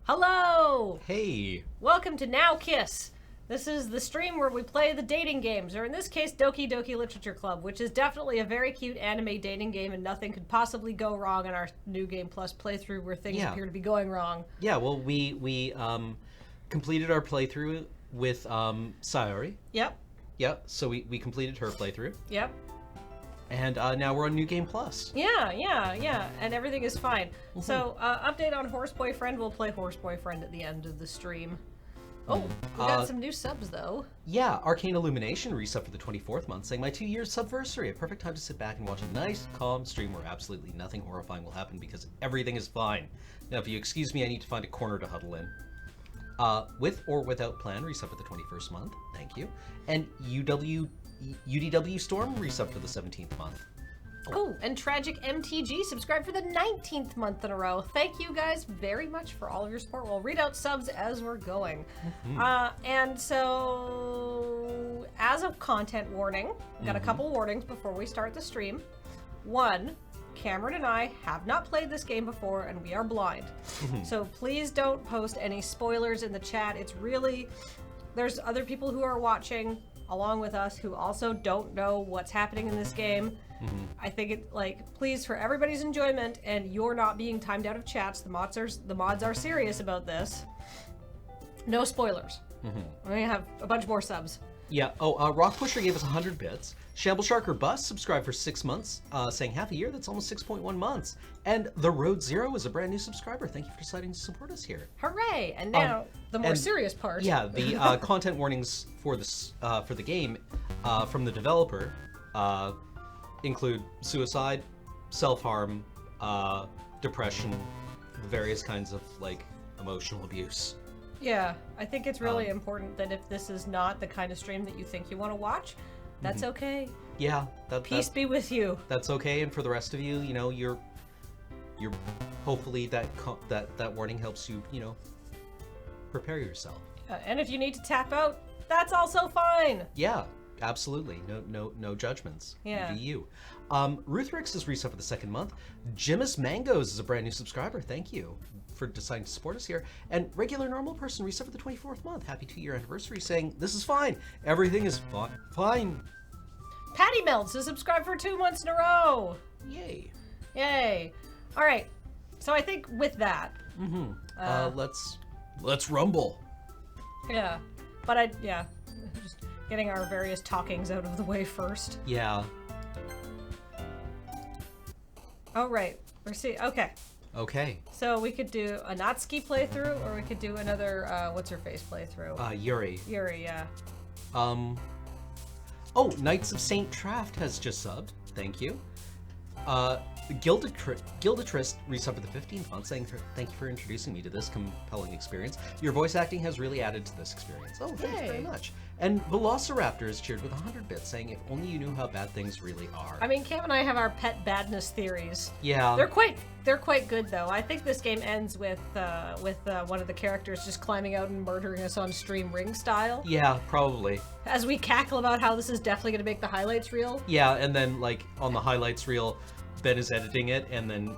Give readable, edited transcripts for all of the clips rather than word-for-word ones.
Hello! Hey! Welcome to Now Kiss. This is the stream where we play the dating games, or in this case, Doki Doki Literature Club, which is definitely a very cute anime dating game, and nothing could possibly go wrong in our New Game Plus playthrough where things appear to be going wrong. Yeah, well, we completed our playthrough with Sayori. Yep. Yep, so we completed her playthrough. Yep. And now we're on New Game Plus. Yeah, and everything is fine. Mm-hmm. So, update on Horse Boyfriend. We'll play Horse Boyfriend at the end of the stream. Oh, we got some new subs, though. Yeah, Arcane Illumination resubbed for the 24th month, saying, my 2-year subversary, a perfect time to sit back and watch a nice, calm stream where absolutely nothing horrifying will happen because everything is fine. Now, if you excuse me, I need to find a corner to huddle in. With or without plan, resubbed for the 21st month. Thank you. And UDW Storm resubbed for the 17th month. Oh, and Tragic MTG subscribed for the 19th month in a row. Thank you guys very much for all of your support. We'll read out subs as we're going. And so, as a content warning, we got a couple warnings before we start the stream. One, Cameron and I have not played this game before, and we are blind. So please don't post any spoilers in the chat. It's really, there's other people who are watching along with us who also don't know what's happening in this game. I think it, like, please, for everybody's enjoyment and you're not being timed out of chats, the mods are serious about this. No spoilers. We have a bunch more subs. Yeah. Oh, Rock Pusher gave us 100 bits. Shamble Shark or Bust subscribed for 6 months, saying half a year. That's almost 6.1 months. And The Road Zero is a brand new subscriber. Thank you for deciding to support us here. Hooray! And now the more serious part. Yeah, the content warnings for this for the game from the developer include suicide, self-harm, depression, various kinds of like emotional abuse. Yeah, I think it's really important that if this is not the kind of stream that you think you want to watch, that's okay. Yeah, peace be with you. That's okay, and for the rest of you, you know, you're hopefully that warning helps you, you know, prepare yourself. And if you need to tap out, that's also fine. Yeah, absolutely. No judgments. Yeah. Be you. Ruthrix is resubbed for the 2nd month. Jimus Mangoes is a brand new subscriber. Thank you for deciding to support us here. And Regular Normal Person resubbed for the 24th month. Happy 2-year anniversary, saying, this is fine. Everything is fine. Patty Melts is subscribed for 2 months in a row. Yay. Yay. All right. So I think with that. Let's rumble. Yeah. But just getting our various talkings out of the way first. Yeah. Oh, right. Okay. Okay. So we could do a Natsuki playthrough, or we could do another, what's-her-face playthrough? Yuri. Yuri, yeah. Oh, Knights of St. Traft has just subbed. Thank you. Gildatrist resubbed for the 15th month, saying thank you for introducing me to this compelling experience. Your voice acting has really added to this experience. Oh, thanks very much. And Velociraptor is cheered with 100 bits, saying if only you knew how bad things really are. I mean, Cam and I have our pet badness theories. Yeah. They're quite good, though. I think this game ends with one of the characters just climbing out and murdering us on stream ring style. Yeah, probably. As we cackle about how this is definitely going to make the highlights reel. Yeah, and then, like, on the highlights reel, Ben is editing it, and then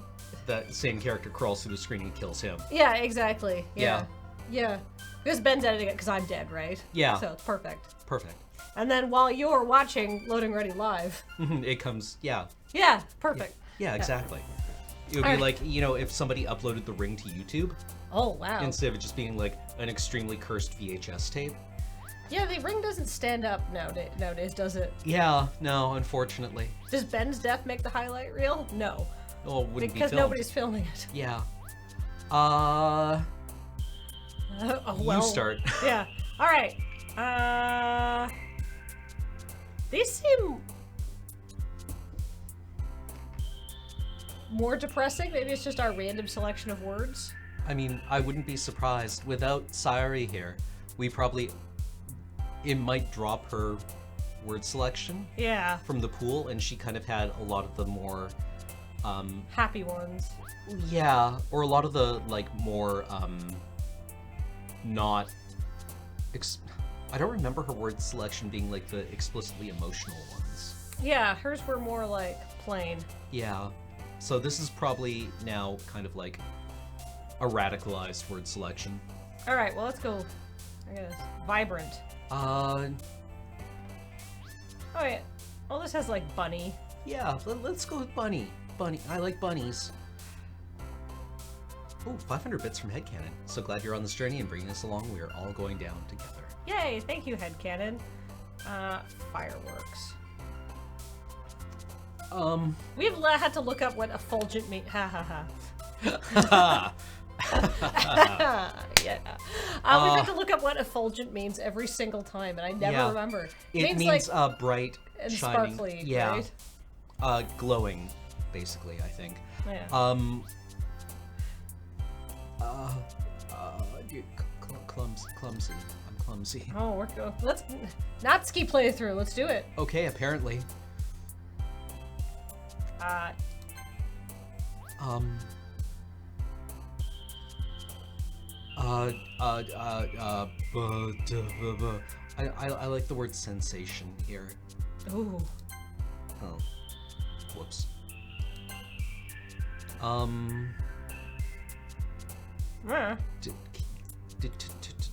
that same character crawls through the screen and kills him. Yeah, exactly. Yeah. Because Ben's editing it because I'm dead, right? Yeah. So it's perfect. Perfect. And then while you're watching Loading Ready Live. It comes, yeah. Yeah, perfect. Yeah, exactly. It would be like, you know, if somebody uploaded the Ring to YouTube. Oh, wow. Instead of it just being like an extremely cursed VHS tape. Yeah, the Ring doesn't stand up nowadays, does it? Yeah, no, unfortunately. Does Ben's death make the highlight reel? No. Oh, it wouldn't be because filmed. nobody's filming it. Yeah. You start. Yeah. All right. These seem more depressing. Maybe it's just our random selection of words. I mean, I wouldn't be surprised. Without Sayori here, it might drop her word selection. Yeah. From the pool, and she kind of had a lot of the more happy ones. Yeah, or a lot of the like more not I don't remember her word selection being like the explicitly emotional ones. Yeah, hers were more like plain. Yeah. So this is probably now kind of like a radicalized word selection. All right, well, let's go. I guess vibrant. Oh yeah. Well, this has like bunny. Yeah, let's go with bunny. Bunny. I like bunnies. Oh, 500 bits from Headcanon. So glad you're on this journey and bringing us along. We are all going down together. Yay! Thank you, Headcanon. Fireworks. We've had to look up what effulgent means. Ha ha ha. Yeah. We've had to look up what effulgent means every single time, and I never remember. It means like, bright, and shining. Sparkly, yeah. Right? Glowing, basically, I think. Yeah. Clumsy. I'm clumsy. Oh, we're go. Let's Natsuki playthrough. Let's do it. Okay, apparently. I like the word sensation here. Ooh. Oh. Whoops.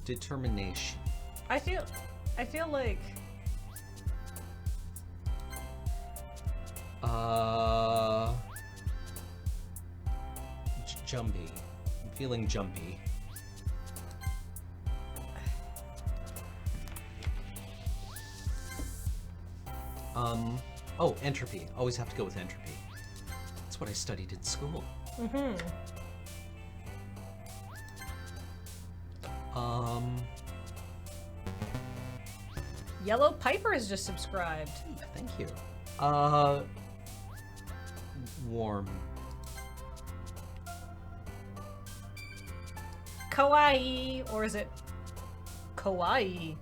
Determination. I feel like jumpy. I'm feeling jumpy. Oh, entropy. Always have to go with entropy. That's what I studied in school. Mm-hmm. Yellow Piper has just subscribed. Thank you. Warm. Kawaii, or is it kawaii?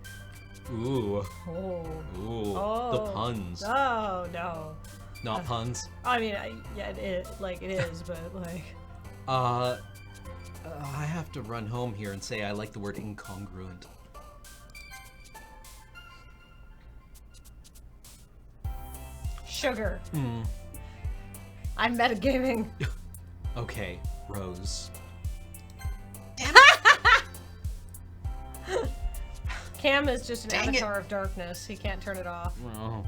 Ooh. Oh. Ooh. Oh. The puns. Oh no. Not puns. I mean, yeah, it is, but like. I have to run home here and say I like the word incongruent. Sugar. I'm metagaming. Okay, Rose. Cam is just an avatar of darkness. He can't turn it off. Oh.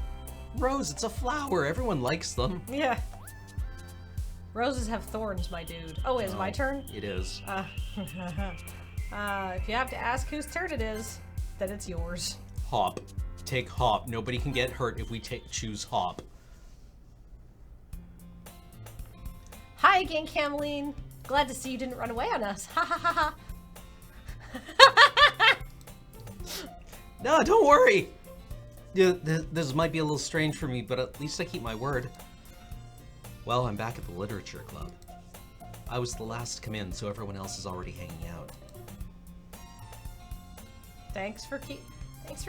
Rose, it's a flower. Everyone likes them. Yeah. Roses have thorns, my dude. Oh, is it my turn? It is. If you have to ask whose turn it is, then it's yours. Hop. Take Hop. Nobody can get hurt if we choose Hop. Hi again, Cameline. Glad to see you didn't run away on us. Ha ha ha ha. No, don't worry. Yeah, this might be a little strange for me, but at least I keep my word. Well, I'm back at the literature club. I was the last to come in, so everyone else is already hanging out. Thanks for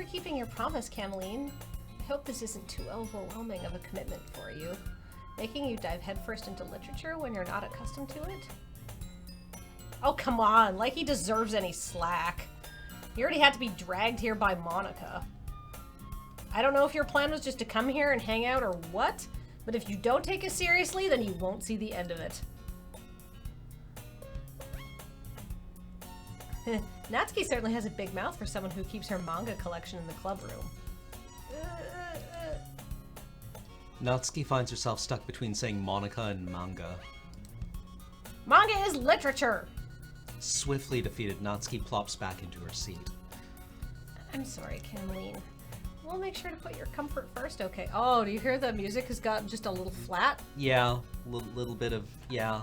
keeping your promise, Cameline. I hope this isn't too overwhelming of a commitment for you, making you dive headfirst into literature when you're not accustomed to it. Oh, come on, like he deserves any slack. He already had to be dragged here by Monica. I don't know if your plan was just to come here and hang out or what, but if you don't take it seriously, then you won't see the end of it. Natsuki certainly has a big mouth for someone who keeps her manga collection in the club room. Natsuki finds herself stuck between saying Monica and manga. Manga is literature! Swiftly defeated, Natsuki plops back into her seat. I'm sorry, Cameline. We'll make sure to put your comfort first, okay? Oh, do you hear the music has gotten just a little flat? Yeah, little bit of, yeah.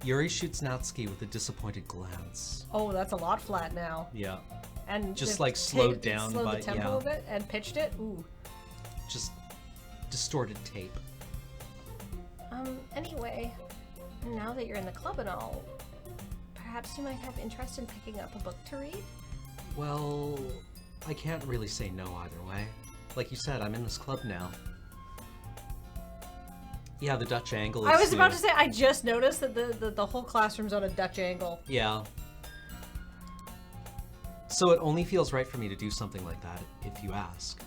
Yuri shoots Natsuki with a disappointed glance. Oh, that's a lot flat now. Yeah. And just like slowed down slowed by, the tempo a bit and pitched it. Ooh. Just distorted tape. Anyway, now that you're in the club and all, perhaps you might have interest in picking up a book to read? Well, I can't really say no either way. Like you said, I'm in this club now. Yeah, the Dutch angle is I was about to say, I just noticed that the whole classroom's on a Dutch angle. Yeah. So it only feels right for me to do something like that, if you ask.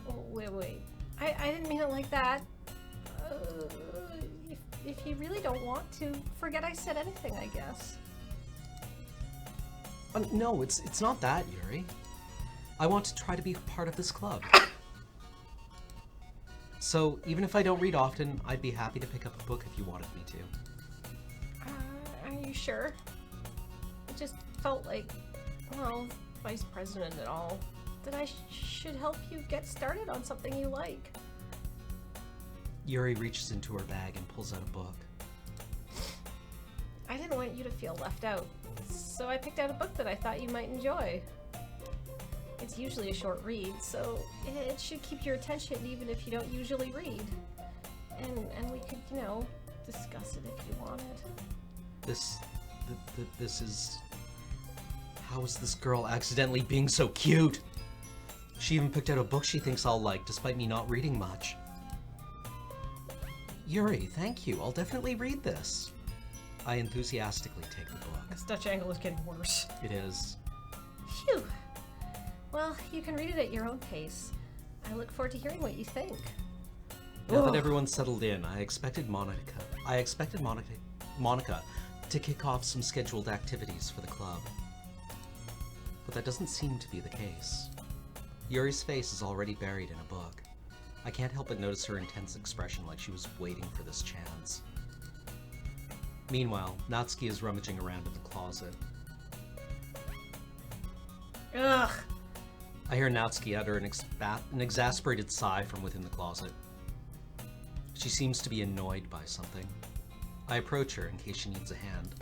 Oh, wait. I didn't mean it like that. if you really don't want to, forget I said anything, I guess. No, it's not that, Yuri. I want to try to be part of this club. So, even if I don't read often, I'd be happy to pick up a book if you wanted me to. Are you sure? It just felt like, well, vice president and all, that I should help you get started on something you like. Yuri reaches into her bag and pulls out a book. I didn't want you to feel left out, so I picked out a book that I thought you might enjoy. It's usually a short read, so it should keep your attention even if you don't usually read. And we could, discuss it if you wanted. This is... How is this girl accidentally being so cute? She even picked out a book she thinks I'll like, despite me not reading much. Yuri, thank you. I'll definitely read this. I enthusiastically take the book. This Dutch angle is getting worse. It is. Phew. Well, you can read it at your own pace. I look forward to hearing what you think. Now that everyone's settled in, I expected Monica to kick off some scheduled activities for the club. But that doesn't seem to be the case. Yuri's face is already buried in a book. I can't help but notice her intense expression, like she was waiting for this chance. Meanwhile, Natsuki is rummaging around in the closet. Ugh. I hear Natsuki utter an exasperated sigh from within the closet. She seems to be annoyed by something. I approach her in case she needs a hand.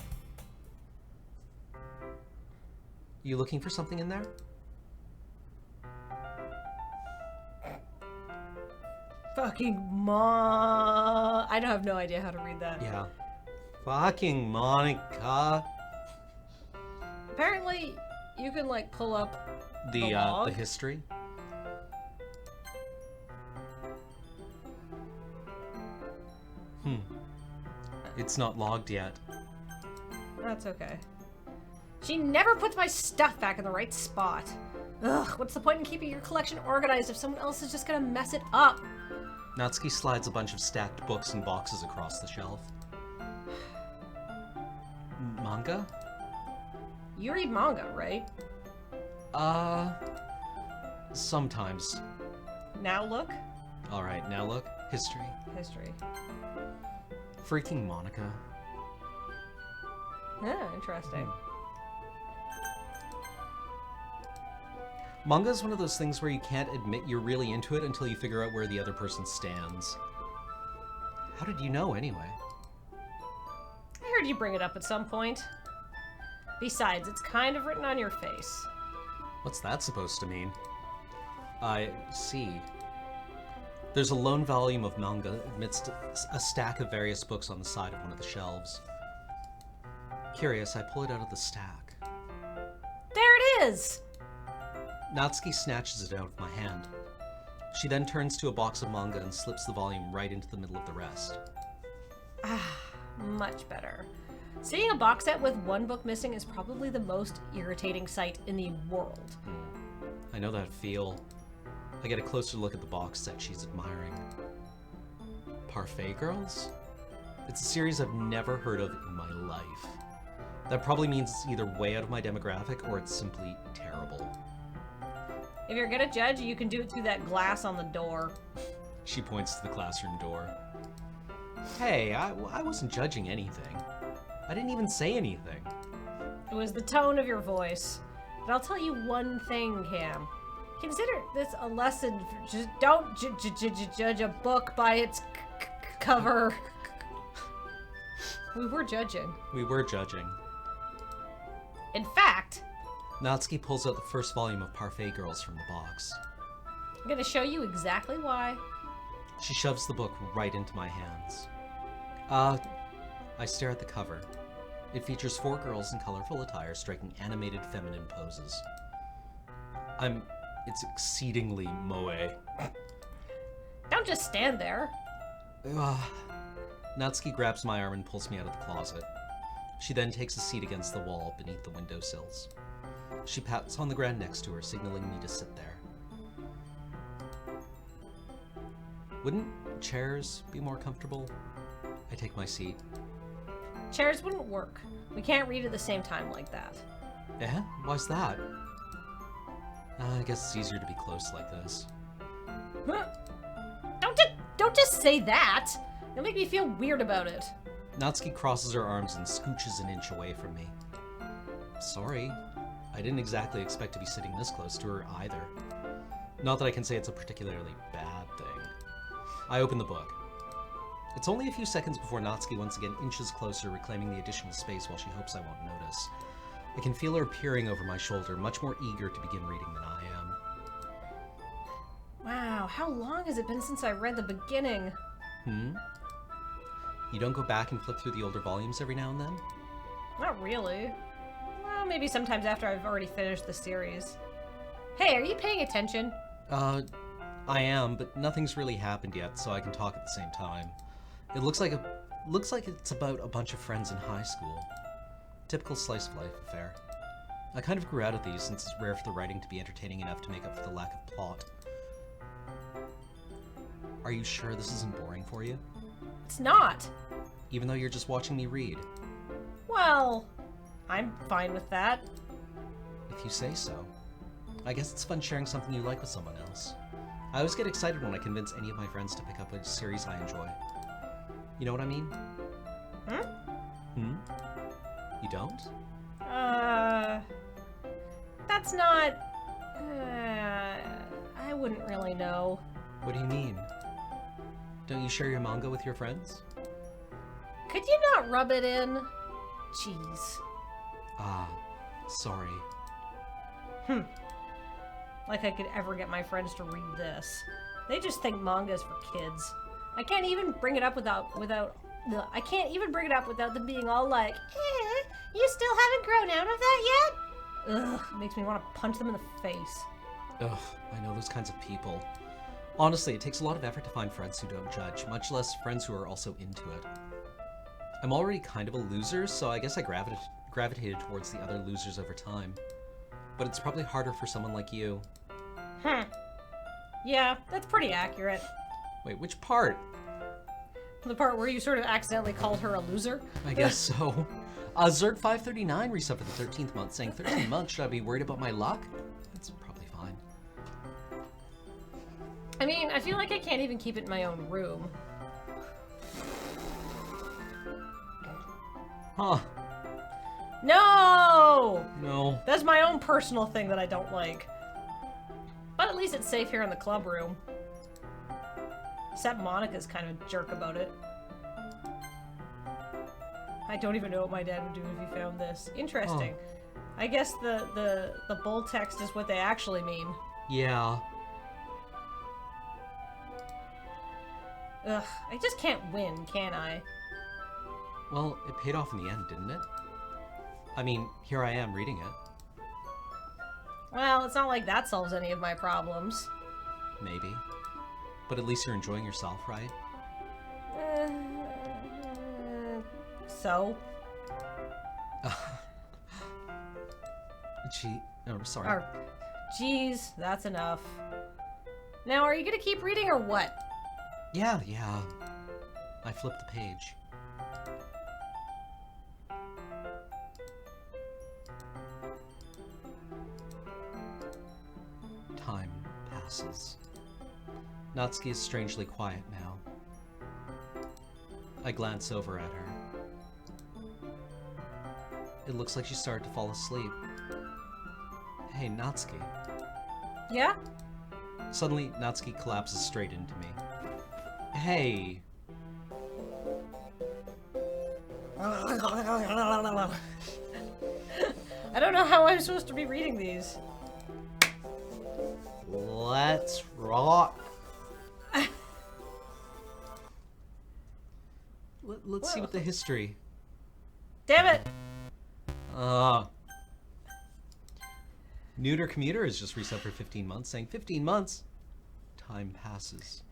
You looking for something in there? Fucking I don't have no idea how to read that. Yeah. Fucking Monica. Apparently, you can pull up the the history. It's not logged yet. That's okay. She never puts my stuff back in the right spot. Ugh, what's the point in keeping your collection organized if someone else is just gonna mess it up? Natsuki slides a bunch of stacked books and boxes across the shelf. Manga? You read manga, right? Sometimes. Now look? Alright, now look. History. History. Freaking Monica. Yeah, interesting. Manga is one of those things where you can't admit you're really into it until you figure out where the other person stands. How did you know, anyway? I heard you bring it up at some point. Besides, it's kind of written on your face. What's that supposed to mean? I see. There's a lone volume of manga amidst a stack of various books on the side of one of the shelves. Curious, I pull it out of the stack. There it is! Natsuki snatches it out of my hand. She then turns to a box of manga and slips the volume right into the middle of the rest. Ah, much better. Seeing a box set with one book missing is probably the most irritating sight in the world. I know that feel. I get a closer look at the box set she's admiring. Parfait Girls? It's a series I've never heard of in my life. That probably means it's either way out of my demographic or it's simply terrible. If you're gonna judge, you can do it through that glass on the door. She points to the classroom door. Hey, I wasn't judging anything. I didn't even say anything. It was the tone of your voice. But I'll tell you one thing, Cam. Consider this a lesson. Just don't judge a book by its cover. We were judging. We were judging. In fact... Natsuki pulls out the first volume of Parfait Girls from the box. I'm gonna show you exactly why. She shoves the book right into my hands. I stare at the cover. It features 4 girls in colorful attire striking animated feminine poses. It's exceedingly moe. Don't just stand there. Natsuki grabs my arm and pulls me out of the closet. She then takes a seat against the wall beneath the windowsills. She pats on the ground next to her, signaling me to sit there. Wouldn't chairs be more comfortable? I take my seat. Chairs wouldn't work. We can't read at the same time like that. Eh? Why's that? I guess it's easier to be close like this. Huh? Don't just say that! It'll make me feel weird about it. Natsuki crosses her arms and scooches an inch away from me. Sorry. I didn't exactly expect to be sitting this close to her either. Not that I can say it's a particularly bad thing. I open the book. It's only a few seconds before Natsuki once again inches closer, reclaiming the additional space while she hopes I won't notice. I can feel her peering over my shoulder, much more eager to begin reading than I am. Wow, how long has it been since I read the beginning? You don't go back and flip through the older volumes every now and then? Not really. Well, maybe sometimes after I've already finished the series. Hey, are you paying attention? I am, but nothing's really happened yet, so I can talk at the same time. It looks like it's about a bunch of friends in high school. Typical slice of life affair. I kind of grew out of these since it's rare for the writing to be entertaining enough to make up for the lack of plot. Are you sure this isn't boring for you? It's not. Even though you're just watching me read? Well, I'm fine with that. If you say so. I guess it's fun sharing something you like with someone else. I always get excited when I convince any of my friends to pick up a series I enjoy. You know what I mean? You don't? That's not... I wouldn't really know. What do you mean? Don't you share your manga with your friends? Could you not rub it in? Jeez. Sorry. Like I could ever get my friends to read this. They just think manga's for kids. I can't even bring it up without them being all like, you still haven't grown out of that yet? Ugh, it makes me want to punch them in the face. Ugh, I know those kinds of people. Honestly, it takes a lot of effort to find friends who don't judge, much less friends who are also into it. I'm already kind of a loser, so I guess I gravitated towards the other losers over time. But it's probably harder for someone like you. Yeah, that's pretty accurate. Wait, which part? The part where you sort of accidentally called her a loser? I guess so. Zert539 resubbed for the 13th month, saying 13 months, should I be worried about my luck? That's probably fine. I mean, I feel like I can't even keep it in my own room. Huh. No! No. That's my own personal thing that I don't like. But at least it's safe here in the club room. Except Monica's kind of a jerk about it. I don't even know what my dad would do if he found this. Interesting. Oh. I guess the bold text is what they actually mean. Yeah. Ugh, I just can't win, can I? Well, it paid off in the end, didn't it? I mean, here I am reading it. Well, it's not like that solves any of my problems. Maybe. But at least you're enjoying yourself, right? So? Gee, no, I'm sorry. Geez, that's enough. Now, are you gonna keep reading or what? Yeah. I flipped the page. Time passes. Natsuki is strangely quiet now. I glance over at her. It looks like she started to fall asleep. Hey, Natsuki. Yeah? Suddenly, Natsuki collapses straight into me. Hey. I don't know how I'm supposed to be reading these. Let's rock. Let's see what the history. Damn it! Neuter Commuter is just reset for 15 months, saying 15 months? Time passes.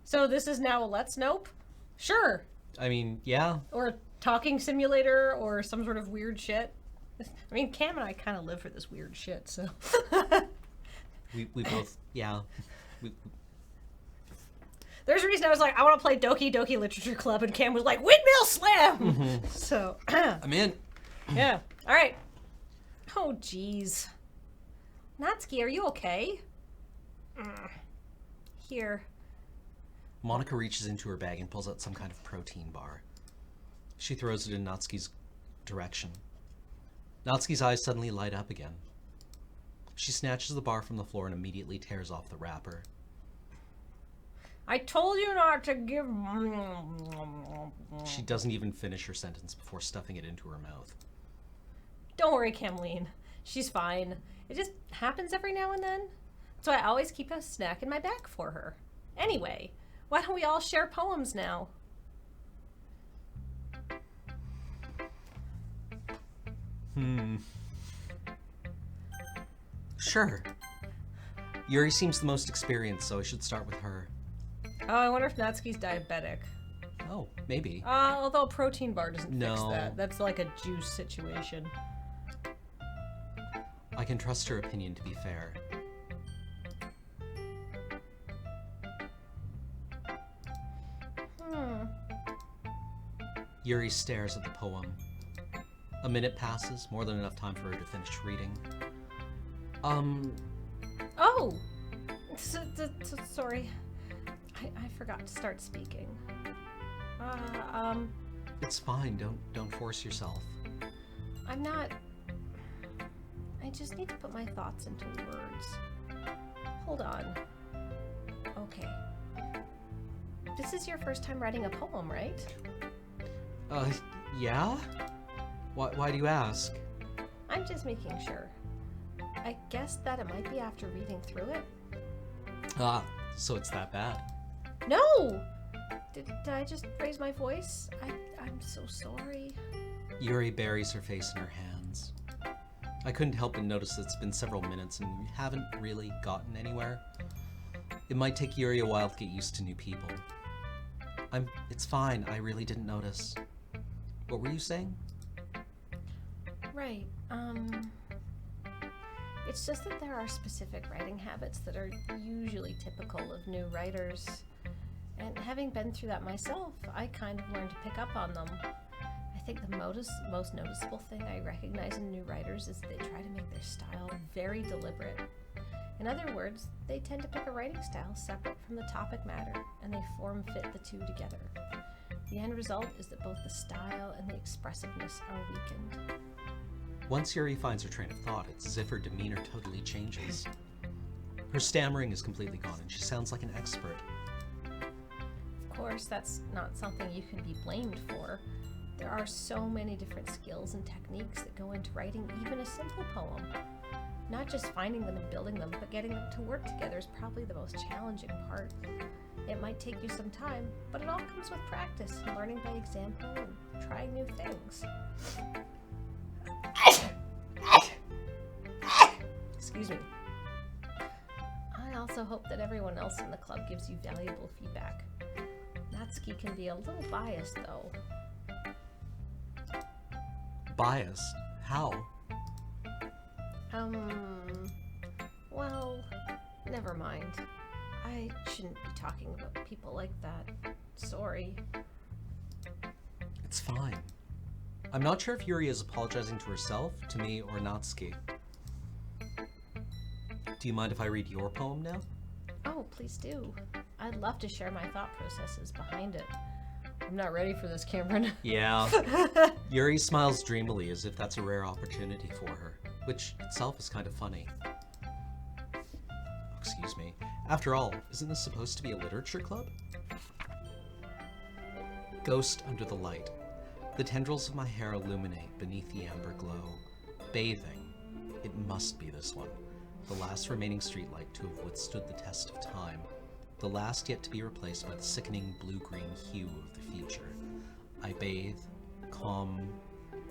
So this is now a Let's Nope? Sure. I mean, yeah. Or a talking simulator, or some sort of weird shit. I mean, Cam and I kind of live for this weird shit, so... we both, yeah. There's a reason I was like, I want to play Doki Doki Literature Club, and Cam was like, Windmill Slam! So, I'm in. yeah. All right. Oh, jeez. Natsuki, are you okay? Here. Monica reaches into her bag and pulls out some kind of protein bar. She throws it in Natsuki's direction. Natsuki's eyes suddenly light up again. She snatches the bar from the floor and immediately tears off the wrapper. I told you not to give... She doesn't even finish her sentence before stuffing it into her mouth. Don't worry, Camleen. She's fine. It just happens every now and then. So I always keep a snack in my bag for her. Anyway, why don't we all share poems now? Sure. Yuri seems the most experienced, so I should start with her. Oh, I wonder if Natsuki's diabetic. Oh, maybe. Although a protein bar doesn't fix No. that. That's like a juice situation. I can trust her opinion to be fair. Yuri stares at the poem. A minute passes, more than enough time for her to finish reading. Oh! Sorry. I forgot to start speaking. It's fine, don't force yourself. I'm not... I just need to put my thoughts into words. Hold on. Okay. This is your first time writing a poem, right? Yeah? Why do you ask? I'm just making sure. I guessed that it might be after reading through it. Ah, so it's that bad. No! Did I just raise my voice? I'm so sorry. Yuri buries her face in her hands. I couldn't help but notice that it's been several minutes and we haven't really gotten anywhere. It might take Yuri a while to get used to new people. It's fine, I really didn't notice. What were you saying? Right, it's just that there are specific writing habits that are usually typical of new writers. And having been through that myself, I kind of learned to pick up on them. I think the most noticeable thing I recognize in new writers is they try to make their style very deliberate. In other words, they tend to pick a writing style separate from the topic matter, and they form-fit the two together. The end result is that both the style and the expressiveness are weakened. Once Yuri finds her train of thought, it's as if her demeanor totally changes. Her stammering is completely gone and she sounds like an expert. Of course, that's not something you can be blamed for. There are so many different skills and techniques that go into writing even a simple poem. Not just finding them and building them, but getting them to work together is probably the most challenging part. It might take you some time, but it all comes with practice and learning by example and trying new things. Excuse me. I also hope that everyone else in the club gives you valuable feedback. Natsuki can be a little biased, though. Biased? How? Well, never mind. I shouldn't be talking about people like that. Sorry. It's fine. I'm not sure if Yuri is apologizing to herself, to me, or Natsuki. Do you mind if I read your poem now? Oh, please do. I'd love to share my thought processes behind it. I'm not ready for this, Cameron. Yeah. Yuri smiles dreamily as if that's a rare opportunity for her, which itself is kind of funny. Excuse me. After all, isn't this supposed to be a literature club? Ghost under the light. The tendrils of my hair illuminate beneath the amber glow. Bathing. It must be this one. The last remaining streetlight to have withstood the test of time. The last yet to be replaced by the sickening blue-green hue of the future. I bathe, calm,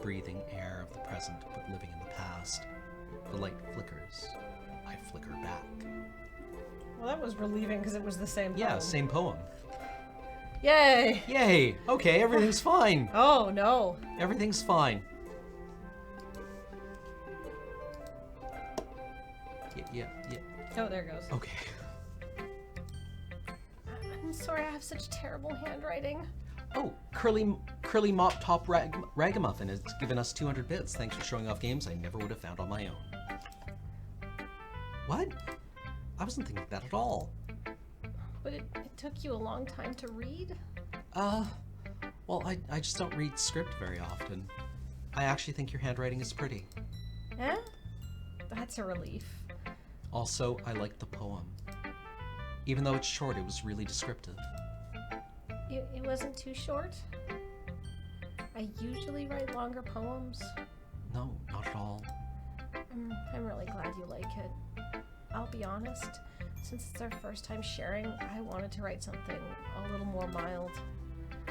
breathing air of the present, but living in the past. The light flickers. I flicker back. Well, that was relieving because it was the same poem. Yeah, same poem. Yay! Yay! Okay, everything's fine. Oh, no. Everything's fine. Yeah. Oh, there it goes. Okay. I'm I'm sorry I have such terrible handwriting. Oh, Curly Mop Top Ragamuffin has given us 200 bits. Thanks for showing off games I never would have found on my own. What? I wasn't thinking that at all. But it took you a long time to read? Well, I just don't read script very often. I actually think your handwriting is pretty. Eh? That's a relief. Also, I liked the poem. Even though it's short, it was really descriptive. It wasn't too short? I usually write longer poems. No, not at all. I'm really glad you like it. I'll be honest, since it's our first time sharing, I wanted to write something a little more mild.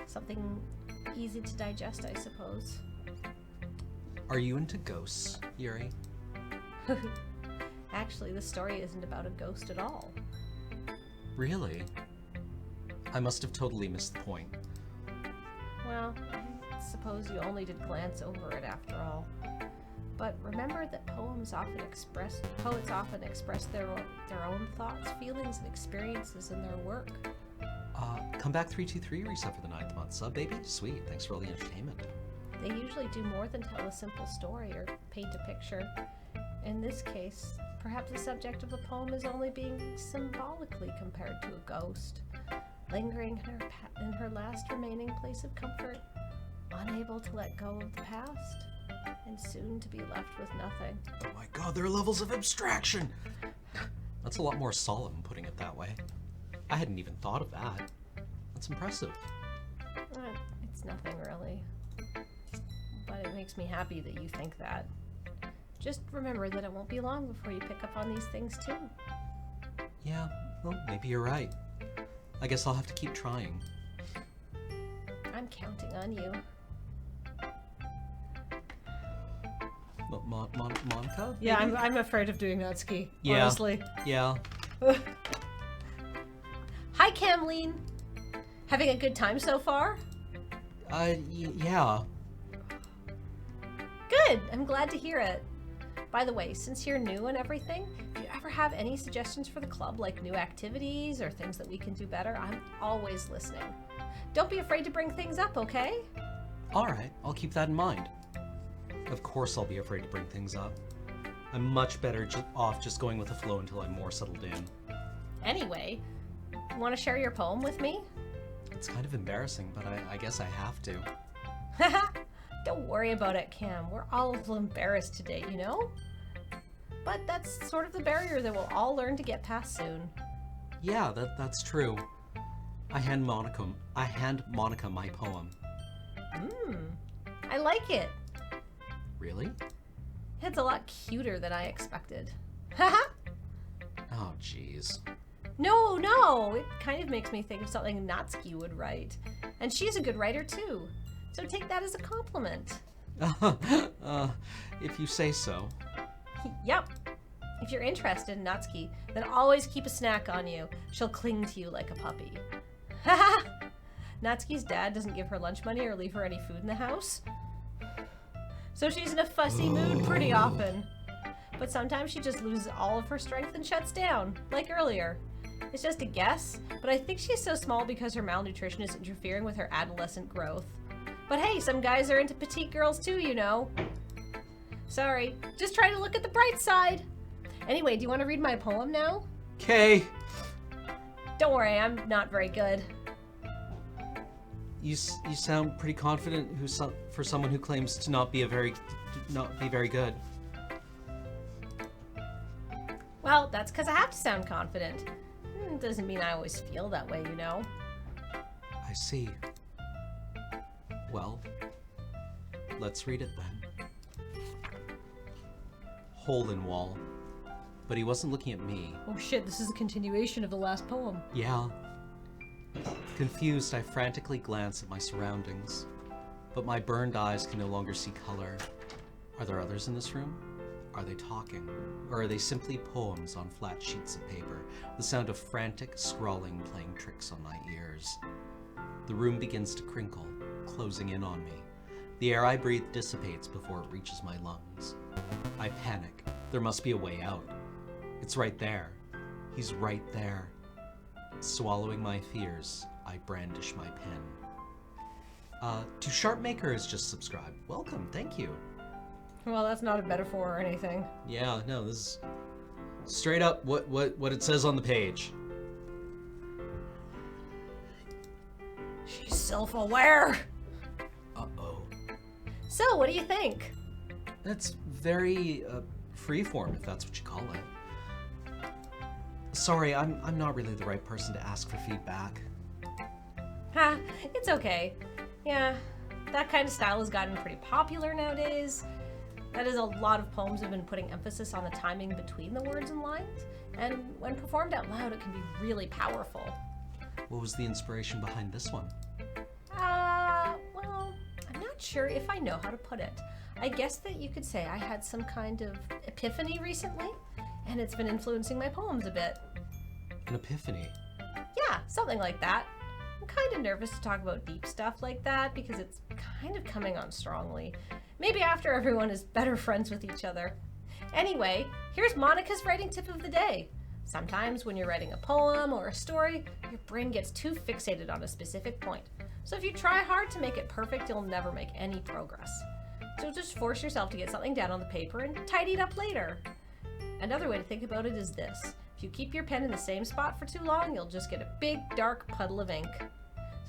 Something easy to digest, I suppose. Are you into ghosts, Yuri? Actually, the story isn't about a ghost at all. Really? I must have totally missed the point. Well, I suppose you only did glance over it after all. But remember that poets often express their own thoughts, feelings, and experiences in their work. Come back 323 reset for the 9th month sub, baby. Sweet, thanks for all the entertainment. They usually do more than tell a simple story or paint a picture. In this case, perhaps the subject of the poem is only being symbolically compared to a ghost, lingering in her last remaining place of comfort, unable to let go of the past, and soon to be left with nothing. Oh my god, there are levels of abstraction! That's a lot more solemn, putting it that way. I hadn't even thought of that. That's impressive. It's nothing really. But it makes me happy that you think that. Just remember that it won't be long before you pick up on these things too. Yeah, well, maybe you're right. I guess I'll have to keep trying. I'm counting on you. Monica? Yeah, I'm afraid of doing that, Ski. Yeah. Honestly. Yeah. Hi, Camleen. Having a good time so far? Yeah. Good. I'm glad to hear it. By the way, since you're new and everything, if you ever have any suggestions for the club, like new activities or things that we can do better, I'm always listening. Don't be afraid to bring things up, okay? Alright, I'll keep that in mind. Of course I'll be afraid to bring things up. I'm much better off just going with the flow until I'm more settled in. Anyway, you want to share your poem with me? It's kind of embarrassing, but I guess I have to. Haha! Don't worry about it, Cam. We're all a little embarrassed today, you know? But that's sort of the barrier that we'll all learn to get past soon. Yeah, that's true. I hand Monica my poem. I like it. Really? It's a lot cuter than I expected. Haha! Oh, jeez. No, it kind of makes me think of something Natsuki would write. And she's a good writer too. So take that as a compliment. If you say so. Yep. If you're interested in Natsuki, then always keep a snack on you. She'll cling to you like a puppy. Haha! Natsuki's dad doesn't give her lunch money or leave her any food in the house. So she's in a fussy mood pretty often. But sometimes she just loses all of her strength and shuts down, like earlier. It's just a guess, but I think she's so small because her malnutrition is interfering with her adolescent growth. But hey, some guys are into petite girls too, you know. Sorry, just try to look at the bright side. Anyway, do you want to read my poem now? Okay. Don't worry, I'm not very good. You sound pretty confident for someone who claims to not be very good. Well, that's because I have to sound confident. Doesn't mean I always feel that way, you know. I see. Well, let's read it then. Hole in wall. But he wasn't looking at me. Oh shit, this is a continuation of the last poem. Yeah. Confused, I frantically glance at my surroundings, but my burned eyes can no longer see color. Are there others in this room? Are they talking? Or are they simply poems on flat sheets of paper, the sound of frantic scrawling playing tricks on my ears? The room begins to crinkle, closing in on me. The air I breathe dissipates before it reaches my lungs. I panic. There must be a way out. It's right there. He's right there. Swallowing my fears, I brandish my pen. To Sharpmaker has just subscribed. Welcome, thank you. Well, that's not a metaphor or anything. Yeah, no, this is straight up what it says on the page. She's self-aware. Uh-oh. So, what do you think? That's very freeform, if that's what you call it. Sorry, I'm not really the right person to ask for feedback. Ha, it's okay. Yeah, that kind of style has gotten pretty popular nowadays. That is, a lot of poems have been putting emphasis on the timing between the words and lines, and when performed out loud, it can be really powerful. What was the inspiration behind this one? Well, I'm not sure if I know how to put it. I guess that you could say I had some kind of epiphany recently, and it's been influencing my poems a bit. An epiphany? Yeah, something like that. I'm kind of nervous to talk about deep stuff like that because it's kind of coming on strongly. Maybe after everyone is better friends with each other. Anyway, here's Monica's writing tip of the day. Sometimes when you're writing a poem or a story, your brain gets too fixated on a specific point. So if you try hard to make it perfect, you'll never make any progress. So just force yourself to get something down on the paper and tidy it up later. Another way to think about it is this. If you keep your pen in the same spot for too long, you'll just get a big dark puddle of ink.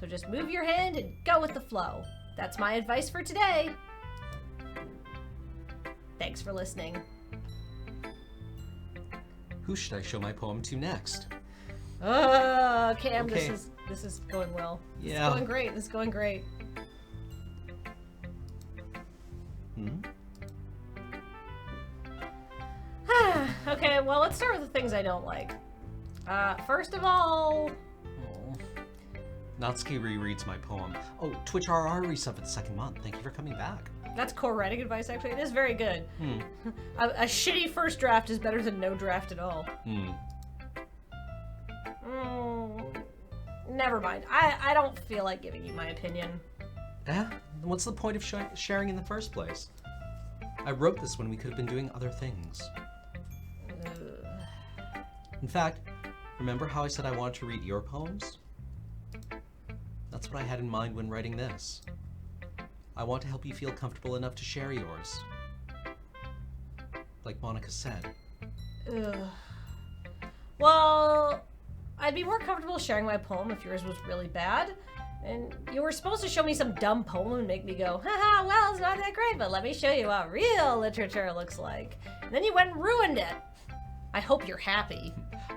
So just move your hand and go with the flow. That's my advice for today. Thanks for listening. Who should I show my poem to next? Cam, Okay. This is going well. Yeah. It's going great. This is going great. Okay, well, let's start with the things I don't like. First of all... Oh. Natsuki rereads my poem. Oh, Twitch RR resub for the second month. Thank you for coming back. That's core writing advice, actually. It is very good. A shitty first draft is better than no draft at all. Never mind. I don't feel like giving you my opinion. What's the point of sharing in the first place? I wrote this when we could have been doing other things. In fact, remember how I said I wanted to read your poems? That's what I had in mind when writing this. I want to help you feel comfortable enough to share yours. Like Monica said. Well, I'd be more comfortable sharing my poem if yours was really bad. And you were supposed to show me some dumb poem and make me go, haha, well, it's not that great, but let me show you what real literature looks like. And then you went and ruined it. I hope you're happy.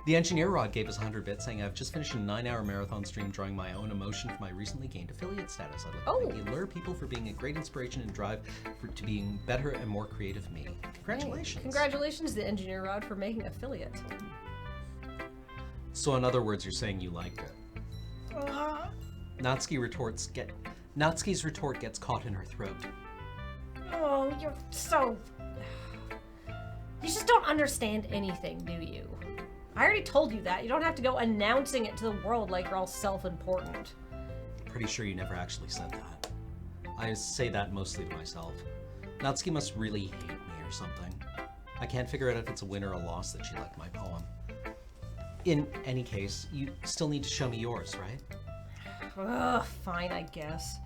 The Engineer Rod gave us 100 bits, saying, I've just finished a 9-hour marathon stream drawing my own emotion for my recently gained affiliate status. I'd like to thank you, lure people for being a great inspiration and drive to being better and more creative me. Congratulations. Hey, congratulations to Engineer Rod for making affiliate. So in other words, you're saying you liked it. Natsuki's retort gets caught in her throat. Oh, you're so... You just don't understand anything, do you? I already told you that. You don't have to go announcing it to the world like you're all self-important. Pretty sure you never actually said that. I say that mostly to myself. Natsuki must really hate me or something. I can't figure out if it's a win or a loss that she liked my poem. In any case, you still need to show me yours, right? Ugh, fine, I guess.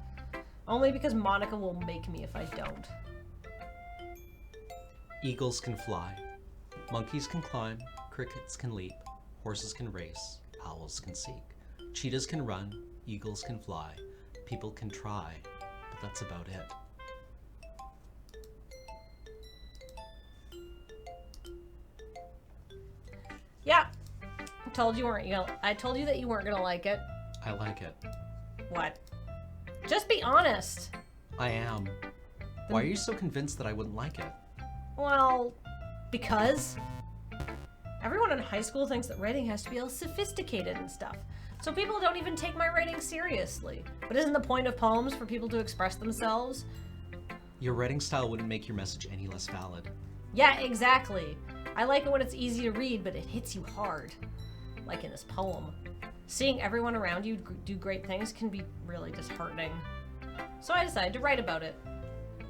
Only because Monica will make me if I don't. Eagles can fly. Monkeys can climb. Crickets can leap. Horses can race. Owls can seek. Cheetahs can run. Eagles can fly. People can try. But that's about it. Yeah. I told you that you weren't gonna like it. I like it. What? Just be honest. I am. Why are you so convinced that I wouldn't like it? Well, because everyone in high school thinks that writing has to be all sophisticated and stuff. So people don't even take my writing seriously. But isn't the point of poems for people to express themselves? Your writing style wouldn't make your message any less valid. Yeah, exactly. I like it when it's easy to read, but it hits you hard. Like in this poem. Seeing everyone around you do great things can be really disheartening. So I decided to write about it.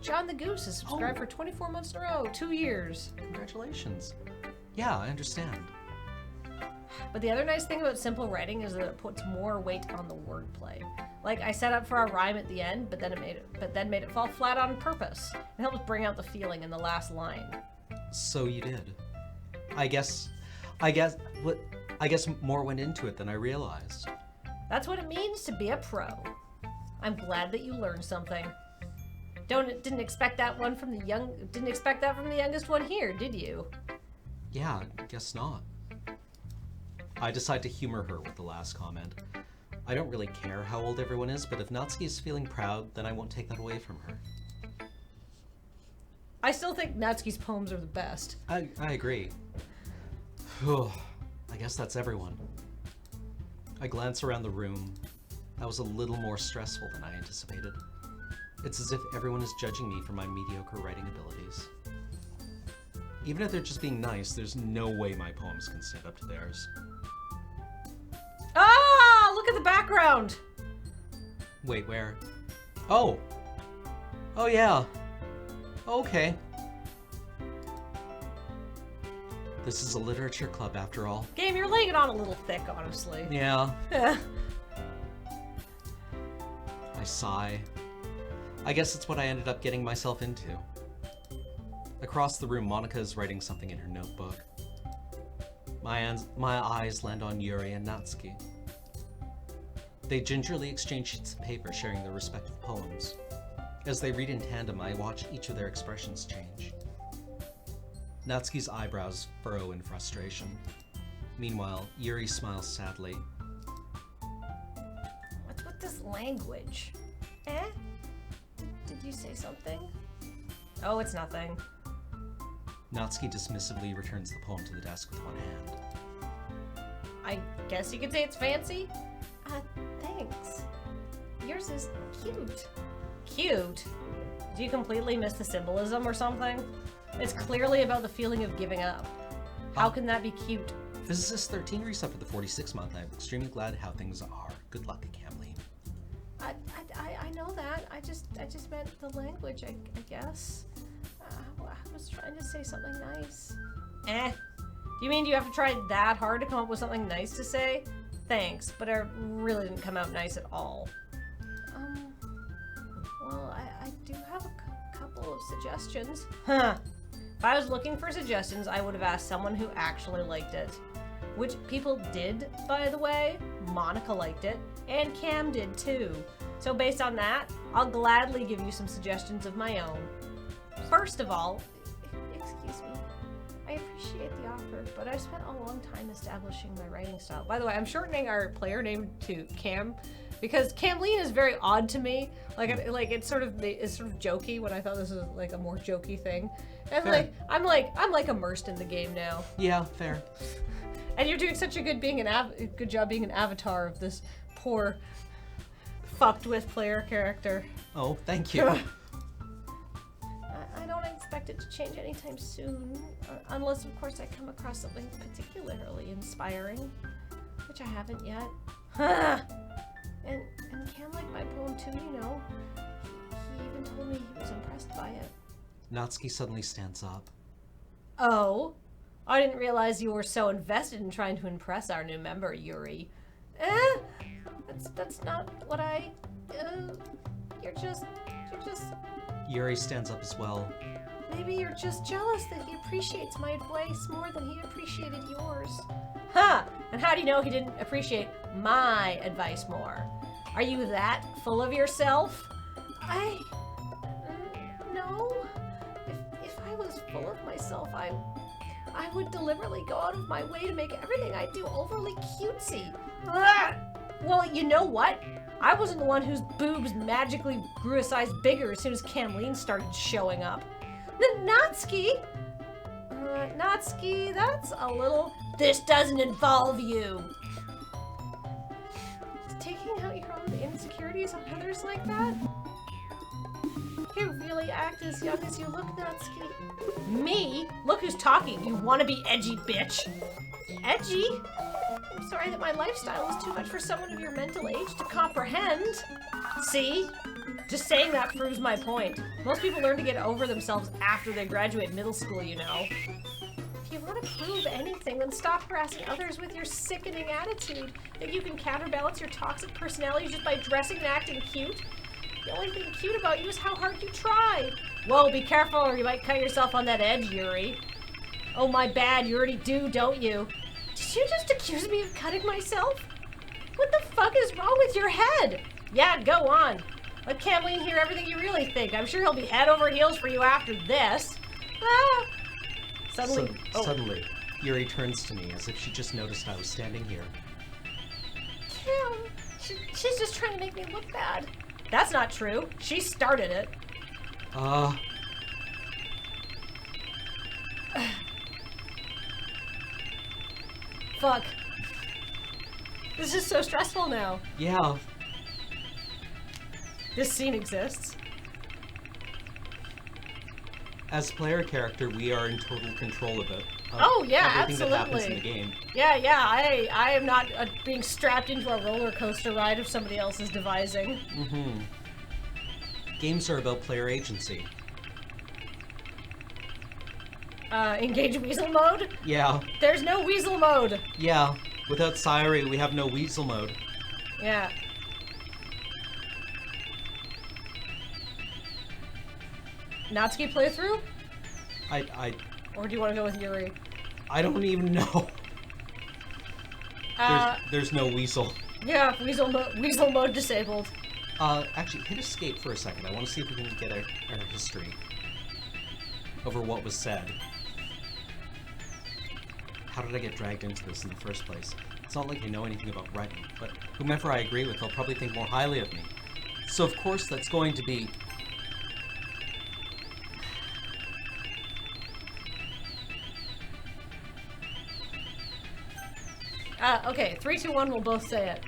John the Goose has subscribed for 24 months in a row, 2 years. Congratulations. Yeah, I understand. But the other nice thing about simple writing is that it puts more weight on the wordplay. Like, I set up for a rhyme at the end, but then made it fall flat on purpose. It helps bring out the feeling in the last line. So you did. I guess more went into it than I realized. That's what it means to be a pro. I'm glad that you learned something. Didn't expect that from the youngest one here, did you? Yeah, guess not. I decide to humor her with the last comment. I don't really care how old everyone is, but if Natsuki is feeling proud, then I won't take that away from her. I still think Natsuki's poems are the best. I agree. I guess that's everyone. I glance around the room. That was a little more stressful than I anticipated. It's as if everyone is judging me for my mediocre writing abilities. Even if they're just being nice, there's no way my poems can stand up to theirs. Ah! Look at the background! Wait, where? Oh! Oh yeah. Okay. This is a literature club after all. Game, you're laying it on a little thick, honestly. Yeah. I sigh. I guess it's what I ended up getting myself into. Across the room, Monica is writing something in her notebook. My eyes land on Yuri and Natsuki. They gingerly exchange sheets of paper, sharing their respective poems. As they read in tandem, I watch each of their expressions change. Natsuki's eyebrows furrow in frustration. Meanwhile, Yuri smiles sadly. What's with this language? Eh? Did you say something? Oh, it's nothing. Natsuki dismissively returns the poem to the desk with one hand. I guess you could say it's fancy? Thanks. Yours is cute. Cute? Did you completely miss the symbolism or something? It's clearly about the feeling of giving up. How can that be cute? Physicist 13 reset for the 46th month. I'm extremely glad how things are. Good luck, Camley. I know that. I just meant the language, I guess. I was trying to say something nice. Eh. Do you mean you have to try that hard to come up with something nice to say? Thanks, but it really didn't come out nice at all. Well, I do have a couple of suggestions. Huh. If I was looking for suggestions, I would have asked someone who actually liked it. Which people did, by the way. Monica liked it, and Cam did too. So based on that, I'll gladly give you some suggestions of my own. First of all, excuse me, I appreciate the offer, but I've spent a long time establishing my writing style. By the way, I'm shortening our player name to Cam, because Camleen is very odd to me. It's sort of jokey when I thought this was like a more jokey thing. And fair. I'm like immersed in the game now. Yeah, fair. And you're doing such a good job being an avatar of this poor, fucked with player character. Oh, thank you. I don't expect it to change anytime soon, unless of course I come across something particularly inspiring, which I haven't yet. And Cam liked my poem too, you know. He even told me he was impressed by it. Natsuki suddenly stands up. Oh? I didn't realize you were so invested in trying to impress our new member, Yuri. That's not what I... You're just... Yuri stands up as well. Maybe you're just jealous that he appreciates my advice more than he appreciated yours. Huh! And how do you know he didn't appreciate my advice more? Are you that full of yourself? No. If I was full of myself, I would deliberately go out of my way to make everything I do overly cutesy. Well, you know what? I wasn't the one whose boobs magically grew a size bigger as soon as Camleen started showing up. Natsuki, that's a little... This doesn't involve you. Taking out your own insecurities on others like that? You really act as young as you look, Natsuki. Me? Look who's talking, you wannabe edgy bitch. Edgy? I'm sorry that my lifestyle is too much for someone of your mental age to comprehend. See? Just saying that proves my point. Most people learn to get over themselves after they graduate middle school, you know. If you want to prove anything, then stop harassing others with your sickening attitude. Think you can counterbalance your toxic personality just by dressing and acting cute? The only thing cute about you is how hard you try. Whoa, be careful or you might cut yourself on that edge, Yuri. Oh, my bad. You already do, don't you? Did you just accuse me of cutting myself? What the fuck is wrong with your head? Yeah, go on. Let Camlene hear everything you really think. I'm sure he'll be head over heels for you after this. Ah! Suddenly, Yuri turns to me as if she just noticed I was standing here. Cam, she's just trying to make me look bad. That's not true. She started it. Fuck. This is so stressful now. Yeah. This scene exists. As player character, we are in total control of it. Oh yeah, everything absolutely. that happens in the game. Yeah. I am not being strapped into a roller coaster ride of somebody else's devising. Mm-hmm. Games are about player agency. Engage weasel mode? Yeah. There's no weasel mode. Yeah. Without Sayuri, we have no weasel mode. Yeah. Natsuki playthrough? Or do you want to go with Yuri? I don't even know. There's no weasel. Yeah, weasel mode disabled. Actually, hit escape for a second. I want to see if we can get our history over what was said. How did I get dragged into this in the first place? It's not like I know anything about writing, but whomever I agree with, they'll probably think more highly of me. So of course that's going to be... Okay, 3, 2, 1, we'll both say it.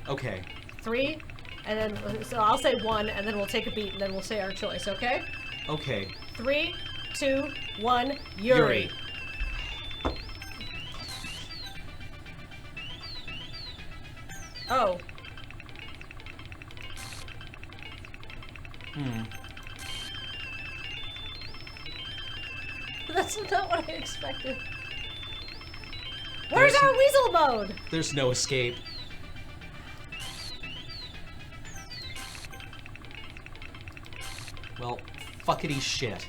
Okay. 3, and then, so I'll say 1, and then we'll take a beat, and then we'll say our choice, okay? Okay. 3, 2, 1, Yuri. Oh. That's not what I expected. Where's our weasel mode? There's no escape. Well, fuckity shit.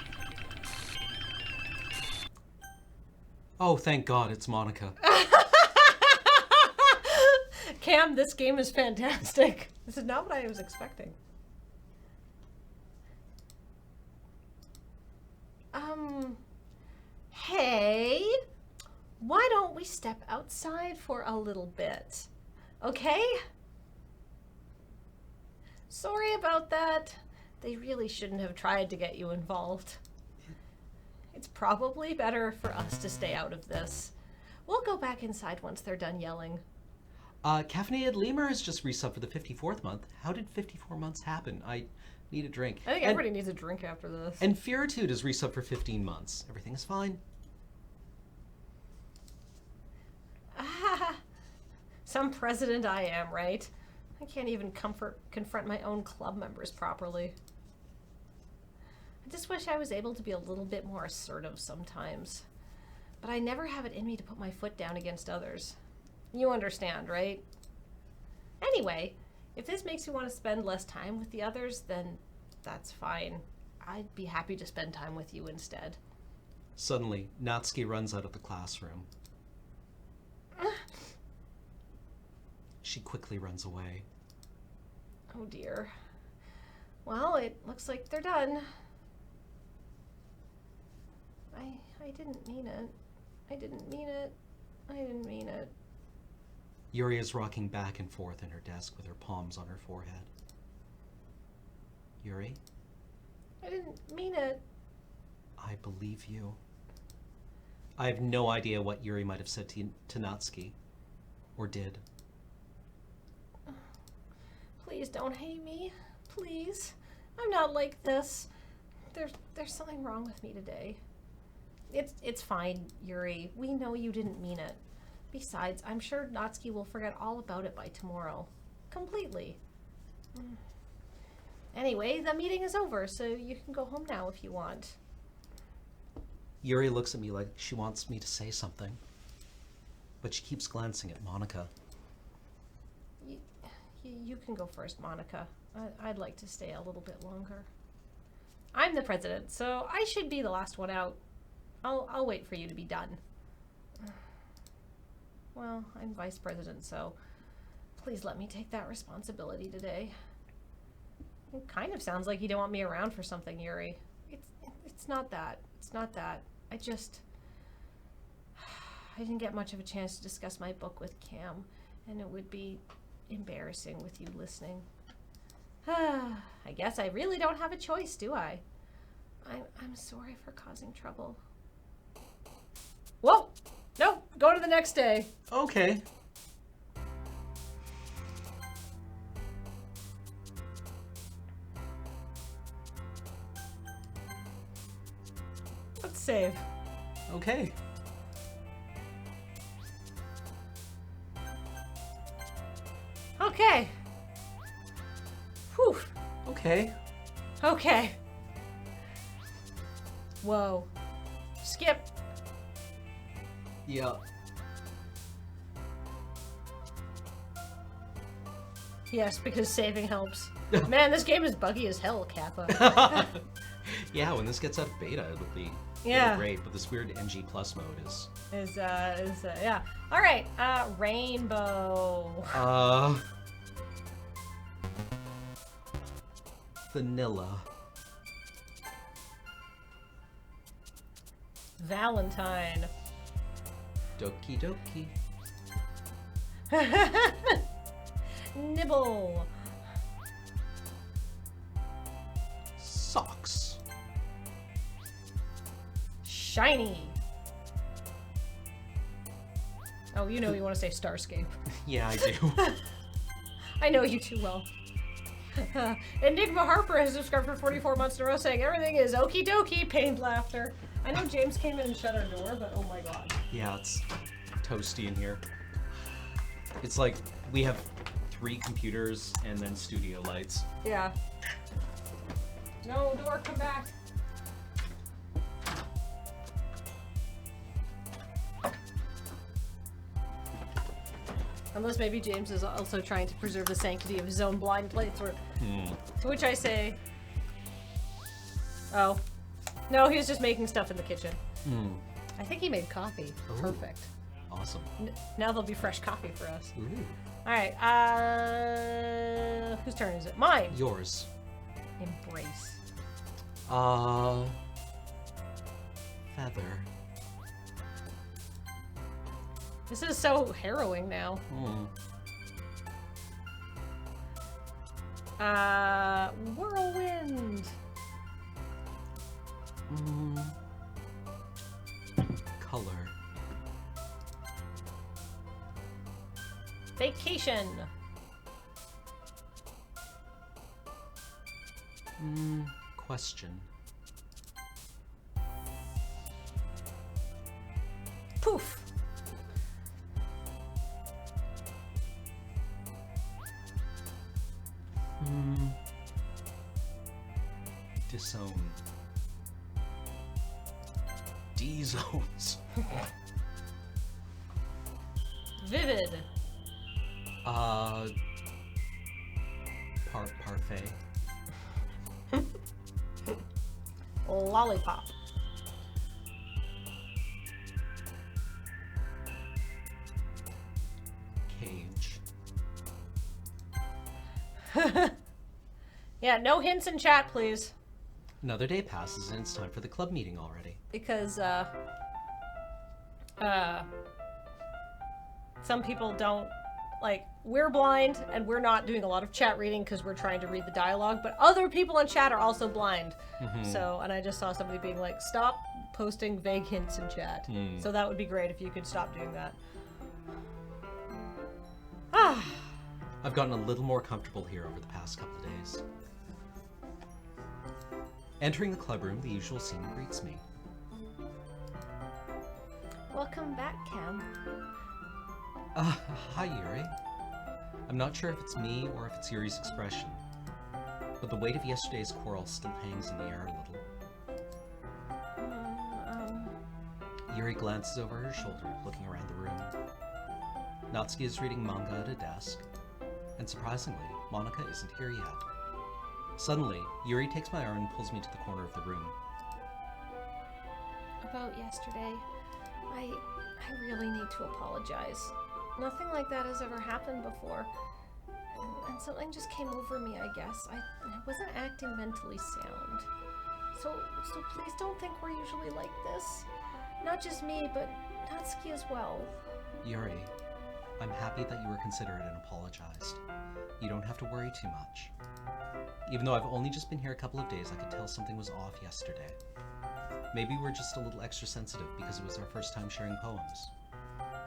Oh, thank God, it's Monica. Cam, this game is fantastic. This is not what I was expecting. Hey, why don't we step outside for a little bit? Okay? Sorry about that. They really shouldn't have tried to get you involved. It's probably better for us to stay out of this. We'll go back inside once they're done yelling. Caffeinated Lemur has just resubbed for the 54th month. How did 54 months happen? I need a drink. I think everybody needs a drink after this. And Fearitude has resubbed for 15 months. Everything is fine. Some president I am, right? I can't even confront my own club members properly. I just wish I was able to be a little bit more assertive sometimes. But I never have it in me to put my foot down against others. You understand, right? Anyway, if this makes you want to spend less time with the others, then that's fine. I'd be happy to spend time with you instead. Suddenly, Natsuki runs out of the classroom. She quickly runs away. Oh dear. Well, it looks like they're done. I didn't mean it. I didn't mean it. I didn't mean it. Yuri is rocking back and forth in her desk with her palms on her forehead. Yuri? I didn't mean it. I believe you. I have no idea what Yuri might have said to Natsuki. Or did. Please don't hate me. Please. I'm not like this. There's something wrong with me today. It's fine, Yuri. We know you didn't mean it. Besides, I'm sure Natsuki will forget all about it by tomorrow. Completely. Anyway, the meeting is over, so you can go home now if you want. Yuri looks at me like she wants me to say something, but she keeps glancing at Monica. You can go first, Monica. I'd like to stay a little bit longer. I'm the president, so I should be the last one out. I'll wait for you to be done. Well, I'm vice president, so please let me take that responsibility today. It kind of sounds like you don't want me around for something, Yuri. It's not that. It's not that. I didn't get much of a chance to discuss my book with Cam, and it would be embarrassing with you listening. I guess I really don't have a choice, do I? I'm sorry for causing trouble. Whoa! Nope, go to the next day. Okay. Let's save. Okay. Okay. Whew. Okay. Okay. Whoa. Skip. Yeah. Yes, because saving helps. Man, this game is buggy as hell, Kappa. Yeah, when this gets out of beta, it'll be Yeah. great. But this weird NG Plus mode is... Yeah. All right, rainbow. Vanilla. Valentine. Doki Doki. Nibble. Socks. Shiny. Oh, you know you want to say Starscape. Yeah, I do. I know you too well. Enigma Harper has subscribed for 44 months in a row saying everything is okie dokie, pained laughter. I know James came in and shut our door, but oh my god. Yeah, it's toasty in here. It's like we have 3 computers and then studio lights. Yeah. No, door, come back. Unless maybe James is also trying to preserve the sanctity of his own blind playthrough. To which I say... Oh. No, he was just making stuff in the kitchen. I think he made coffee. Ooh. Perfect. Awesome. Now there'll be fresh coffee for us. Ooh. Alright, whose turn is it? Mine! Yours. Embrace. Feather. This is so harrowing now. Whirlwind. Color. Vacation. Question. Poof. Disown. D-zones. Vivid. Parfait. Lollipop. Cage. Yeah, no hints in chat, please. Another day passes and it's time for the club meeting already. Because, some people don't, like, we're blind and we're not doing a lot of chat reading because we're trying to read the dialogue, but other people in chat are also blind. So, and I just saw somebody being like, stop posting vague hints in chat. So that would be great if you could stop doing that. I've gotten a little more comfortable here over the past couple of days. Entering the club room, the usual scene greets me. Welcome back, Cam. Hi, Yuri. I'm not sure if it's me or if it's Yuri's expression, but the weight of yesterday's quarrel still hangs in the air a little. Yuri glances over her shoulder, looking around the room. Natsuki is reading manga at a desk, and surprisingly, Monika isn't here yet. Suddenly, Yuri takes my arm and pulls me to the corner of the room. About yesterday, I really need to apologize. Nothing like that has ever happened before. And something just came over me, I guess. I wasn't acting mentally sound. So please don't think we're usually like this. Not just me, but Natsuki as well. Yuri, I'm happy that you were considerate and apologized. You don't have to worry too much. Even though I've only just been here a couple of days, I could tell something was off yesterday. Maybe we're just a little extra sensitive because it was our first time sharing poems.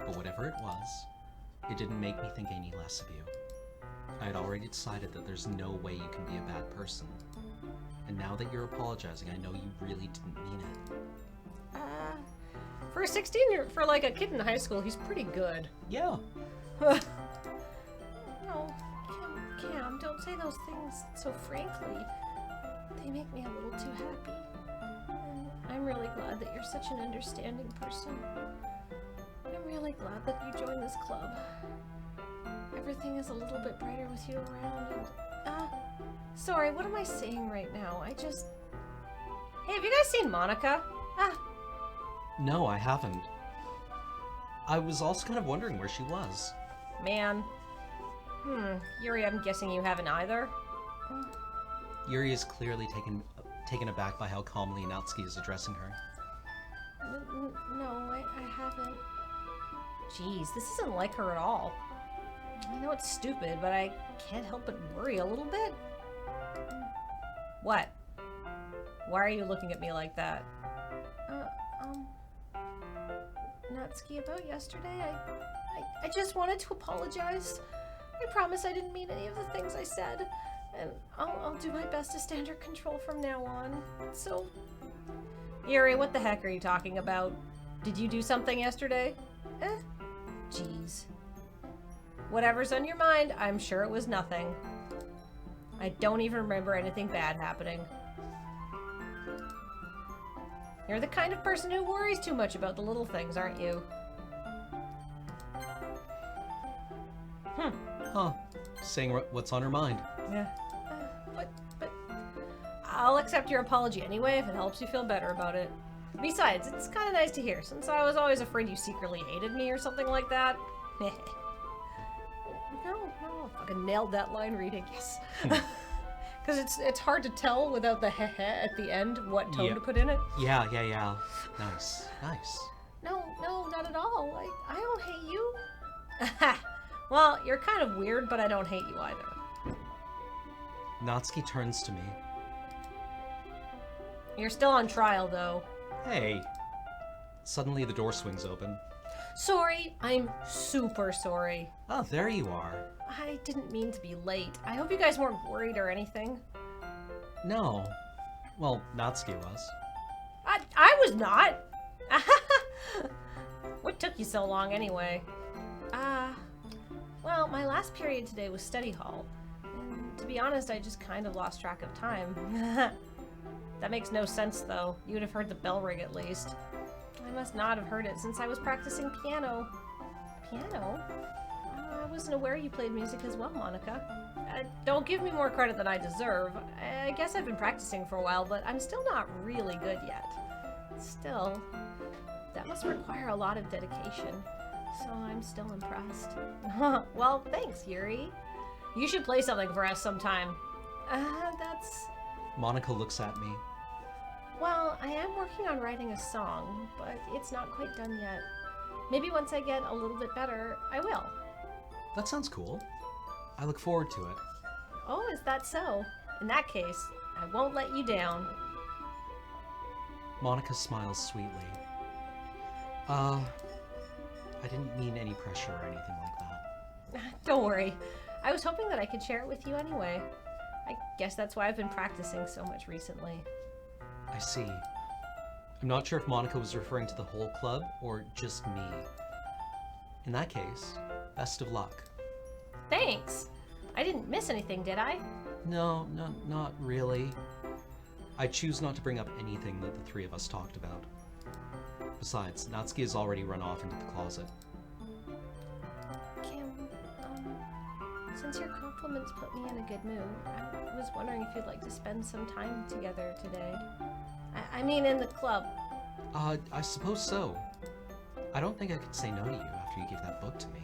But whatever it was, it didn't make me think any less of you. I had already decided that there's no way you can be a bad person. And now that you're apologizing, I know you really didn't mean it. For a for like a kid in high school, he's pretty good. Yeah. No, Cam, don't say those things so frankly. They make me a little too happy. And I'm really glad that you're such an understanding person. I'm really glad that you joined this club. Everything is a little bit brighter with you around and... sorry, what am I saying right now? Hey, have you guys seen Monika? No, I haven't. I was also kind of wondering where she was. Man. Yuri, I'm guessing you haven't either? Yuri is clearly taken aback by how calmly Natsuki is addressing her. No, I haven't. Jeez, this isn't like her at all. I know it's stupid, but I can't help but worry a little bit. What? Why are you looking at me like that? Natsuki, about yesterday, I just wanted to apologize. I promise I didn't mean any of the things I said, and I'll do my best to stand under control from now on. So, Yuri, what the heck are you talking about? Did you do something yesterday? Jeez. Whatever's on your mind, I'm sure it was nothing. I don't even remember anything bad happening. You're the kind of person who worries too much about the little things, aren't you? Huh. Saying what's on her mind. Yeah. But I'll accept your apology anyway if it helps you feel better about it. Besides, it's kind of nice to hear, since I was always afraid you secretly hated me or something like that. No, fucking nailed that line reading, yes. Because it's hard to tell without the heh at the end what tone to put in it. Yeah. Nice. No, not at all. I don't hate you. Well, you're kind of weird, but I don't hate you either. Natsuki turns to me. You're still on trial, though. Hey. Suddenly the door swings open. Sorry, I'm super sorry. Oh, there you are. I didn't mean to be late. I hope you guys weren't worried or anything. No. Well, Natsuki was. I was not. What took you so long anyway? Well, my last period today was study hall. And to be honest, I just kind of lost track of time. That makes no sense though. You would have heard the bell ring at least. I must not have heard it since I was practicing piano. Piano? I wasn't aware you played music as well, Monika. Don't give me more credit than I deserve. I guess I've been practicing for a while, but I'm still not really good yet. Still, that must require a lot of dedication. So I'm still impressed. Well, thanks, Yuri. You should play something for us sometime. That's... Monika looks at me. Well, I am working on writing a song, but it's not quite done yet. Maybe once I get a little bit better, I will. That sounds cool. I look forward to it. Oh, is that so? In that case, I won't let you down. Monika smiles sweetly. I didn't mean any pressure or anything like that. Don't worry. I was hoping that I could share it with you anyway. I guess that's why I've been practicing so much recently. I see. I'm not sure if Monika was referring to the whole club or just me. In that case, best of luck. Thanks! I didn't miss anything, did I? No, not really. I choose not to bring up anything that the three of us talked about. Besides, Natsuki has already run off into the closet. Kim, since your compliments put me in a good mood, I was wondering if you'd like to spend some time together today. I mean in the club. I suppose so. I don't think I could say no to you after you gave that book to me.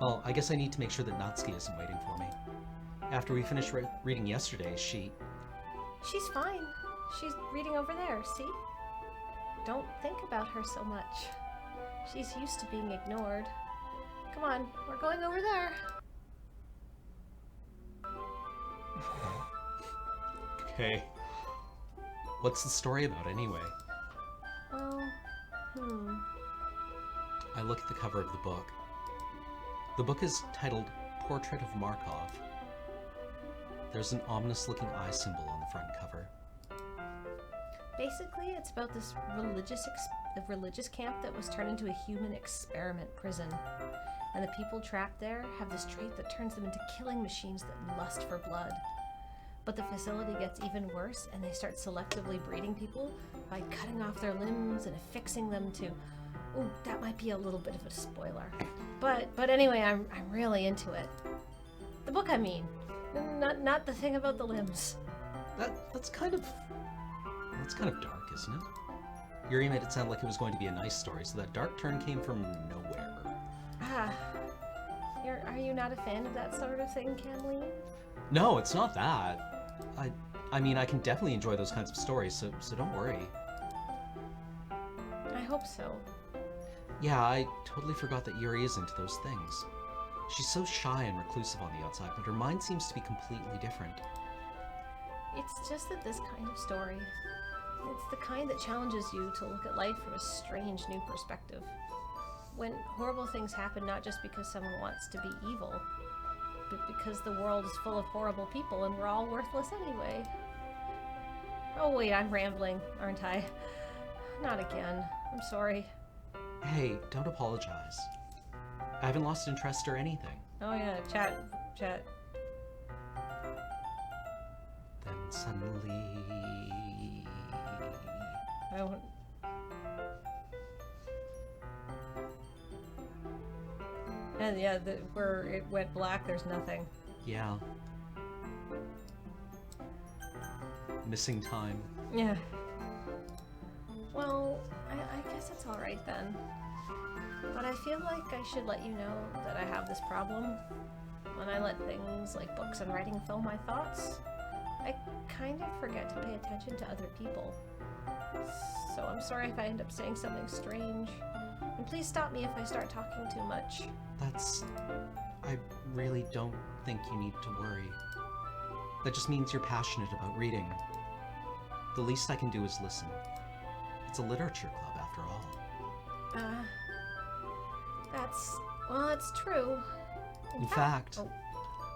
Well, I guess I need to make sure that Natsuki isn't waiting for me. After we finished reading yesterday, She's fine. She's reading over there, see? Don't think about her so much. She's used to being ignored. Come on, we're going over there. Okay. What's the story about, anyway? Well, I look at the cover of the book. The book is titled Portrait of Markov. There's an ominous-looking eye symbol on the front cover. Basically, it's about this religious camp that was turned into a human experiment prison. And the people trapped there have this trait that turns them into killing machines that lust for blood. But the facility gets even worse, and they start selectively breeding people by cutting off their limbs and affixing them to... Ooh, that might be a little bit of a spoiler. But anyway, I'm really into it. The book, I mean. Not the thing about the limbs. That's kind of dark, isn't it? Yuri made it sound like it was going to be a nice story, so that dark turn came from nowhere. Are you not a fan of that sort of thing, Camleen? No, it's not that. I mean, I can definitely enjoy those kinds of stories, so don't worry. I hope so. Yeah, I totally forgot that Yuri is into those things. She's so shy and reclusive on the outside, but her mind seems to be completely different. It's just that this kind of story, it's the kind that challenges you to look at life from a strange new perspective. When horrible things happen not just because someone wants to be evil, but because the world is full of horrible people and we're all worthless anyway. Oh wait, I'm rambling, aren't I? Not again. I'm sorry. Hey, don't apologize. I haven't lost interest or anything. Oh yeah, chat. Then suddenly... I won't... And yeah, where it went black, there's nothing. Yeah. Missing time. Yeah. Well, I guess it's alright then. But I feel like I should let you know that I have this problem. When I let things like books and writing fill my thoughts, I kind of forget to pay attention to other people. So I'm sorry if I end up saying something strange. And please stop me if I start talking too much. I really don't think you need to worry. That just means you're passionate about reading. The least I can do is listen. It's a literature club, after all. That's true. In fact,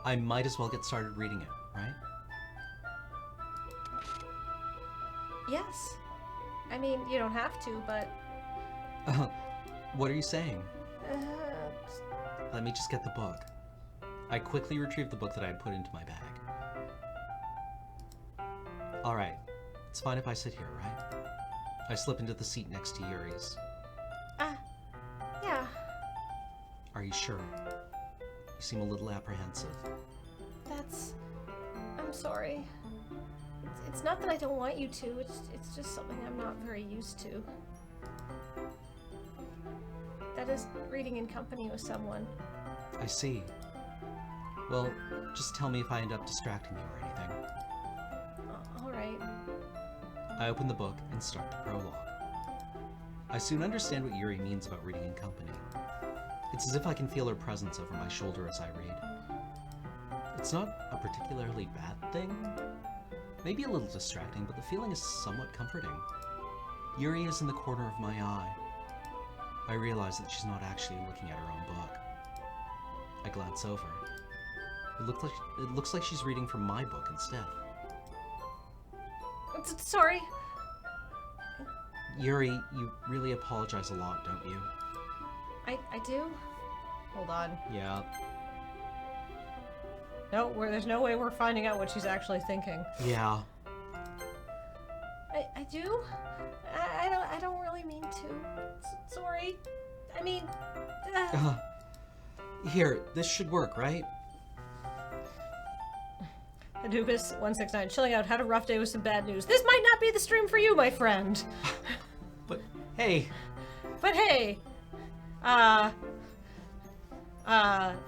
I might as well get started reading it, right? Yes. I mean, you don't have to, but... What are you saying? Let me just get the book. I quickly retrieved the book that I had put into my bag. Alright, it's fine if I sit here, right? I slip into the seat next to Yuri's. Yeah. Are you sure? You seem a little apprehensive. I'm sorry. It's not that I don't want you to, it's just something I'm not very used to. That is reading in company with someone. I see. Well, just tell me if I end up distracting you or anything. Alright. I open the book and start the prologue. I soon understand what Yuri means about reading in company. It's as if I can feel her presence over my shoulder as I read. It's not a particularly bad thing. Maybe a little distracting, but the feeling is somewhat comforting. Yuri is in the corner of my eye. I realize that she's not actually looking at her own book. I glance over. It looks like she's reading from my book instead. Sorry. Yuri, you really apologize a lot, don't you? I do? Hold on. Yeah. No, there's no way we're finding out what she's actually thinking. Yeah. I do? I don't really really mean to. Sorry. I mean... Here, this should work, right? Anubis169, chilling out, had a rough day with some bad news. This might not be the stream for you, my friend. But, hey. I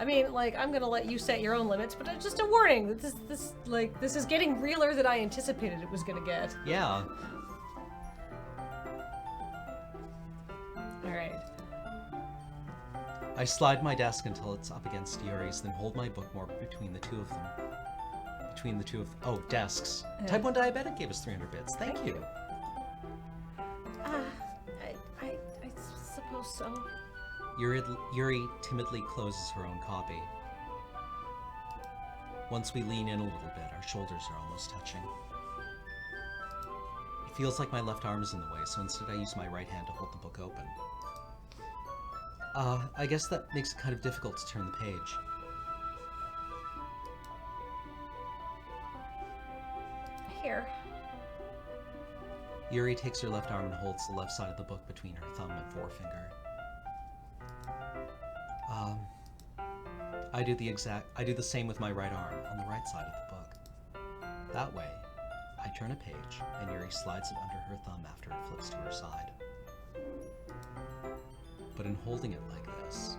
mean, like, I'm gonna let you set your own limits, but just a warning. This is getting realer than I anticipated it was gonna get. Yeah. Alright. I slide my desk until it's up against Yuri's, then hold my bookmark between the two of them. Oh, desks. Type 1 diabetic gave us 300 bits. Thank you. I suppose so. Yuri timidly closes her own copy. Once we lean in a little bit, our shoulders are almost touching. It feels like my left arm is in the way, so instead I use my right hand to hold the book open. I guess that makes it kind of difficult to turn the page. Here. Yuri takes her left arm and holds the left side of the book between her thumb and forefinger. I do the same with my right arm on the right side of the book. That way, I turn a page, and Yuri slides it under her thumb after it flips to her side. But in holding it like this,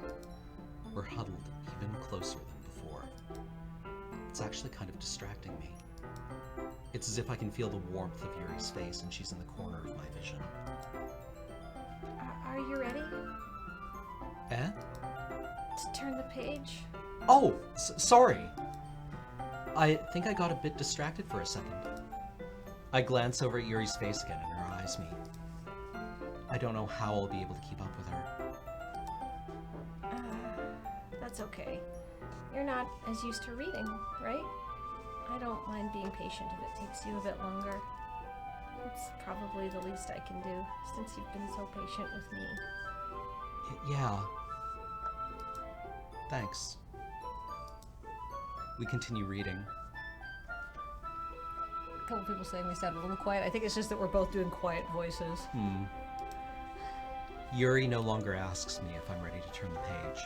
we're huddled even closer than before. It's actually kind of distracting me. It's as if I can feel the warmth of Yuri's face and she's in the corner of my vision. Are you ready? Eh? To turn the page? Oh! Sorry! I think I got a bit distracted for a second. I glance over at Yuri's face again and her eyes meet. I don't know how I'll be able to keep up with her. That's okay. You're not as used to reading, right? I don't mind being patient if it takes you a bit longer. It's probably the least I can do, since you've been so patient with me. Yeah. Thanks. We continue reading. A couple people saying we sound a little quiet. I think it's just that we're both doing quiet voices. Yuri no longer asks me if I'm ready to turn the page.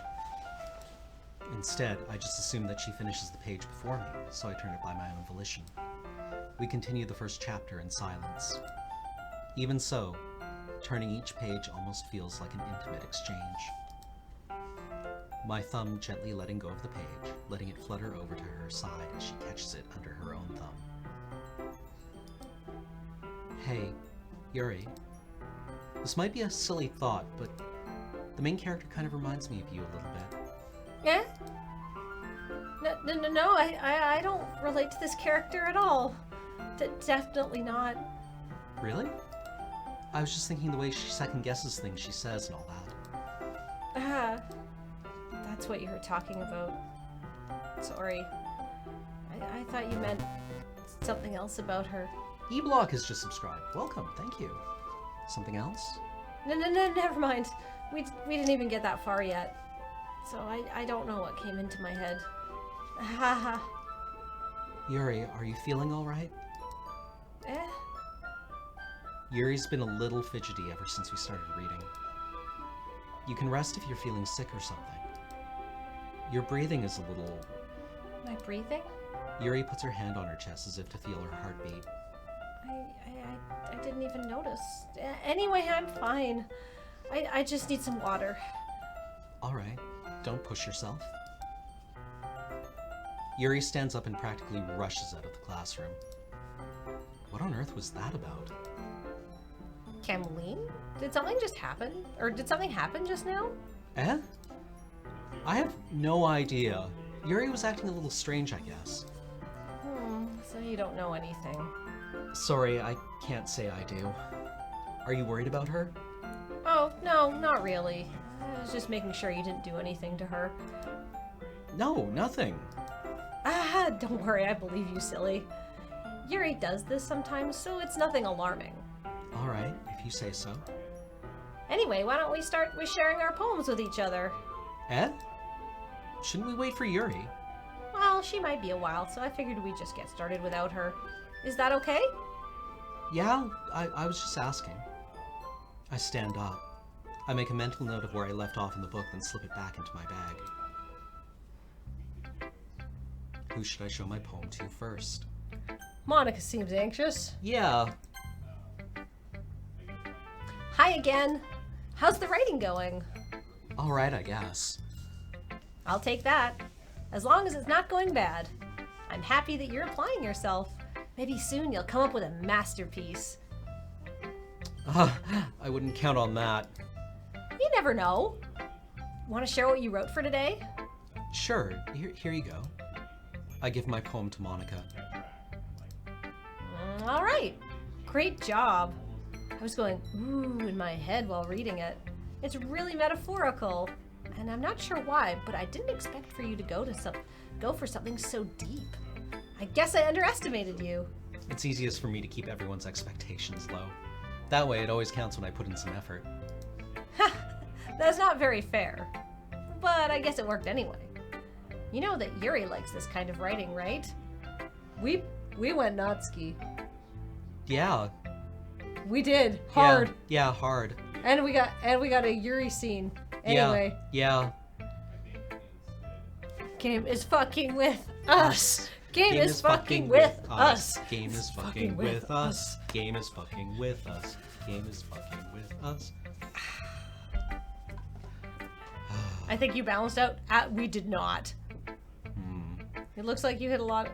Instead, I just assume that she finishes the page before me, so I turn it by my own volition. We continue the first chapter in silence. Even so, turning each page almost feels like an intimate exchange. My thumb gently letting go of the page, letting it flutter over to her side as she catches it under her own thumb. Hey, Yuri. This might be a silly thought, but the main character kind of reminds me of you a little bit. Yeah? No, I don't relate to this character at all. Definitely not. Really? I was just thinking the way she second guesses things she says and all that. That's what you were talking about. Sorry. I thought you meant something else about her. E-Block has just subscribed. Welcome, thank you. Something else? No, never mind. We didn't even get that far yet. So I don't know what came into my head. Haha. Yuri, are you feeling alright? Yuri's been a little fidgety ever since we started reading. You can rest if you're feeling sick or something. Your breathing is a little... My breathing? Yuri puts her hand on her chest as if to feel her heartbeat. I didn't even notice. Anyway, I'm fine. I just need some water. Alright, don't push yourself. Yuri stands up and practically rushes out of the classroom. What on earth was that about? Cameline? Did something just happen? Or did something happen just now? Eh? I have no idea. Yuri was acting a little strange, I guess. So you don't know anything. Sorry, I can't say I do. Are you worried about her? Oh, no, not really. I was just making sure you didn't do anything to her. No, nothing. Don't worry, I believe you, silly. Yuri does this sometimes, so it's nothing alarming. Alright, if you say so. Anyway, why don't we start with sharing our poems with each other? Eh? Shouldn't we wait for Yuri? Well, she might be a while, so I figured we'd just get started without her. Is that okay? Yeah, I was just asking. I stand up. I make a mental note of where I left off in the book, then slip it back into my bag. Who should I show my poem to first? Monica seems anxious. Yeah. Hi again. How's the writing going? All right, I guess. I'll take that. As long as it's not going bad. I'm happy that you're applying yourself. Maybe soon you'll come up with a masterpiece. I wouldn't count on that. You never know. Want to share what you wrote for today? Sure, here you go. I give my poem to Monica. All right. Great job. I was going, ooh, in my head while reading it. It's really metaphorical. And I'm not sure why, but I didn't expect for you to go for something so deep. I guess I underestimated you. It's easiest for me to keep everyone's expectations low. That way it always counts when I put in some effort. That's not very fair. But I guess it worked anyway. You know that Yuri likes this kind of writing, right? We went Natsuki. Yeah. We did. Hard. Yeah, hard. And we got a Yuri scene. Anyway. Yeah. Game is fucking with us. Game is fucking with us. Game is fucking with us. Game is fucking with us. Game is fucking with us. I think you balanced out. We did not. It looks like you hit a lot.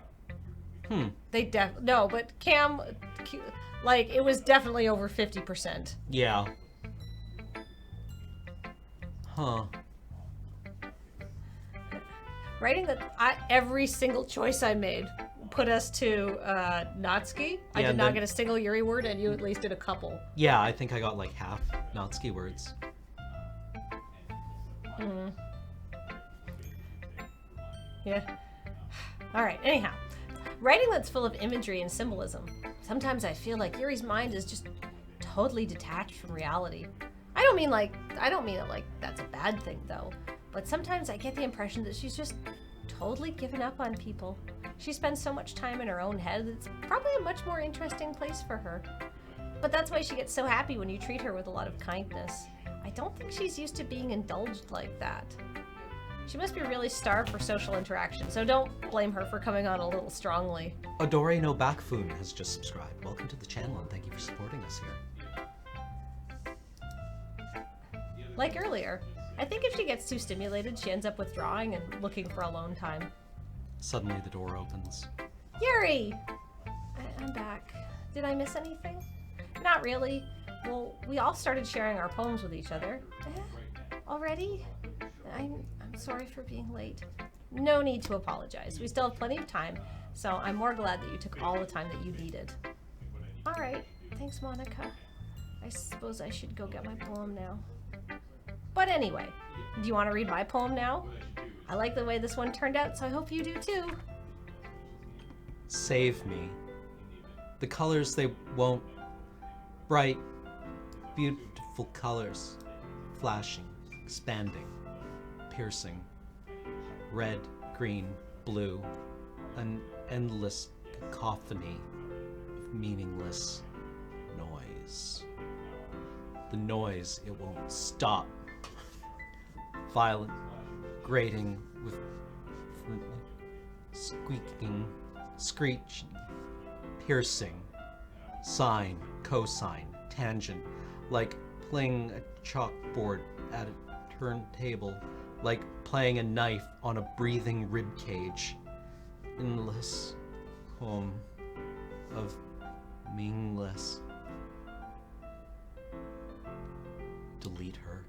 No, but Cam, like it was definitely over 50%. Yeah. Huh. Writing that every single choice I made put us to Natsuki. I did not get a single Yuri word, and you at least did a couple. Yeah, I think I got like half Natsuki words. Yeah. All right. Anyhow, writing that's full of imagery and symbolism. Sometimes I feel like Yuri's mind is just totally detached from reality. I don't mean it like that's a bad thing though. But sometimes I get the impression that she's just totally given up on people. She spends so much time in her own head that it's probably a much more interesting place for her. But that's why she gets so happy when you treat her with a lot of kindness. I don't think she's used to being indulged like that. She must be really starved for social interaction, so don't blame her for coming on a little strongly. Adore no Bakfun has just subscribed. Welcome to the channel and thank you for supporting us here. Like earlier, I think if she gets too stimulated, she ends up withdrawing and looking for alone time. Suddenly the door opens. Yuri! I'm back. Did I miss anything? Not really. Well, we all started sharing our poems with each other. Already? I'm sorry for being late. No need to apologize. We still have plenty of time, so I'm more glad that you took all the time that you needed. All right. Thanks, Monica. I suppose I should go get my poem now. But anyway, do you want to read my poem now? I like the way this one turned out, so I hope you do too. Save me. The colors they won't. Bright, beautiful colors. Flashing, expanding, piercing. Red, green, blue. An endless cacophony of meaningless noise. The noise, it won't stop. Violent, grating with squeaking, screeching, piercing, sine, cosine, tangent, like playing a chalkboard at a turntable, like playing a knife on a breathing rib cage. Endless home of meaningless. Delete her.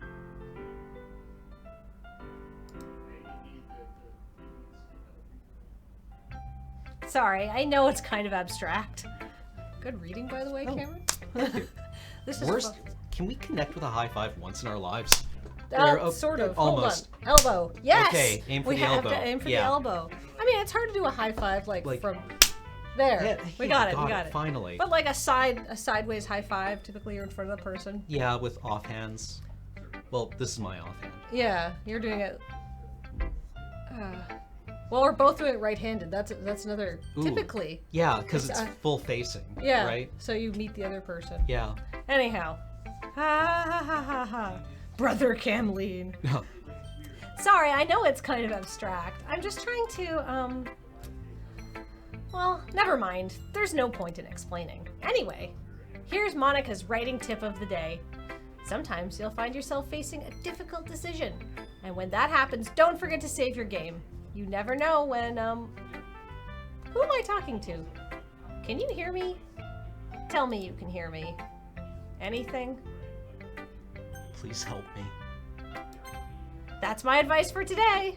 Sorry, I know it's kind of abstract. Good reading, by the way, Oh, Cameron. Thank you. This is Worst. Can we connect with a high five once in our lives? sort of. Almost. Hold on. Elbow. Yes. Okay, aim for we the have elbow. to aim for Yeah. the elbow. I mean, it's hard to do a high five like from there. Yeah, we got it. got We got it. Finally. But like a sideways high five, typically you're in front of the person. Yeah, with offhands. Well, this is my offhand. Yeah, you're doing it. Well, we're both doing it right-handed. That's another. Ooh. Typically. Yeah, because It's, it's full facing. Yeah. Right. So you meet the other person. Yeah. Anyhow, Ha ha ha ha ha. Brother Camleen. No. Sorry, I know it's kind of abstract. I'm just trying to, well, never mind. There's no point in explaining. Anyway, here's Monica's writing tip of the day. Sometimes you'll find yourself facing a difficult decision. And when that happens, don't forget to save your game. You never know when, who am I talking to? Can you hear me? Tell me you can hear me. Anything? Please help me. That's my advice for today.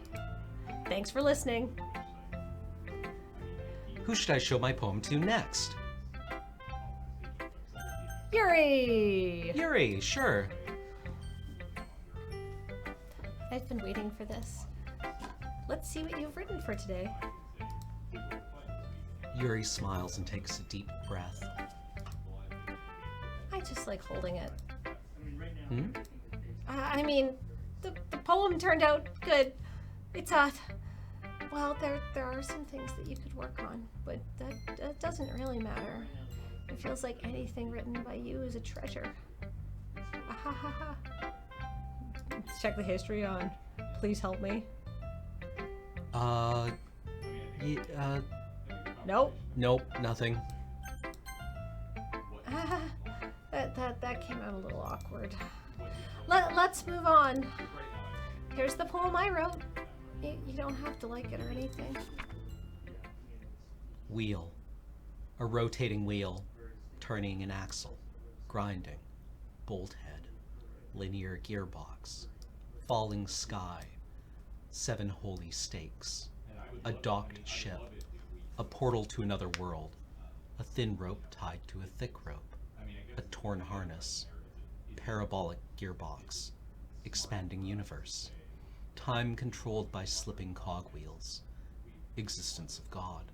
Thanks for listening. Who should I show my poem to next? Yuri! Yuri, sure. I've been waiting for this. Let's see what you've written for today. Yuri smiles and takes a deep breath. I just like holding it. Hmm? I mean, the poem turned out good. It's well, there are some things that you could work on, but that doesn't really matter. It feels like anything written by you is a treasure. Ahahaha. Let's check the history on Please Help Me. Nope. Nope, nothing. That came out a little awkward. Let's move on. Here's the poem I wrote. You don't have to like it or anything. Wheel. A rotating wheel, turning an axle, grinding, bolt head, linear gearbox, falling sky, 7 holy stakes, a docked ship, a portal to another world, a thin rope tied to a thick rope, a torn harness, parabolic gearbox, expanding universe, time controlled by slipping cogwheels, existence of God,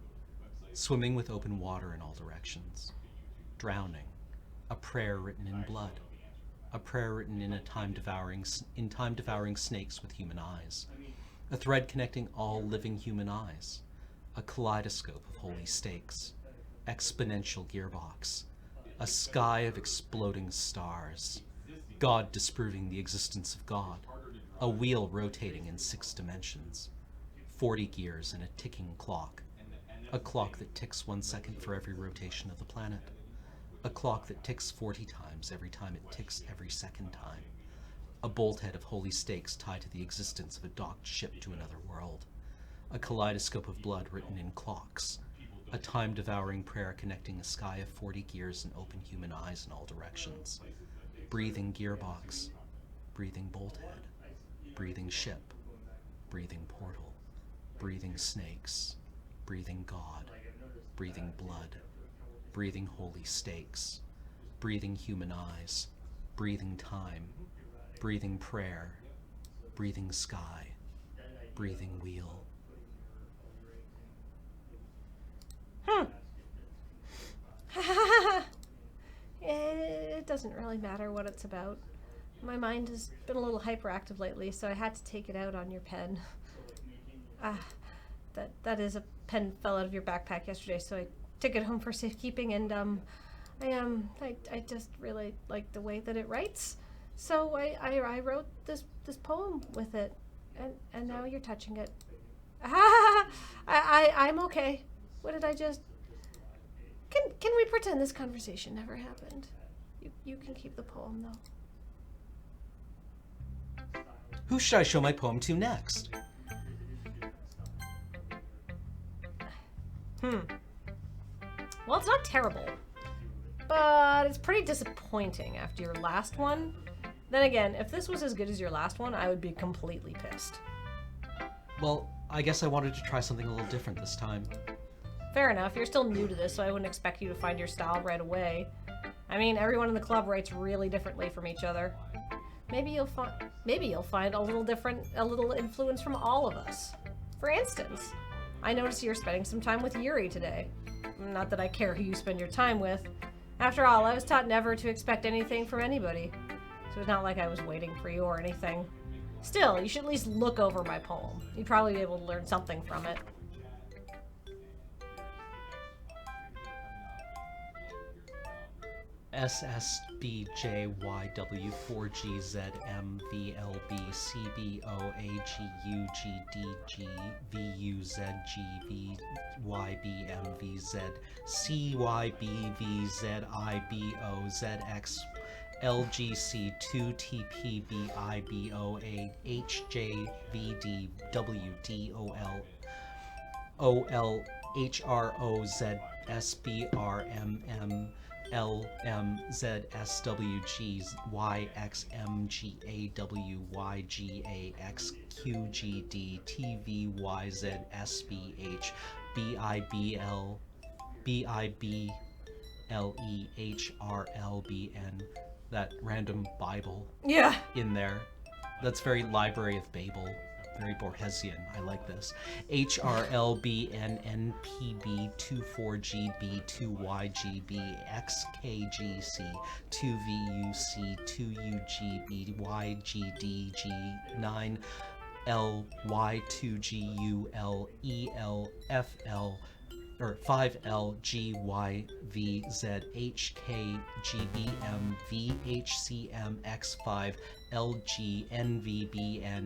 swimming with open water in all directions, drowning, a prayer written in blood, a prayer written in time-devouring snakes with human eyes, a thread connecting all living human eyes, a kaleidoscope of holy stakes, exponential gearbox, a sky of exploding stars, God disproving the existence of God, a wheel rotating in 6 dimensions, 40 gears and a ticking clock, a clock that ticks 1 second for every rotation of the planet, a clock that ticks 40 times every time it ticks every second time, a bolthead of holy stakes tied to the existence of a docked ship to another world, a kaleidoscope of blood written in clocks, a time-devouring prayer connecting a sky of 40 gears and open human eyes in all directions, breathing gearbox, breathing bolthead, breathing ship, breathing portal, breathing snakes, breathing God, breathing blood, breathing holy stakes, breathing human eyes, breathing time, breathing prayer, breathing sky, breathing wheel. It doesn't really matter what it's about. My mind has been a little hyperactive lately, so I had to take it out on your pen. That is a pen fell out of your backpack yesterday, so I took it home for safekeeping, and I just really like the way that it writes, so I wrote this poem with it, and now you're touching it. I'm okay. What did I just? Can we pretend this conversation never happened? You can keep the poem though. Who should I show my poem to next? Well, it's not terrible, but it's pretty disappointing after your last one. Then again, if this was as good as your last one, I would be completely pissed. Well, I guess I wanted to try something a little different this time. Fair enough, you're still new to this, so I wouldn't expect you to find your style right away. I mean, everyone in the club writes really differently from each other. Maybe you'll find a little influence from all of us. For instance, I noticed you're spending some time with Yuri today. Not that I care who you spend your time with. After all, I was taught never to expect anything from anybody. So it's not like I was waiting for you or anything. Still, you should at least look over my poem. You'd probably be able to learn something from it. LGC2TPBIBOZX LGC2TPBIBOAHJVDWDOL OLHROZSBRMM LMZSWGYXMGAWYGAXQGDTVYZSBH BIBLEHRLBN. That random Bible Yeah. in there. That's very Library of Babel. Very Borgesian. I like this. HRLBNNPB240GB2YGB9LY2GULELFL or 5LGYVZHKGBM VHCMX5 LGNVBN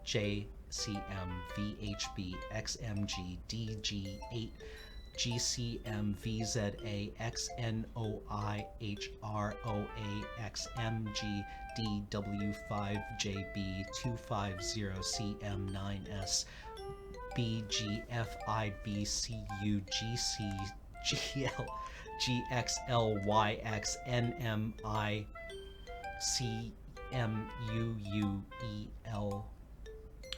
GCMVHBXMGDG8 GCMVZAXNOIHROAXMGDW5JB250CM9S BGFIBCUGCL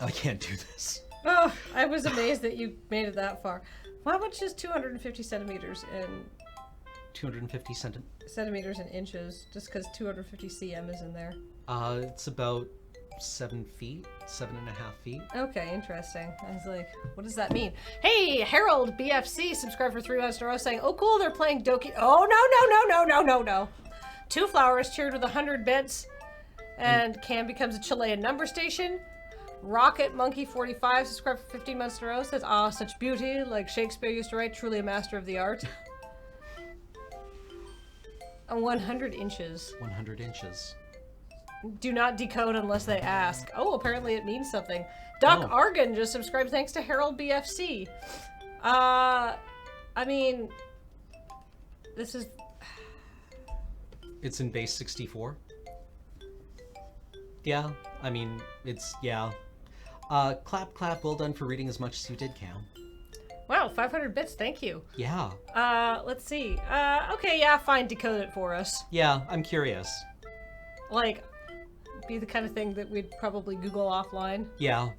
I can't do this. Oh, I was amazed that you made it that far. How much is 250 centimeters in 250 centimeters in inches? Just because 250 cm is in there. It's about 7 feet, 7.5 feet. Okay, interesting. I was like, what does that mean? Hey, Harold BFC subscribed for 3 months in a row saying, oh cool, they're playing Doki. Oh, no. 2 Flowers cheered with 100 bits. And Cam becomes a Chilean number station. Rocket Monkey 45 subscribed for 15 months in a row, says, ah, such beauty, like Shakespeare used to write, truly a master of the art. 100 inches. 100 inches. Do not decode unless they ask. Oh, apparently it means something. Doc Argan just subscribed thanks to Harold BFC. I mean, this is... It's in base 64? Yeah, I mean, it's, yeah. Clap, clap, well done for reading as much as you did, Cam. Wow, 500 bits, thank you. Yeah. Let's see. Okay, yeah, fine, decode it for us. Yeah, I'm curious. Like, be the kind of thing that we'd probably Google offline. Yeah.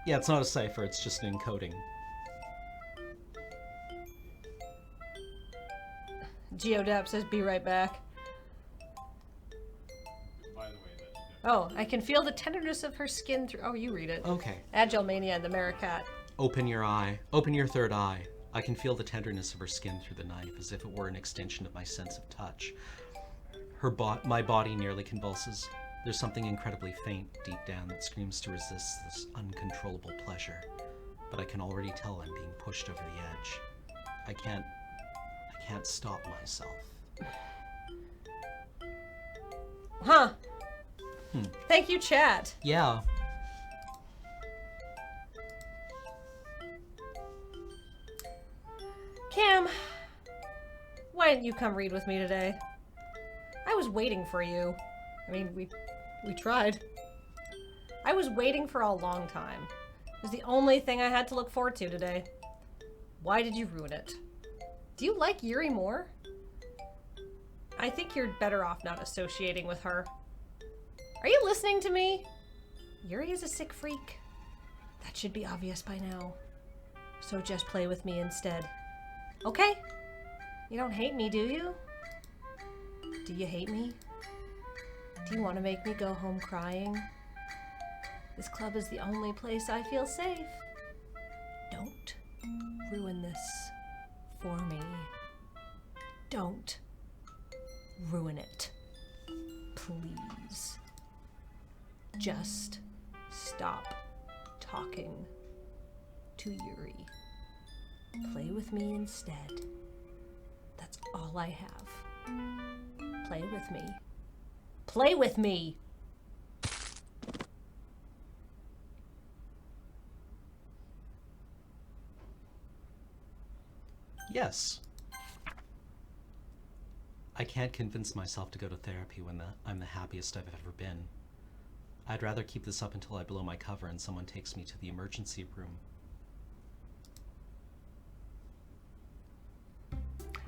Yeah, it's not a cipher, it's just an encoding. Geodap says, be right back. Oh, I can feel the tenderness of her skin through... Oh, you read it. Okay. Agile Mania and the Maricat. Open your eye. Open your third eye. I can feel the tenderness of her skin through the knife, as if it were an extension of my sense of touch. My body nearly convulses. There's something incredibly faint deep down that screams to resist this uncontrollable pleasure. But I can already tell I'm being pushed over the edge. I can't stop myself. Huh. Thank you, chat. Yeah. Cam, why didn't you come read with me today? I was waiting for you. I mean, we tried. I was waiting for a long time. It was the only thing I had to look forward to today. Why did you ruin it? Do you like Yuri more? I think you're better off not associating with her. Are you listening to me? Yuri is a sick freak. That should be obvious by now. So just play with me instead. Okay? You don't hate me, do you? Do you hate me? Do you want to make me go home crying? This club is the only place I feel safe. Don't ruin this for me. Don't ruin it. Please. Just stop talking to Yuri. Play with me instead. That's all I have. Play with me. Play with me! Yes. I can't convince myself to go to therapy when I'm the happiest I've ever been. I'd rather keep this up until I blow my cover and someone takes me to the emergency room.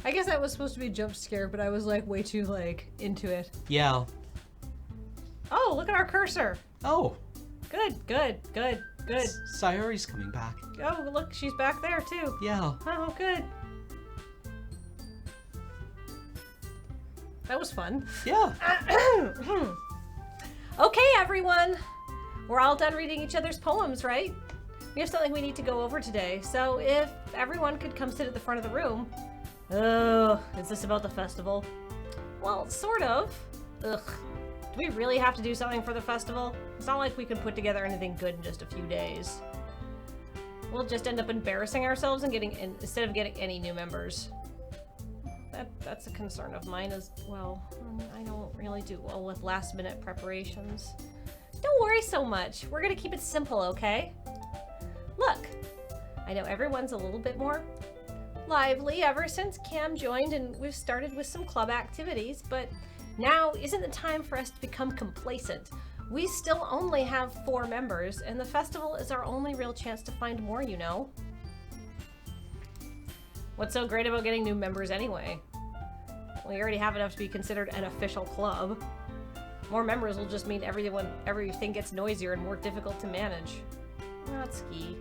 I guess that was supposed to be a jump scare, but I was like way too into it. Yeah. Oh, look at our cursor. Oh. Good. Sayori's coming back. Oh, look, she's back there too. Yeah. Oh, good. That was fun. Yeah. Okay, everyone. We're all done reading each other's poems, right? We have something we need to go over today. So if everyone could come sit at the front of the room. Oh, is this about the festival? Well, sort of. Ugh. Do we really have to do something for the festival? It's not like we can put together anything good in just a few days. We'll just end up embarrassing ourselves and instead of getting any new members. That's a concern of mine as well. I don't really do well with last-minute preparations. Don't worry so much. We're gonna keep it simple, okay? Look, I know everyone's a little bit more lively ever since Cam joined and we've started with some club activities, but now isn't the time for us to become complacent. We still only have 4 members, and the festival is our only real chance to find more, you know? What's so great about getting new members anyway? We already have enough to be considered an official club. More members will just mean everything gets noisier and more difficult to manage. Natsuki,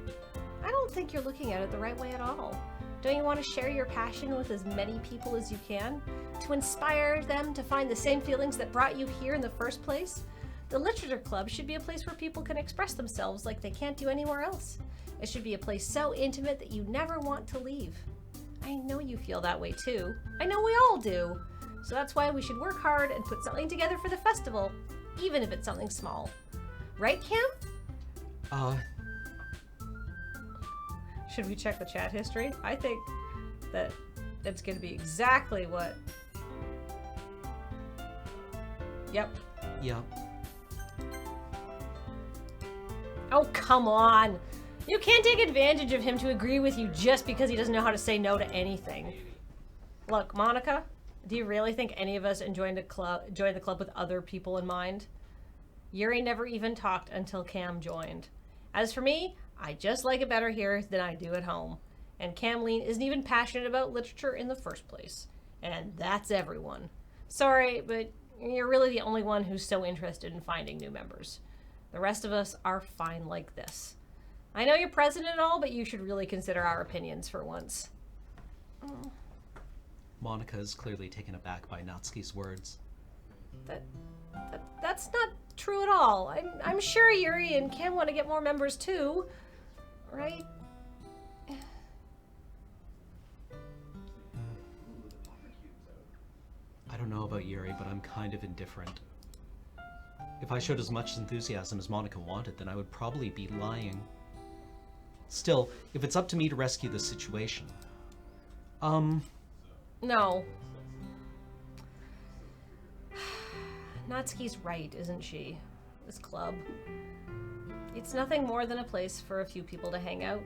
I don't think you're looking at it the right way at all. Don't you want to share your passion with as many people as you can? To inspire them to find the same feelings that brought you here in the first place? The Literature Club should be a place where people can express themselves like they can't do anywhere else. It should be a place so intimate that you never want to leave. I know you feel that way too. I know we all do. So that's why we should work hard and put something together for the festival, even if it's something small. Right, Cam? Should we check the chat history? I think that it's going to be exactly what... Yep. Yeah. Oh, come on! You can't take advantage of him to agree with you just because he doesn't know how to say no to anything. Look, Monica, do you really think any of us joined the club with other people in mind? Yuri never even talked until Cam joined. As for me, I just like it better here than I do at home. And Camleen isn't even passionate about literature in the first place. And that's everyone. Sorry, but you're really the only one who's so interested in finding new members. The rest of us are fine like this. I know you're president and all, but you should really consider our opinions for once. Oh. Monica is clearly taken aback by Natsuki's words. That's not true at all. I'm sure Yuri and Cam want to get more members too, right? I don't know about Yuri, but I'm kind of indifferent. If I showed as much enthusiasm as Monica wanted, then I would probably be lying. Still, if it's up to me to rescue this situation... No. Natsuki's right, isn't she? This club. It's nothing more than a place for a few people to hang out.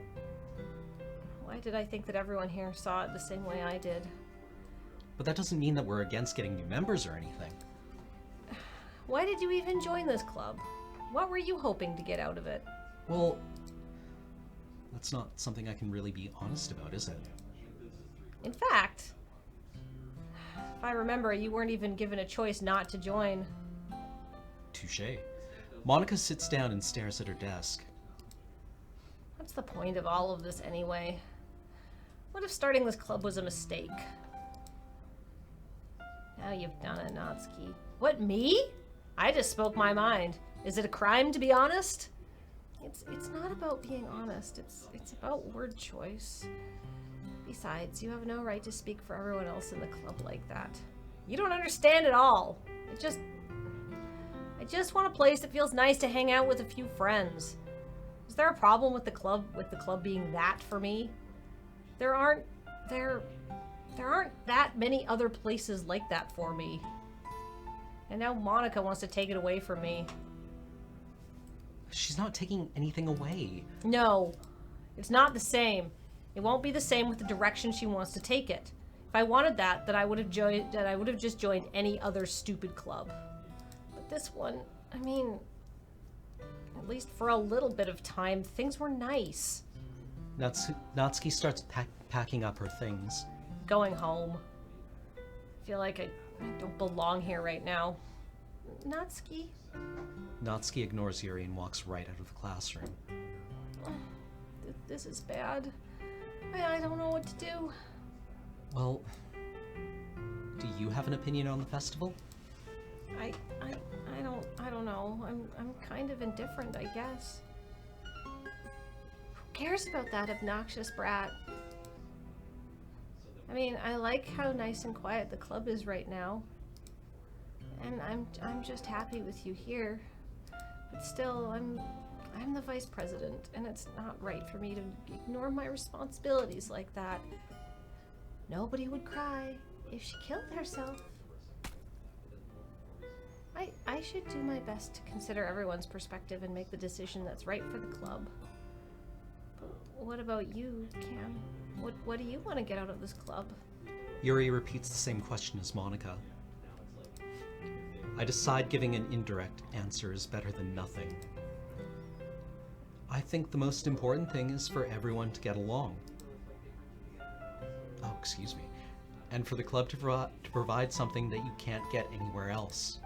Why did I think that everyone here saw it the same way I did? But that doesn't mean that we're against getting new members or anything. Why did you even join this club? What were you hoping to get out of it? Well, that's not something I can really be honest about, is it? In fact, If I remember, you weren't even given a choice not to join. Touché. Monica sits down and stares at her desk. What's the point of all of this anyway? What if starting this club was a mistake? Now you've done it, Natsuki. What, me? I just spoke my mind. Is it a crime to be honest? It's not about being honest. It's about word choice. Besides, you have no right to speak for everyone else in the club like that. You don't understand at all. I just want a place that feels nice to hang out with a few friends. Is there a problem with the club being that for me? There aren't that many other places like that for me. And now Monica wants to take it away from me. She's not taking anything away. No, it's not the same. It won't be the same with the direction she wants to take it. If I wanted that, then I would have just joined any other stupid club. But this one, I mean, at least for a little bit of time, things were nice. Natsuki starts packing up her things. Going home. I feel like I don't belong here right now. Natsuki? Natsuki ignores Yuri and walks right out of the classroom. This is bad. I don't know what to do. Well, do you have an opinion on the festival? I don't know. I'm kind of indifferent, I guess. Who cares about that obnoxious brat? I mean, I like how nice and quiet the club is right now. And I'm just happy with you here. But still, I'm the vice president, and it's not right for me to ignore my responsibilities like that. Nobody would cry if she killed herself. I should do my best to consider everyone's perspective and make the decision that's right for the club. But what about you, Cam? What do you want to get out of this club? Yuri repeats the same question as Monica. I decide giving an indirect answer is better than nothing. I think the most important thing is for everyone to get along. Oh, excuse me. And for the club to provide something that you can't get anywhere else.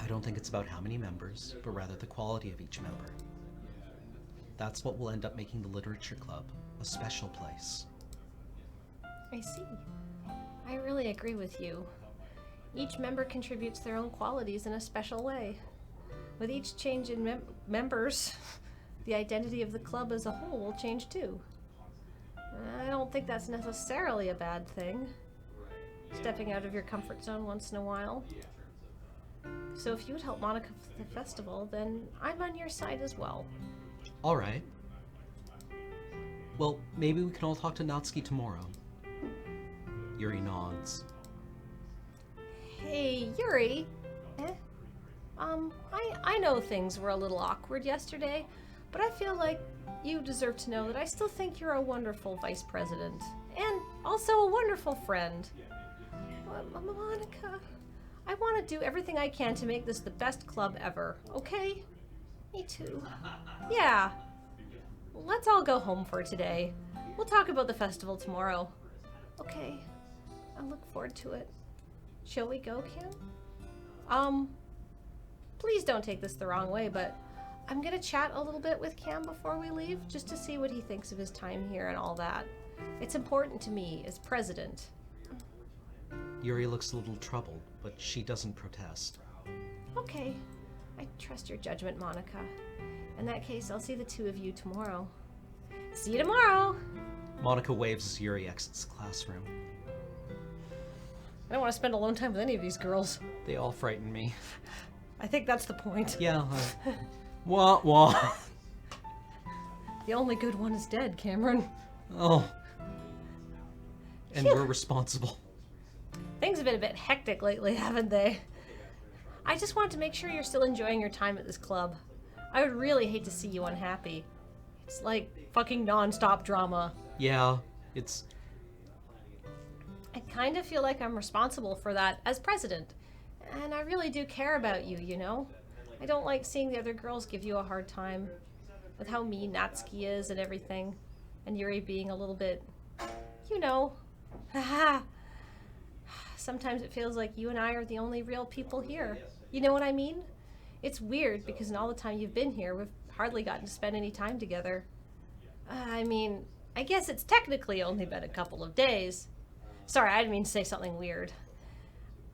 I don't think it's about how many members, but rather the quality of each member. That's what will end up making the Literature Club a special place. I see. I really agree with you. Each member contributes their own qualities in a special way. With each change in members, the identity of the club as a whole will change too. I don't think that's necessarily a bad thing. Stepping out of your comfort zone once in a while. So if you would help Monica for the festival, then I'm on your side as well. Alright. Well, maybe we can all talk to Natsuki tomorrow. Yuri nods. Hey, Yuri. I know things were a little awkward yesterday, but I feel like you deserve to know that I still think you're a wonderful vice president. And also a wonderful friend. Monica, I want to do everything I can to make this the best club ever, okay? Me too. Yeah. Let's all go home for today. We'll talk about the festival tomorrow. Okay. I look forward to it. Shall we go, Cam? Please don't take this the wrong way, but I'm gonna chat a little bit with Cam before we leave, just to see what he thinks of his time here and all that. It's important to me as president. Yuri looks a little troubled, but she doesn't protest. Okay. I trust your judgment, Monica. In that case, I'll see the two of you tomorrow. See you tomorrow! Monica waves as Yuri exits the classroom. I don't want to spend alone time with any of these girls. They all frighten me. I think that's the point. Yeah. Wah wah. The only good one is dead, Cameron. Oh. And we're responsible. Things have been a bit hectic lately, haven't they? I just wanted to make sure you're still enjoying your time at this club. I would really hate to see you unhappy. It's like fucking non-stop drama. Yeah, it's... I kind of feel like I'm responsible for that as president. And I really do care about you, you know? I don't like seeing the other girls give you a hard time with how mean Natsuki is and everything. And Yuri being a little bit, you know. Haha. sometimes it feels like you and I are the only real people here. You know what I mean? It's weird because in all the time you've been here, we've hardly gotten to spend any time together. I mean, I guess it's technically only been a couple of days. Sorry, I didn't mean to say something weird.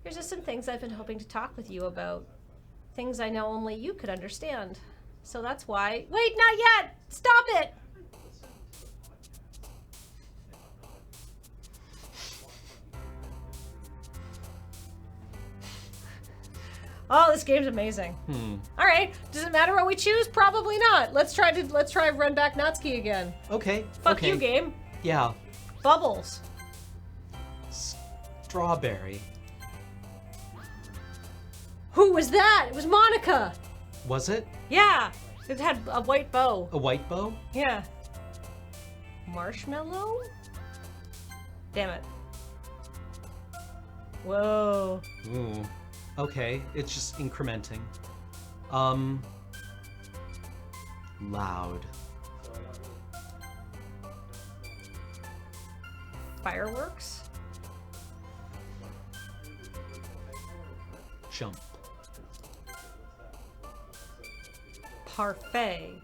There's just some things I've been hoping to talk with you about. Things I know only you could understand. So that's why... Wait, not yet! Stop it! Oh, this game's amazing. All right, does it matter what we choose? Probably not. Let's try Run Back Natsuki again. Okay. Fuck okay. you, game. Yeah. Bubbles. Strawberry. Who was that? It was Monica. Was it? Yeah, it had a white bow. A white bow? Yeah. Marshmallow? Damn it. Whoa. Ooh. Okay, it's just incrementing. Loud. Fireworks? Jump. Parfait.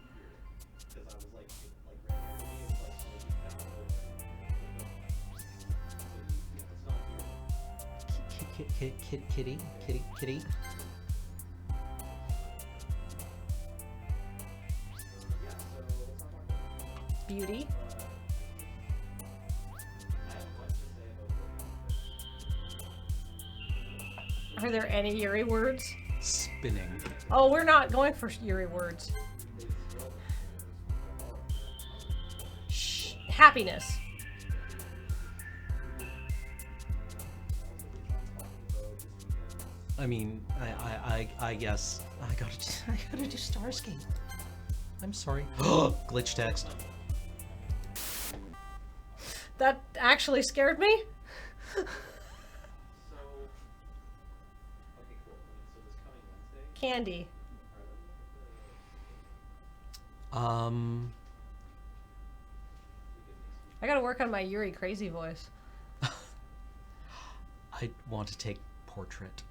Kitty. Beauty. Are there any Yuri words? Spinning. Oh, we're not going for Yuri words. Shh. Happiness. I mean, I guess I gotta do Starscape. I'm sorry. Glitch text. That actually scared me. Candy. I gotta work on my Yuri crazy voice. I want to take portrait.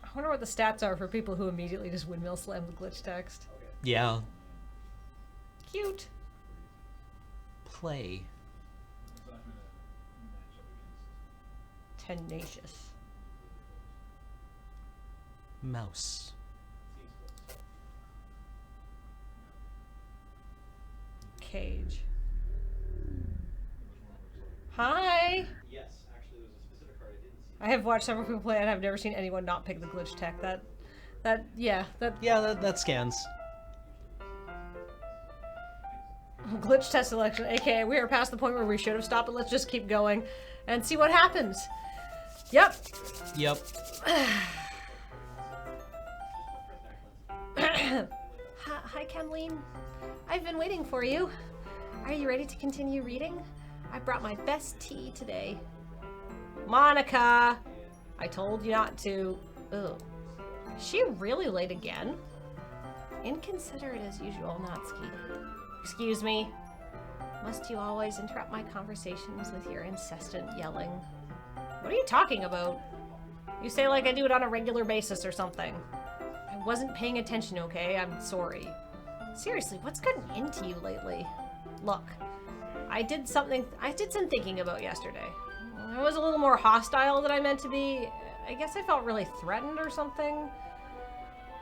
I wonder what the stats are for people who immediately just windmill slam the glitch text. Yeah. Cute. Play. Tenacious. Mouse. Cage. Hi. Yes, actually, there was a specific card I didn't see. I have watched several people play and I've never seen anyone not pick the glitch tech. Yeah, that scans. Glitch test selection, aka we are past the point where we should have stopped, but let's just keep going and see what happens. Yep. Hi, Kamleen. I've been waiting for you. Are you ready to continue reading? I brought my best tea today. Monica! I told you not to. Ugh. Is she really late again? Inconsiderate as usual, Natsuki. Excuse me. Must you always interrupt my conversations with your incessant yelling? What are you talking about? You say like I do it on a regular basis or something. I wasn't paying attention, okay? I'm sorry. Seriously, what's gotten into you lately? Look, I did some thinking about yesterday. I was a little more hostile than I meant to be. I guess I felt really threatened or something.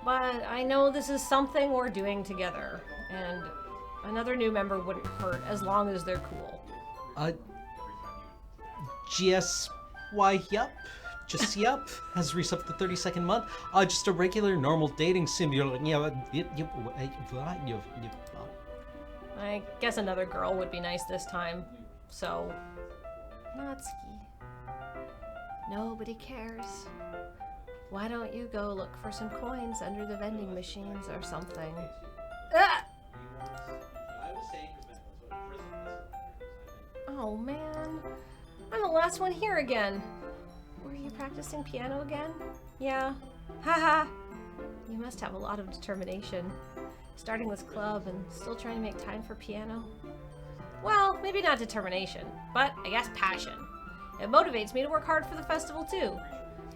But I know this is something we're doing together, and another new member wouldn't hurt as long as they're cool. Yup. Just yup. Has reset the 32nd month. Just a regular, normal dating simulator. I guess another girl would be nice this time. So, Natsuki. Nobody cares. Why don't you go look for some coins under the vending machines or something? Ah! I was saying because that's what prison is. Oh man, I'm the last one here again. Were you practicing piano again? Yeah. Haha. You must have a lot of determination. starting this club and still trying to make time for piano? Well, maybe not determination, but I guess passion. It motivates me to work hard for the festival too.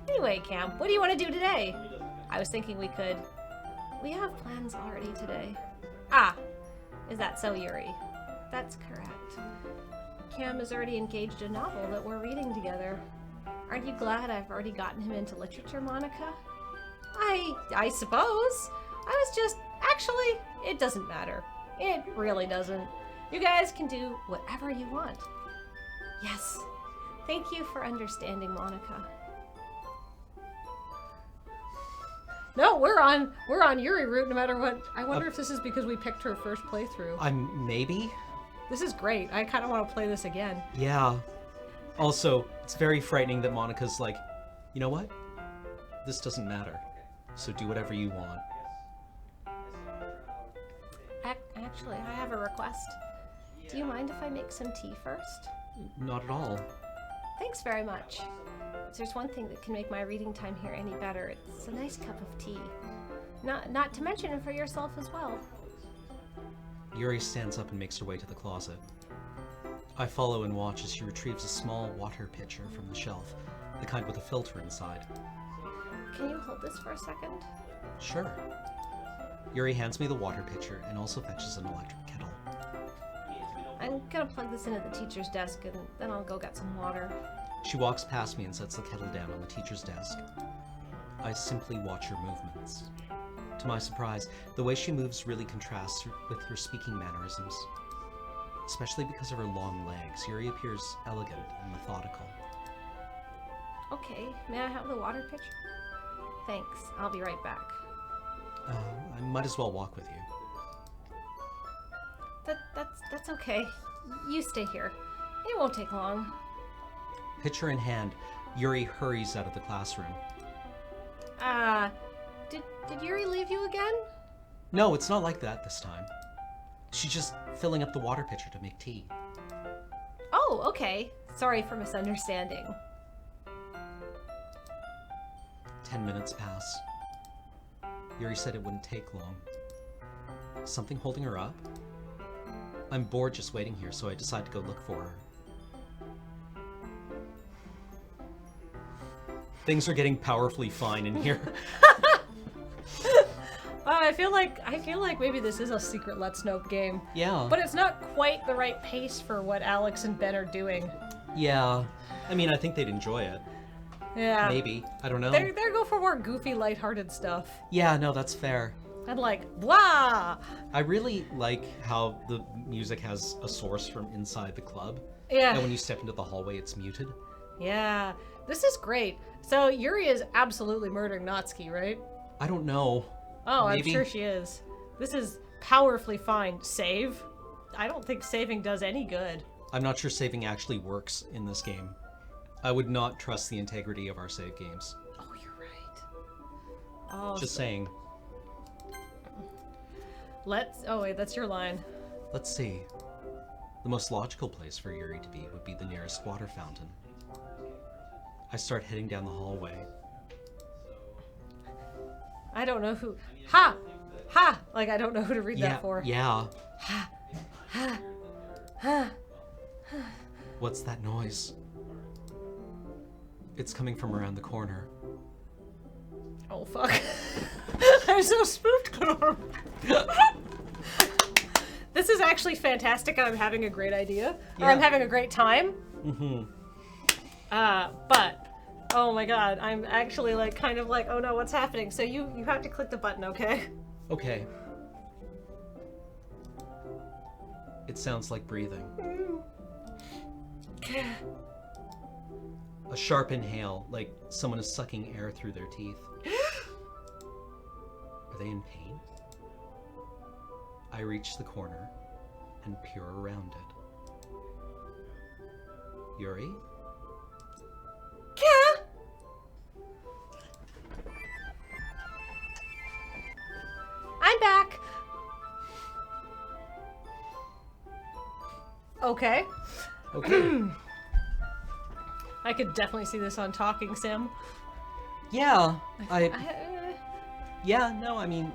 Anyway, Cam, what do you want to do today? I was thinking we have plans already today. Ah, is that so, Yuri? That's correct. Cam is already engaged in a novel that we're reading together. Aren't you glad I've already gotten him into literature, Monica? I suppose. Actually, it doesn't matter. It really doesn't. You guys can do whatever you want. Yes. Thank you for understanding, Monica. No, we're on Yuri route no matter what. I wonder if this is because we picked her first playthrough. Maybe? This is great. I kind of want to play this again. Yeah. Also, it's very frightening that Monica's like, you know what? This doesn't matter. So do whatever you want. Actually, I have a request. Do you mind if I make some tea first? Not at all. Thanks very much. If there's one thing that can make my reading time here any better, it's a nice cup of tea. Not to mention it for yourself as well. Yuri stands up and makes her way to the closet. I follow and watch as she retrieves a small water pitcher from the shelf, the kind with a filter inside. Can you hold this for a second? Sure. Yuri hands me the water pitcher and also fetches an electric kettle. I'm gonna plug this into the teacher's desk and then I'll go get some water. She walks past me and sets the kettle down on the teacher's desk. I simply watch her movements. To my surprise, the way she moves really contrasts with her speaking mannerisms. Especially because of her long legs, Yuri appears elegant and methodical. Okay, may I have the water pitcher? Thanks, I'll be right back. I might as well walk with you. That's okay. You stay here. It won't take long. Pitcher in hand, Yuri hurries out of the classroom. Did Yuri leave you again? No, it's not like that this time. She's just filling up the water pitcher to make tea. Oh, okay. Sorry for misunderstanding. 10 minutes pass. Yuri said it wouldn't take long. Something holding her up? I'm bored just waiting here, so I decide to go look for her. Things are getting powerfully fine in here. I feel like maybe this is a secret Let's Nope game. Yeah. But it's not quite the right pace for what Alex and Ben are doing. Yeah. I mean, I think they'd enjoy it. Yeah. Maybe. I don't know. They're go for more goofy, lighthearted stuff. Yeah, no, that's fair. And like, blah! I really like how the music has a source from inside the club. Yeah. And when you step into the hallway, it's muted. Yeah. This is great. So Yuri is absolutely murdering Natsuki, right? I don't know. Oh, Maybe. I'm sure she is. This is powerfully fine. Save? I don't think saving does any good. I'm not sure saving actually works in this game. I would not trust the integrity of our save games. Oh, you're right. Oh, Just saying. Oh wait, that's your line. Let's see. The most logical place for Yuri to be would be the nearest water fountain. I start heading down the hallway. I don't know who. Ha! Ha! Like, I don't know who to read that for. Yeah. Ha! Ha! Ha! What's that noise? It's coming from around the corner. Oh, fuck. I'm so spooked. This is actually fantastic, and I'm having a great idea. Yeah. Or I'm having a great time. Mm-hmm. But, oh my god, I'm actually like, kind of like, oh no, what's happening? So you have to click the button, okay? Okay. It sounds like breathing. A sharp inhale, like someone is sucking air through their teeth. Are they in pain? I reach the corner and peer around it. Yuri? Yeah. I'm back. Okay. Okay. I could definitely see this on Talking Sim. Yeah, I yeah, no, I mean,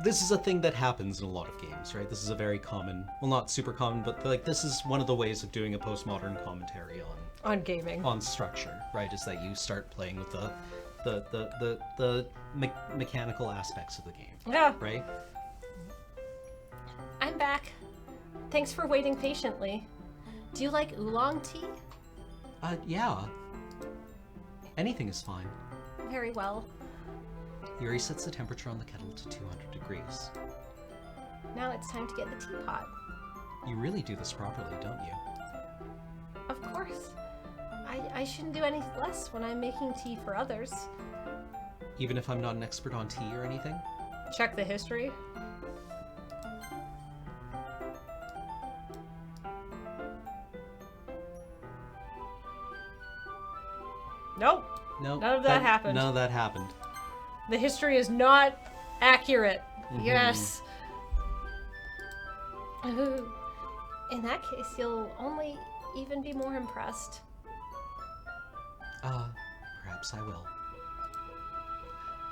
this is a thing that happens in a lot of games, right? This is a very common, well, not super common, but like this is one of the ways of doing a postmodern commentary On gaming. on structure, right? Is that you start playing with mechanical aspects of the game, Yeah. right? I'm back. Thanks for waiting patiently. Do you like oolong tea? Yeah. Anything is fine. Very well. Yuri sets the temperature on the kettle to 200 degrees. Now it's time to get the teapot. You really do this properly, don't you? Of course. I shouldn't do any less when I'm making tea for others. Even if I'm not an expert on tea or anything? Check the history. Nope. No. None of that happened. None of that happened. The history is not accurate. Yes. Ooh. In that case, you'll only even be more impressed. Perhaps I will.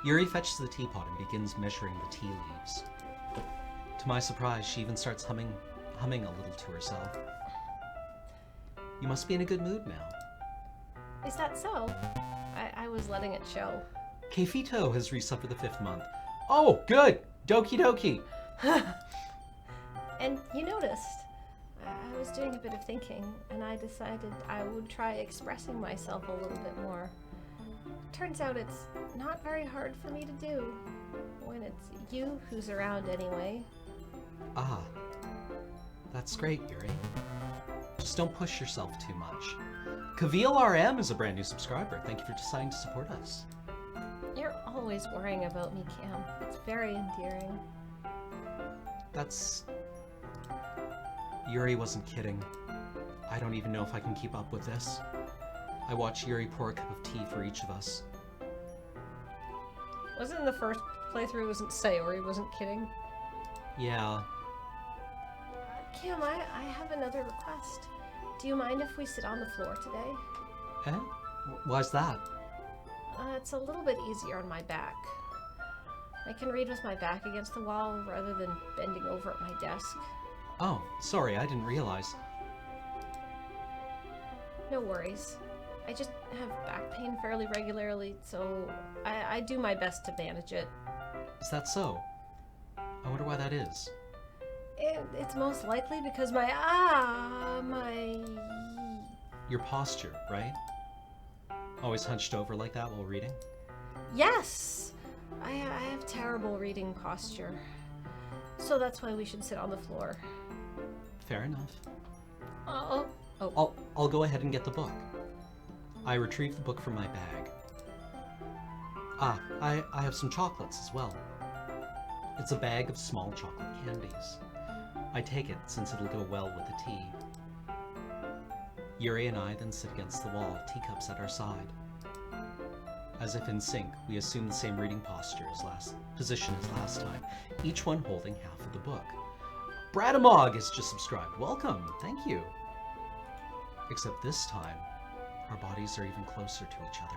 Yuri fetches the teapot and begins measuring the tea leaves. To my surprise, she even starts humming a little to herself. You must be in a good mood now. Is that so? I was letting it show. Keifito has resubbed for the 5th month. Oh, good! Doki Doki! And you noticed, I was doing a bit of thinking, and I decided I would try expressing myself a little bit more. Turns out it's not very hard for me to do, when it's you who's around anyway. Ah, that's great, Yuri. Just don't push yourself too much. Kavil RM is a brand new subscriber. Thank you for deciding to support us. You're always worrying about me, Cam. It's very endearing. That's... Yuri wasn't kidding. I don't even know if I can keep up with this. I watch Yuri pour a cup of tea for each of us. Wasn't in the first playthrough, it wasn't Sayori, wasn't kidding. Yeah. Cam, I have another request. Do you mind if we sit on the floor today? Eh? Why's that? It's a little bit easier on my back. I can read with my back against the wall rather than bending over at my desk. Oh, sorry, I didn't realize. No worries. I just have back pain fairly regularly, so I do my best to manage it. Is that so? I wonder why that is. It's most likely because my Your posture, right? Always hunched over like that while reading? Yes! I have terrible reading posture. So that's why we should sit on the floor. Fair enough. Oh. I'll go ahead and get the book. I retrieve the book from my bag. Ah, I have some chocolates as well. It's a bag of small chocolate candies. I take it since it'll go well with the tea. Yuri and I then sit against the wall, teacups at our side. As if in sync, we assume the same reading position as last time, each one holding half of the book. Bradamog has just subscribed. Welcome, thank you. Except this time, our bodies are even closer to each other.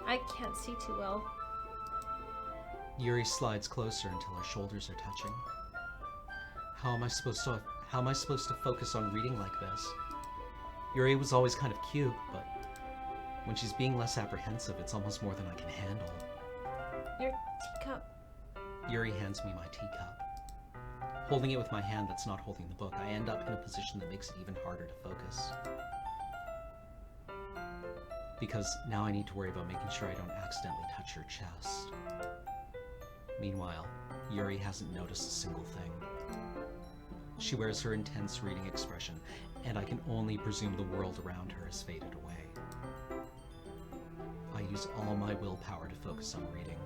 I can't see too well. Yuri slides closer until our shoulders are touching. How am I supposed to focus on reading like this? Yuri was always kind of cute, but when she's being less apprehensive, it's almost more than I can handle. Your teacup. Yuri hands me my teacup. Holding it with my hand that's not holding the book, I end up in a position that makes it even harder to focus. Because now I need to worry about making sure I don't accidentally touch her chest. Meanwhile, Yuri hasn't noticed a single thing. She wears her intense reading expression, and I can only presume the world around her has faded away. I use all my willpower to focus on reading.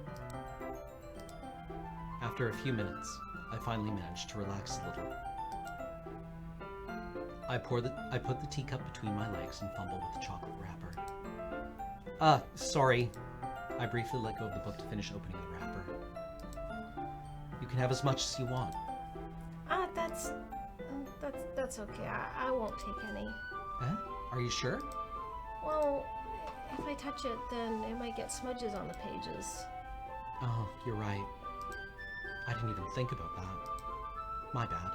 After a few minutes, I finally manage to relax a little. I put the teacup between my legs and fumble with the chocolate wrapper. Sorry. I briefly let go of the book to finish opening the wrapper. You can have as much as you want. That's okay. I won't take any. Eh? Are you sure? Well, if I touch it, then it might get smudges on the pages. Oh, you're right. I didn't even think about that. My bad.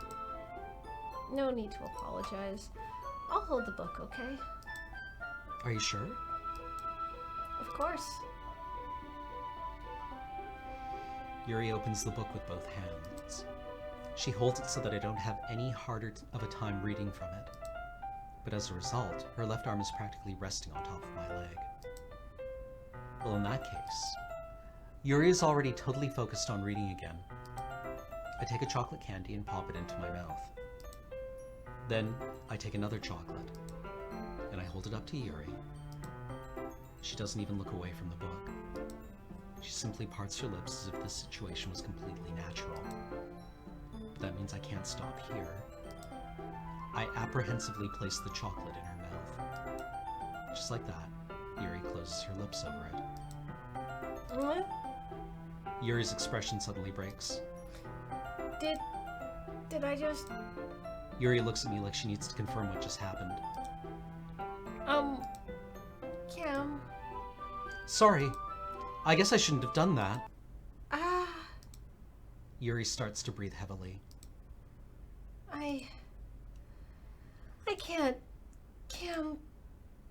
No need to apologize. I'll hold the book, okay? Are you sure? Of course. Yuri opens the book with both hands. She holds it so that I don't have any harder of a time reading from it. But as a result, her left arm is practically resting on top of my leg. Well, in that case, Yuri is already totally focused on reading again. I take a chocolate candy and pop it into my mouth. Then, I take another chocolate, and I hold it up to Yuri. She doesn't even look away from the book. She simply parts her lips as if this situation was completely natural. But that means I can't stop here. I apprehensively place the chocolate in her mouth. Just like that, Yuri closes her lips over it. What? Yuri's expression suddenly breaks. Did I just... Yuri looks at me like she needs to confirm what just happened. Cam. Sorry. I guess I shouldn't have done that. Ah. Yuri starts to breathe heavily. I can't. Cam.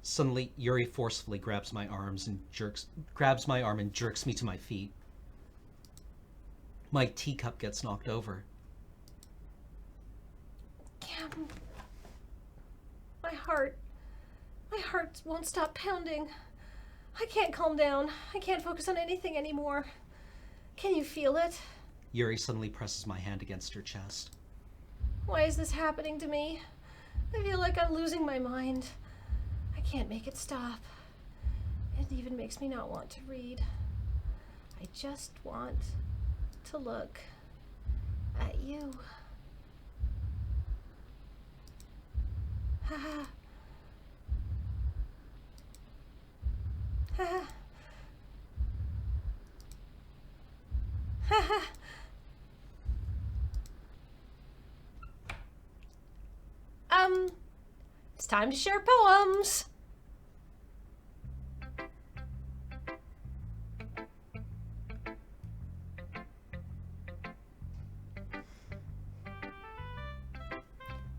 Suddenly, Yuri forcefully grabs my arm and jerks me to my feet. My teacup gets knocked over. Cam. My heart won't stop pounding. I can't calm down. I can't focus on anything anymore. Can you feel it? Yuri suddenly presses my hand against her chest. Why is this happening to me? I feel like I'm losing my mind. I can't make it stop. It even makes me not want to read. I just want to look at you. Haha. Haha. Haha. It's time to share poems.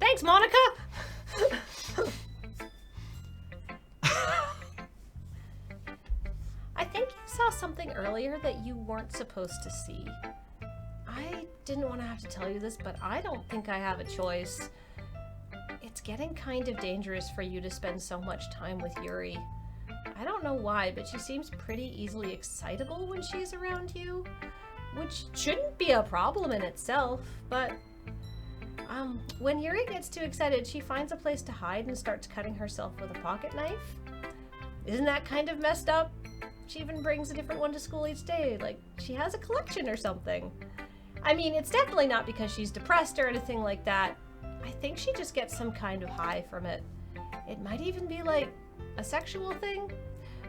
Thanks, Monica. I think you saw something earlier that you weren't supposed to see. I didn't want to have to tell you this, but I don't think I have a choice. It's getting kind of dangerous for you to spend so much time with Yuri. I don't know why, but she seems pretty easily excitable when she's around you, which shouldn't be a problem in itself, but when Yuri gets too excited, she finds a place to hide and starts cutting herself with a pocket knife. Isn't that kind of messed up? She even brings a different one to school each day, like she has a collection or something. I mean, it's definitely not because she's depressed or anything like that. I think she just gets some kind of high from it. It might even be like a sexual thing.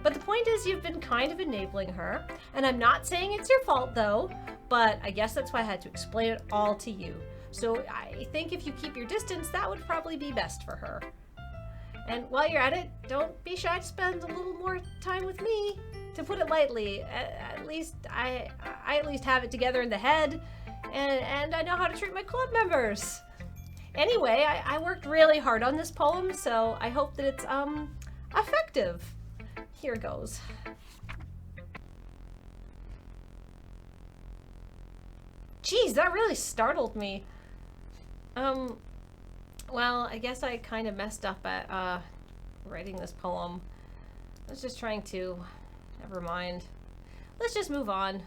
But the point is, you've been kind of enabling her, and I'm not saying it's your fault though, but I guess that's why I had to explain it all to you. So I think if you keep your distance, that would probably be best for her. And while you're at it, don't be shy to spend a little more time with me. To put it lightly, at least I at least have it together in the head, and I know how to treat my club members. Anyway, I worked really hard on this poem, so I hope that it's effective. Here goes. Geez, that really startled me. Well, I guess I kind of messed up at writing this poem. I was just trying to... Never mind. Let's just move on.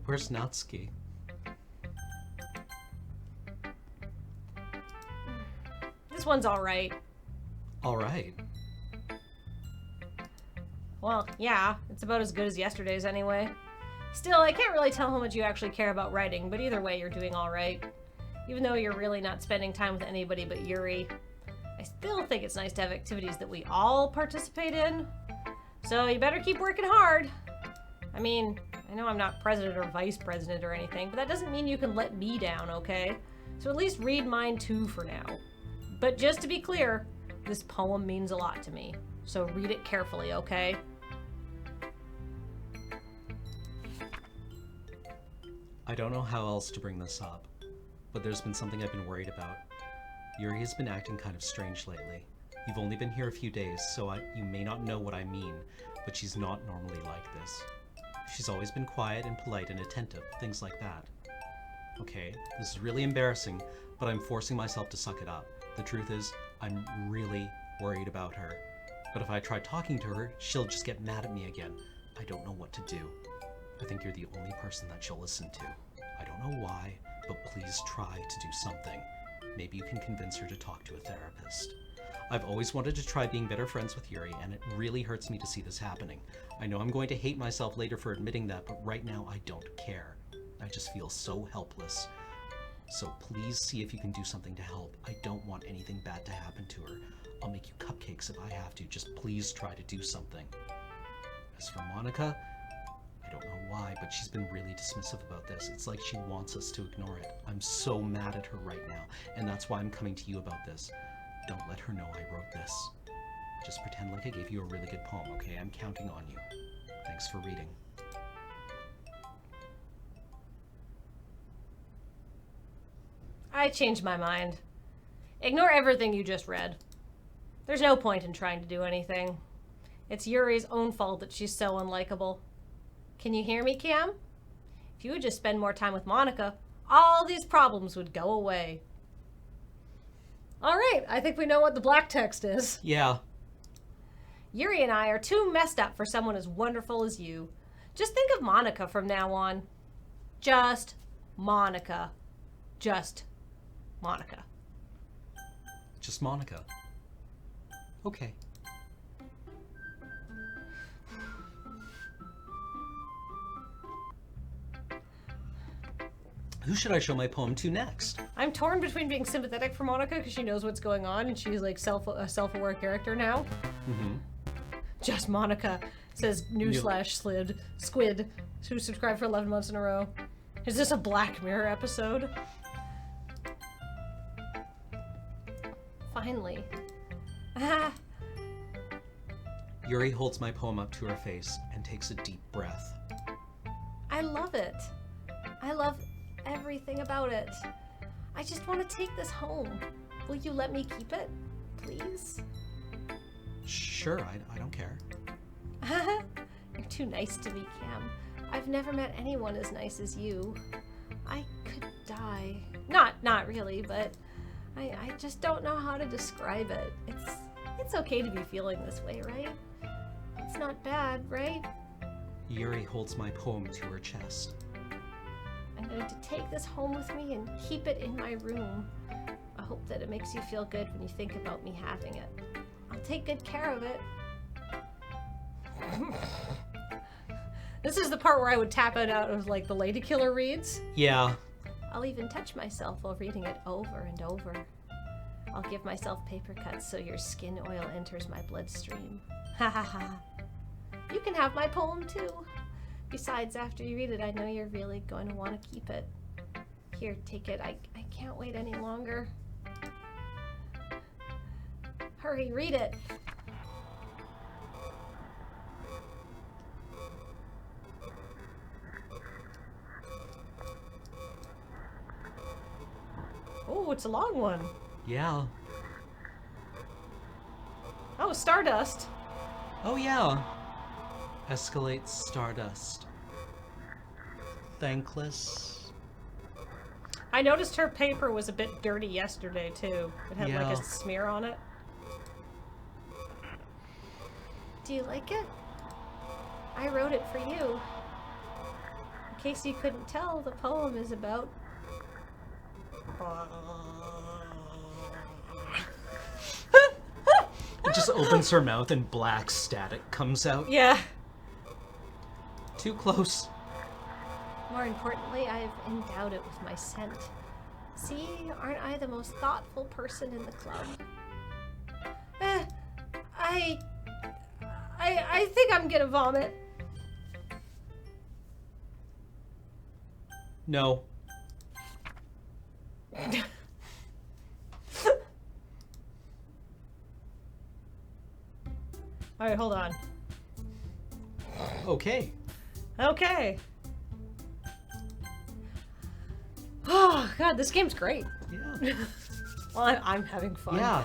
Where's Natsuki? This one's alright. Alright. Well, yeah, it's about as good as yesterday's anyway. Still, I can't really tell how much you actually care about writing, but either way, you're doing alright. Even though you're really not spending time with anybody but Yuri. I still think it's nice to have activities that we all participate in. So you better keep working hard. I mean, I know I'm not president or vice president or anything, but that doesn't mean you can let me down, okay? So at least read mine too for now. But just to be clear, this poem means a lot to me. So read it carefully, okay? I don't know how else to bring this up, but there's been something I've been worried about. Yuri has been acting kind of strange lately. You've only been here a few days, so you may not know what I mean, but she's not normally like this. She's always been quiet and polite and attentive, things like that. Okay, this is really embarrassing, but I'm forcing myself to suck it up. The truth is, I'm really worried about her. But if I try talking to her, she'll just get mad at me again. I don't know what to do. I think you're the only person that she'll listen to. I don't know why, but please try to do something. Maybe you can convince her to talk to a therapist. I've always wanted to try being better friends with Yuri, and it really hurts me to see this happening. I know I'm going to hate myself later for admitting that, but right now I don't care. I just feel so helpless. So please see if you can do something to help. I don't want anything bad to happen to her. I'll make you cupcakes if I have to. Just please try to do something. As for Monica, I don't know why, but she's been really dismissive about this. It's like she wants us to ignore it. I'm so mad at her right now, and that's why I'm coming to you about this. Don't let her know I wrote this. Just pretend like I gave you a really good poem, okay? I'm counting on you. Thanks for reading. I changed my mind. Ignore everything you just read. There's no point in trying to do anything. It's Yuri's own fault that she's so unlikable. Can you hear me, Cam? If you would just spend more time with Monica, all these problems would go away. All right, I think we know what the black text is. Yeah. Yuri and I are too messed up for someone as wonderful as you. Just think of Monica from now on. Just Monica. Just Monica. Just Monica. Okay. Who should I show my poem to next? I'm torn between being sympathetic for Monica because she knows what's going on and she's like a self-aware character now. Mm-hmm. Just Monica, says /squid who subscribed for 11 months in a row. Is this a Black Mirror episode? Finally. Yuri holds my poem up to her face and takes a deep breath. I love it. I love everything about it. I just want to take this home. Will you let me keep it, please? Sure, I don't care. You're too nice to me, Cam. I've never met anyone as nice as you. I could die. Not really, but I just don't know how to describe it. It's okay to be feeling this way, right? It's not bad, right? Yuri holds my poem to her chest. I'm going to take this home with me and keep it in my room. I hope that it makes you feel good when you think about me having it. I'll take good care of it. This is the part where I would tap it out of like the Lady Killer reads. Yeah. I'll even touch myself while reading it over and over. I'll give myself paper cuts so your skin oil enters my bloodstream. Ha ha ha. You can have my poem too. Besides, after you read it, I know you're really going to want to keep it. Here, take it. I can't wait any longer. Hurry, read it. Oh, it's a long one. Yeah. Oh, Stardust. Oh yeah. Escalate Stardust. Thankless. I noticed her paper was a bit dirty yesterday, too. It had like Yeah. a smear on it. Do you like it? I wrote it for you. In case you couldn't tell, the poem is about... It just opens her mouth and black static comes out. Yeah. Too close. More importantly, I've endowed it with my scent. See, aren't I the most thoughtful person in the club? I think I'm gonna vomit. No. All right, hold on. Okay. Okay. Oh, God, this game's great. Yeah. Well, I'm having fun. Yeah.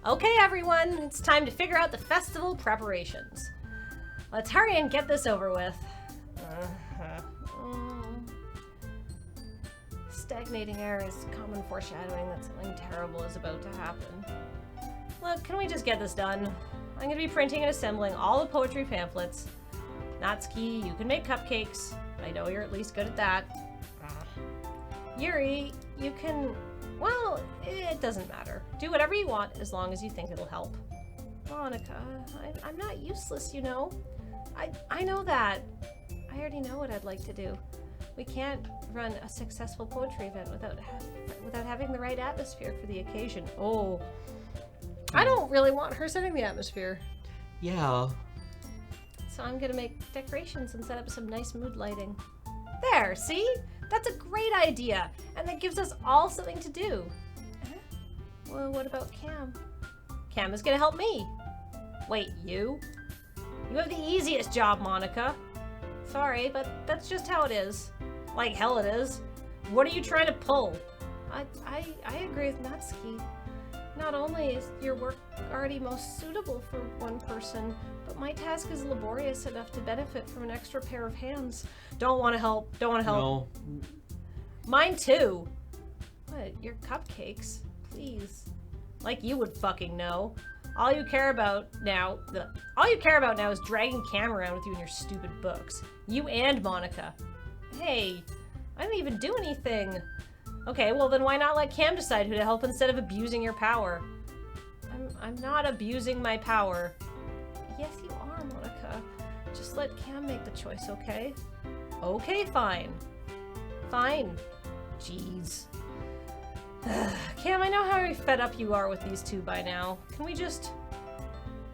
Okay, everyone, it's time to figure out the festival preparations. Let's hurry and get this over with. Stagnating air is common foreshadowing that something terrible is about to happen. Look, can we just get this done? I'm going to be printing and assembling all the poetry pamphlets. Natsuki, you can make cupcakes. I know you're at least good at that. Yuri, you can... Well, it doesn't matter. Do whatever you want as long as you think it'll help. Monica, I'm not useless, you know. I know that. I already know what I'd like to do. We can't run a successful poetry event without having the right atmosphere for the occasion. Oh, I don't really want her setting the atmosphere. Yeah. So I'm gonna make decorations and set up some nice mood lighting. There, see? That's a great idea, and that gives us all something to do. Well, what about Cam? Cam is gonna help me. Wait, you? You have the easiest job, Monica. Sorry, but that's just how it is. Like hell it is. What are you trying to pull? I agree with Natsuki. Not only is your work already most suitable for one person, but my task is laborious enough to benefit from an extra pair of hands. Don't want to help. Don't want to help. No. Mine too. What? Your cupcakes? Please. Like you would fucking know. All you care about now is dragging Cam around with you in your stupid books. You and Monica. Hey, I didn't even do anything. Okay, well then why not let Cam decide who to help instead of abusing your power? I'm not abusing my power. Yes, you are, Monica. Just let Cam make the choice, okay? Okay, fine. Fine. Jeez. Cam, I know how fed up you are with these two by now. Can we just...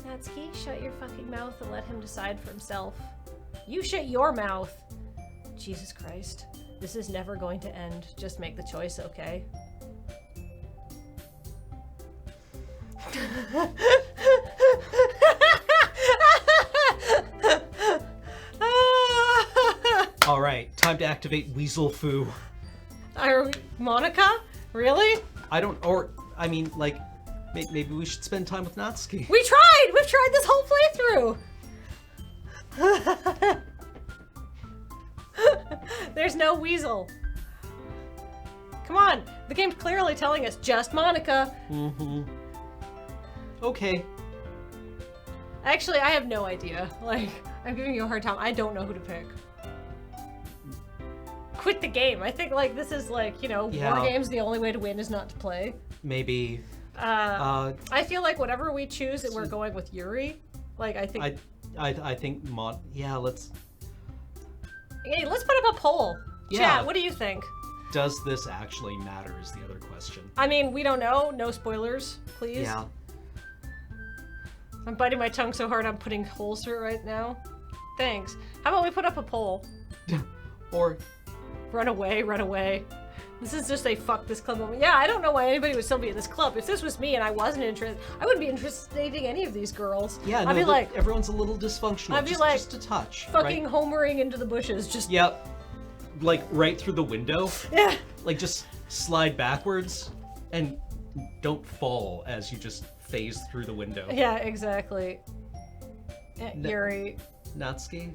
Natsuki, shut your fucking mouth and let him decide for himself. You shut your mouth! Jesus Christ. This is never going to end. Just make the choice, okay? Alright, time to activate Weasel Foo. Monica? Really? I mean, like, maybe we should spend time with Natsuki. We tried! We've tried this whole playthrough! There's no weasel. Come on, the game's clearly telling us just Monica. Mm-hmm. Okay. Actually, I have no idea. Like, I'm giving you a hard time. I don't know who to pick. Quit the game. I think, like, this is like, you know, Yeah. war games, the only way to win is not to play. Maybe. I feel like whatever we choose, we're going with Yuri. Like, I think... I think yeah, let's... Hey, let's put up a poll. Yeah. Chat, what do you think? Does this actually matter is the other question. I mean, we don't know. No spoilers, please. Yeah. I'm biting my tongue so hard I'm putting holes through it right now. Thanks. How about we put up a poll? Or... Run away, run away. This is just a fuck this club moment. Yeah, I don't know why anybody would still be in this club. If this was me and I wasn't interested, I wouldn't be interested in dating any of these girls. Yeah, I'd be like... everyone's a little dysfunctional. I'd be like... Just a touch, fucking right? homering into the bushes, just... Yep. Like, right through the window. Yeah. Like, just slide backwards and don't fall as you just phase through the window. Yeah, exactly. Yuri. Natsuki?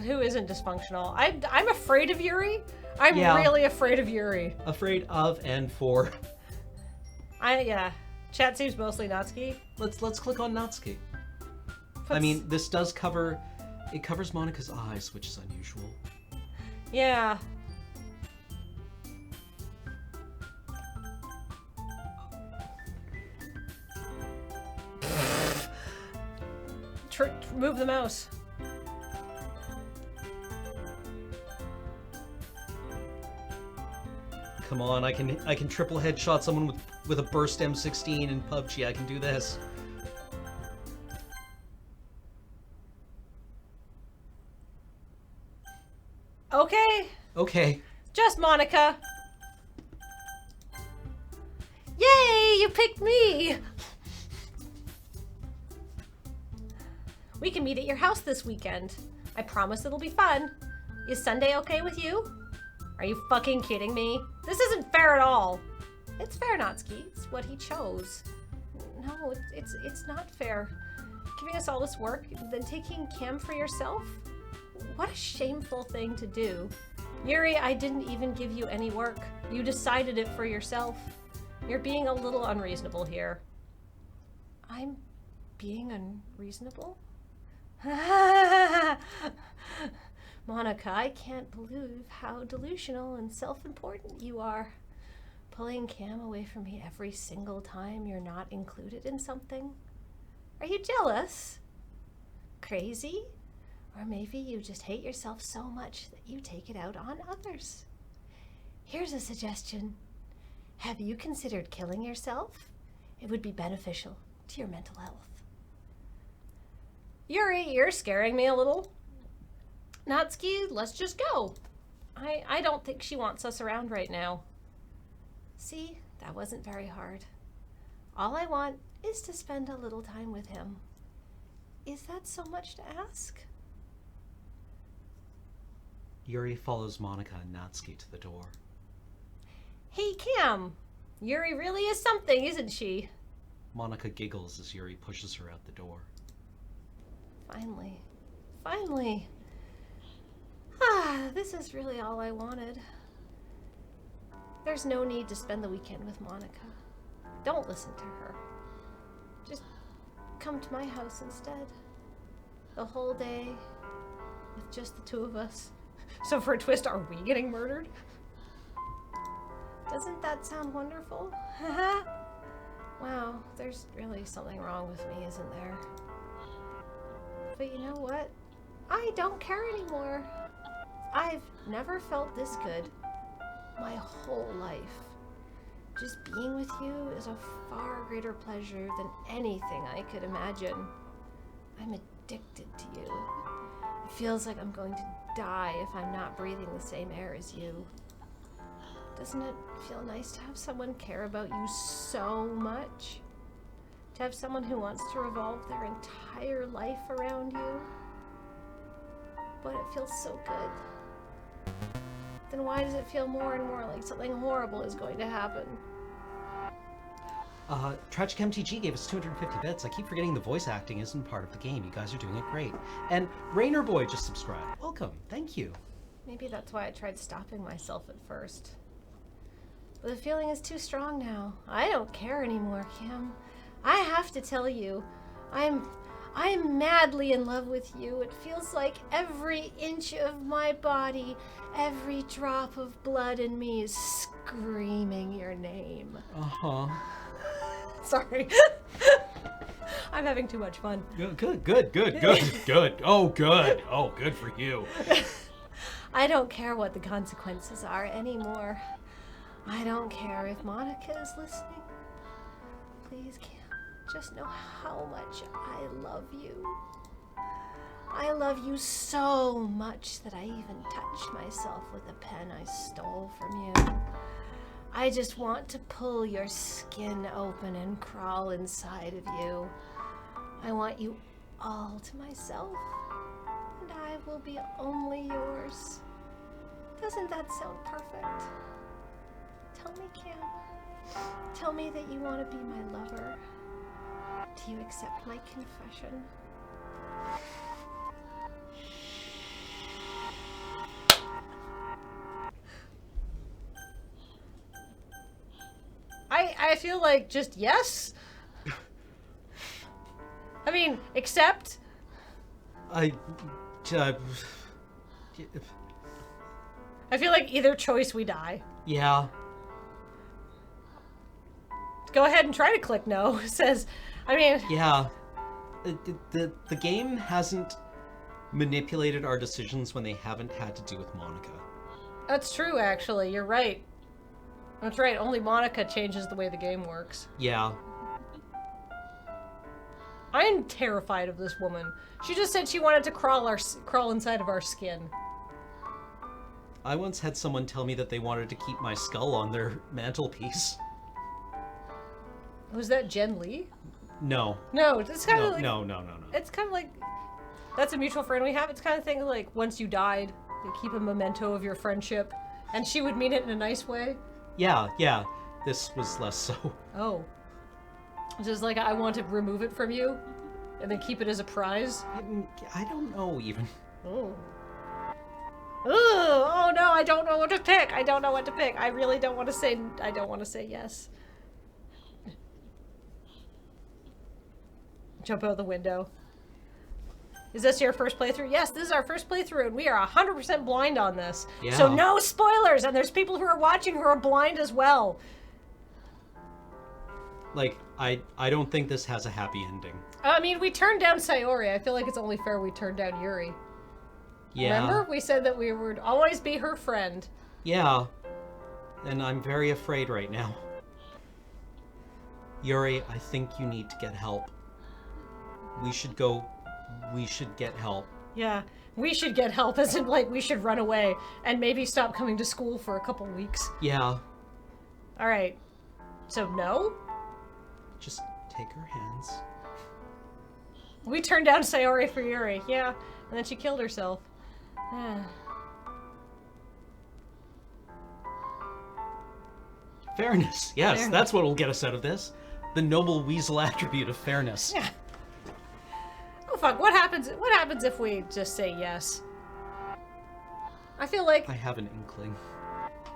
Who isn't dysfunctional? I'm afraid of Yuri. I'm Yeah. really afraid of Yuri. Afraid of and for. Yeah. Chat seems mostly Natsuki. Let's click on Natsuki. I mean, this does cover... It covers Monica's eyes, which is unusual. Yeah. Move the mouse. Come on, I can triple headshot someone with a burst M16 in PUBG. I can do this. Okay. Okay. Just Monica. Yay, you picked me. We can meet at your house this weekend. I promise it'll be fun. Is Sunday okay with you? Are you fucking kidding me? This isn't fair at all. It's fair, Natsuki. It's what he chose. No, it's not fair. Giving us all this work, then taking Cam for yourself? What a shameful thing to do. Yuri, I didn't even give you any work. You decided it for yourself. You're being a little unreasonable here. I'm being unreasonable? Monica, I can't believe how delusional and self-important you are. Pulling Cam away from me every single time you're not included in something? Are you jealous? Crazy? Or maybe you just hate yourself so much that you take it out on others. Here's a suggestion. Have you considered killing yourself? It would be beneficial to your mental health. Yuri, you're scaring me a little. Natsuki, let's just go. I don't think she wants us around right now. See, that wasn't very hard. All I want is to spend a little time with him. Is that so much to ask? Yuri follows Monica and Natsuki to the door. Hey, Cam. Yuri really is something, isn't she? Monica giggles as Yuri pushes her out the door. Finally. Finally. This is really all I wanted. There's no need to spend the weekend with Monica. Don't listen to her. Just come to my house instead. The whole day with just the two of us. So for a twist, are we getting murdered? Doesn't that sound wonderful? Wow, there's really something wrong with me, isn't there? But you know what? I don't care anymore. I've never felt this good my whole life. Just being with you is a far greater pleasure than anything I could imagine. I'm addicted to you. It feels like I'm going to die if I'm not breathing the same air as you. Doesn't it feel nice to have someone care about you so much? To have someone who wants to revolve their entire life around you? But it feels so good. Then why does it feel more and more like something horrible is going to happen? Tragic MTG gave us 250 bits. I keep forgetting the voice acting isn't part of the game. You guys are doing it great. And Rainer Boy just subscribed. Welcome. Thank you. Maybe that's why I tried stopping myself at first. But the feeling is too strong now. I don't care anymore, Cam. I have to tell you, I'm madly in love with you. It feels like every inch of my body, every drop of blood in me is screaming your name. Uh-huh. Sorry. I'm having too much fun. Good. Oh, good. Oh, good for you. I don't care what the consequences are anymore. I don't care if Monica is listening. Please, Cam, just know how much I love you. I love you so much that I even touched myself with a pen I stole from you. I just want to pull your skin open and crawl inside of you. I want you all to myself, and I will be only yours. Doesn't that sound perfect? Tell me, Cam. Tell me that you want to be my lover. Do you accept my confession? I feel like just yes. I mean, accept. I feel like either choice we die. Yeah. Go ahead and try to click no. Says, I mean. Yeah. The game hasn't manipulated our decisions when they haven't had to do with Monica. That's true, actually. You're right. That's right. Only Monica changes the way the game works. Yeah. I'm terrified of this woman. She just said she wanted to crawl inside of our skin. I once had someone tell me that they wanted to keep my skull on their mantelpiece. Was that Jen Lee? No. No, it's kind of No, like no. it's kind of like that's a mutual friend we have. It's kind of thing like once you died, you keep a memento of your friendship, and she would mean it in a nice way. Yeah. This was less so. Oh, just like I want to remove it from you, and then keep it as a prize. I don't know even. Oh. Oh no, I don't know what to pick. I don't know what to pick. I really don't want to say. I don't want to say yes. Jump out the window. Is this your first playthrough? Yes, this is our first playthrough, and we are 100% blind on this. Yeah. So no spoilers, and there's people who are watching who are blind as well. Like, I don't think this has a happy ending. I mean, we turned down Sayori. I feel like it's only fair we turned down Yuri. Yeah. Remember? We said that we would always be her friend. Yeah. And I'm very afraid right now. Yuri, I think you need to get help. We should get help. Yeah, we should get help, as in, like, we should run away and maybe stop coming to school for a couple weeks. Yeah. Alright. So, no? Just take her hands. We turned down Sayori for Yuri, yeah. And then she killed herself. Fairness. Yes, Fairness. that's what will get us out of this. The noble weasel attribute of fairness. Yeah. Oh fuck, what happens if we just say yes? I feel like I have an inkling.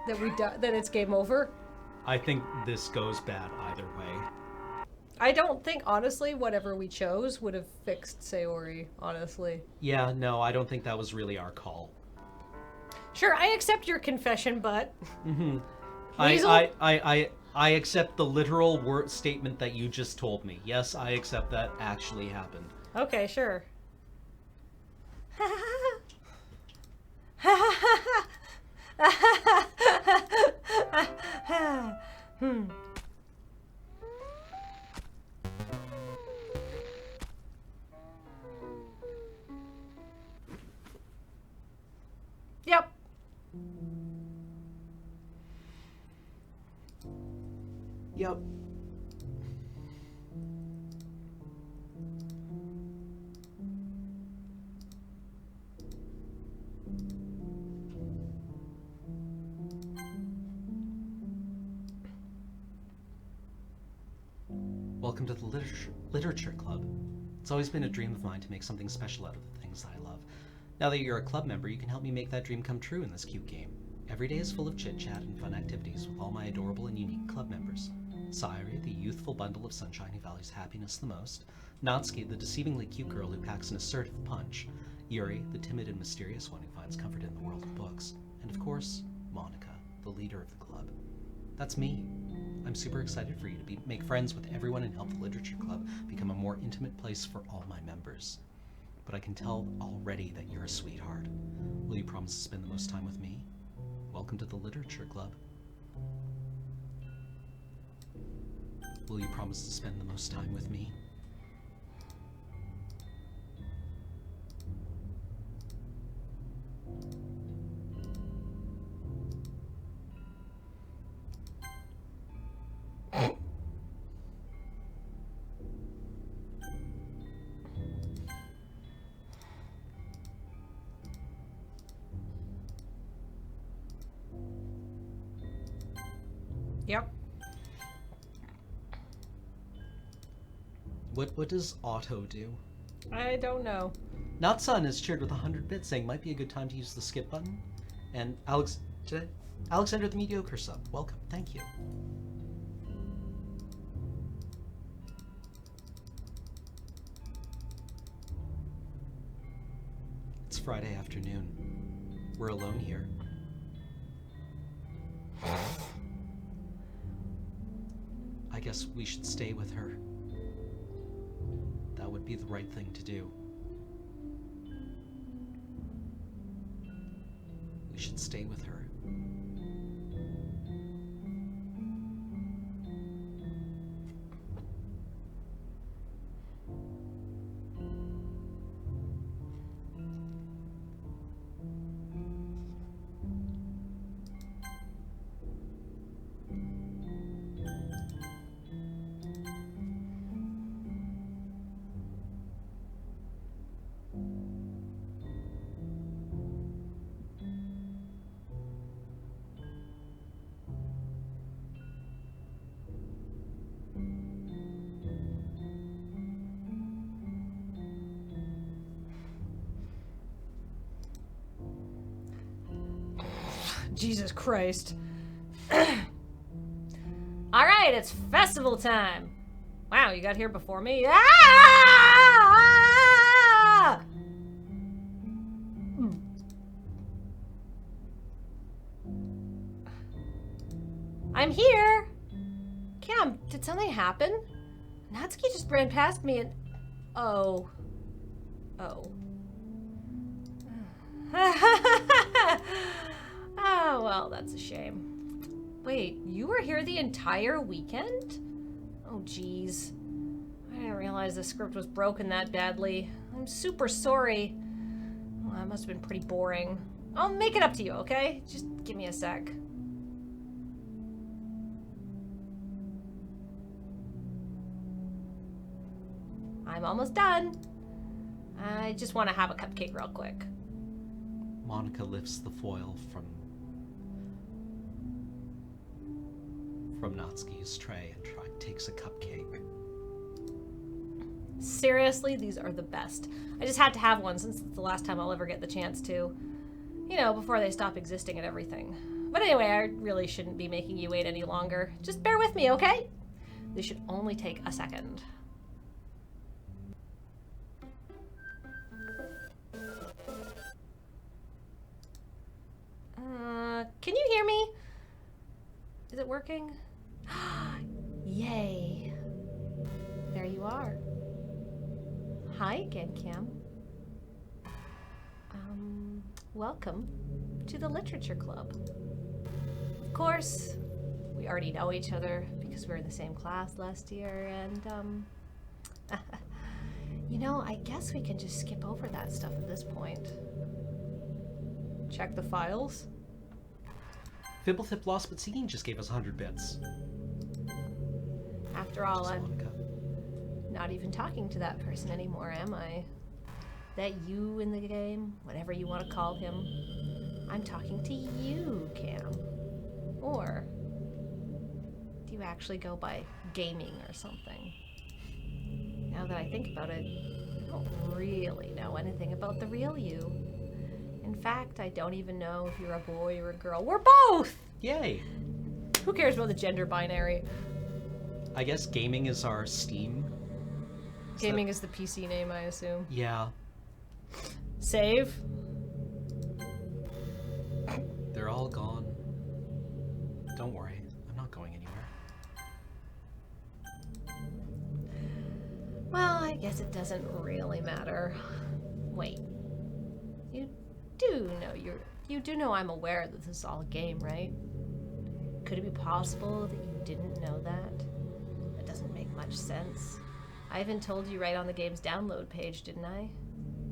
that it's game over. I think this goes bad either way. I don't think, honestly, whatever we chose would have fixed Sayori, honestly. Yeah, no, I don't think that was really our call. Sure, I accept your confession, but... Mm-hmm. Weasel? I accept the literal word statement that you just told me. Yes, I accept that actually happened. Okay, sure. Yep. Yep. Welcome to the Literature Club. It's always been a dream of mine to make something special out of the things that I love. Now that you're a club member, you can help me make that dream come true in this cute game. Every day is full of chit-chat and fun activities with all my adorable and unique club members. Sayori, the youthful bundle of sunshine who values happiness the most. Natsuki, the deceivingly cute girl who packs an assertive punch. Yuri, the timid and mysterious one who finds comfort in the world of books. And of course, Monica, the leader of the club. That's me. I'm super excited for you to make friends with everyone and help the Literature Club become a more intimate place for all my members. But I can tell already that you're a sweetheart. Will you promise to spend the most time with me? Welcome to the Literature Club. Will you promise to spend the most time with me? Yep. What does auto do? I don't know. Natsun is cheered with 100 bits, saying might be a good time to use the skip button. And Alexander the Mediocre sub, welcome, thank you. It's Friday afternoon. We're alone here. I guess we should stay with her. That would be the right thing to do. We should stay with her. Jesus Christ. Alright, it's festival time. Wow, you got here before me. Ah! I'm here. Cam, did something happen? Natsuki just ran past me and... Oh. Oh. Oh, well, that's a shame. Wait, you were here the entire weekend? Oh, jeez. I didn't realize the script was broken that badly. I'm super sorry. Well, that must have been pretty boring. I'll make it up to you, okay? Just give me a sec. I'm almost done. I just want to have a cupcake real quick. Monica lifts the foil from Natsuki's tray and takes a cupcake. Seriously, these are the best. I just had to have one since it's the last time I'll ever get the chance to. You know, before they stop existing and everything. But anyway, I really shouldn't be making you wait any longer. Just bear with me, okay? This should only take a second. Can you hear me? Is it working? Yay. There you are. Hi again, Cam. Welcome to the Literature Club. Of course, we already know each other because we were in the same class last year, and, you know, I guess we can just skip over that stuff at this point. Check the files. Fibblethip Lost But Seen just gave us 100 bits. After all, Just I'm Monica. not even talking to that person anymore, am I? That you in the game, whatever you want to call him. I'm talking to you, Cam. Or do you actually go by gaming or something? Now that I think about it, I don't really know anything about the real you. In fact, I don't even know if you're a boy or a girl. We're both! Yay! Who cares about the gender binary? I guess gaming is our Steam. Gaming is the PC name, I assume. Yeah. Save. They're all gone. Don't worry, I'm not going anywhere. Well, I guess it doesn't really matter. Wait. You do know I'm aware that this is all a game, right? Could it be possible that you didn't know that? That doesn't make much sense. I even told you right on the game's download page, didn't I?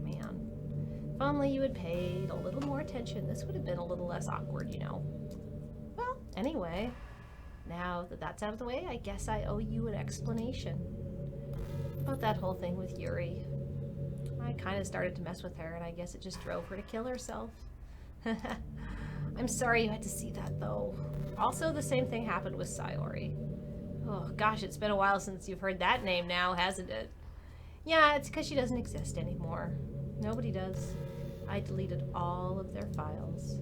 Man. If only you had paid a little more attention, this would have been a little less awkward, you know. Well, anyway, now that that's out of the way, I guess I owe you an explanation about that whole thing with Yuri. I kind of started to mess with her, and I guess it just drove her to kill herself. I'm sorry you had to see that, though. Also, the same thing happened with Sayori. Oh, gosh, it's been a while since you've heard that name now, hasn't it? Yeah, it's because she doesn't exist anymore. Nobody does. I deleted all of their files.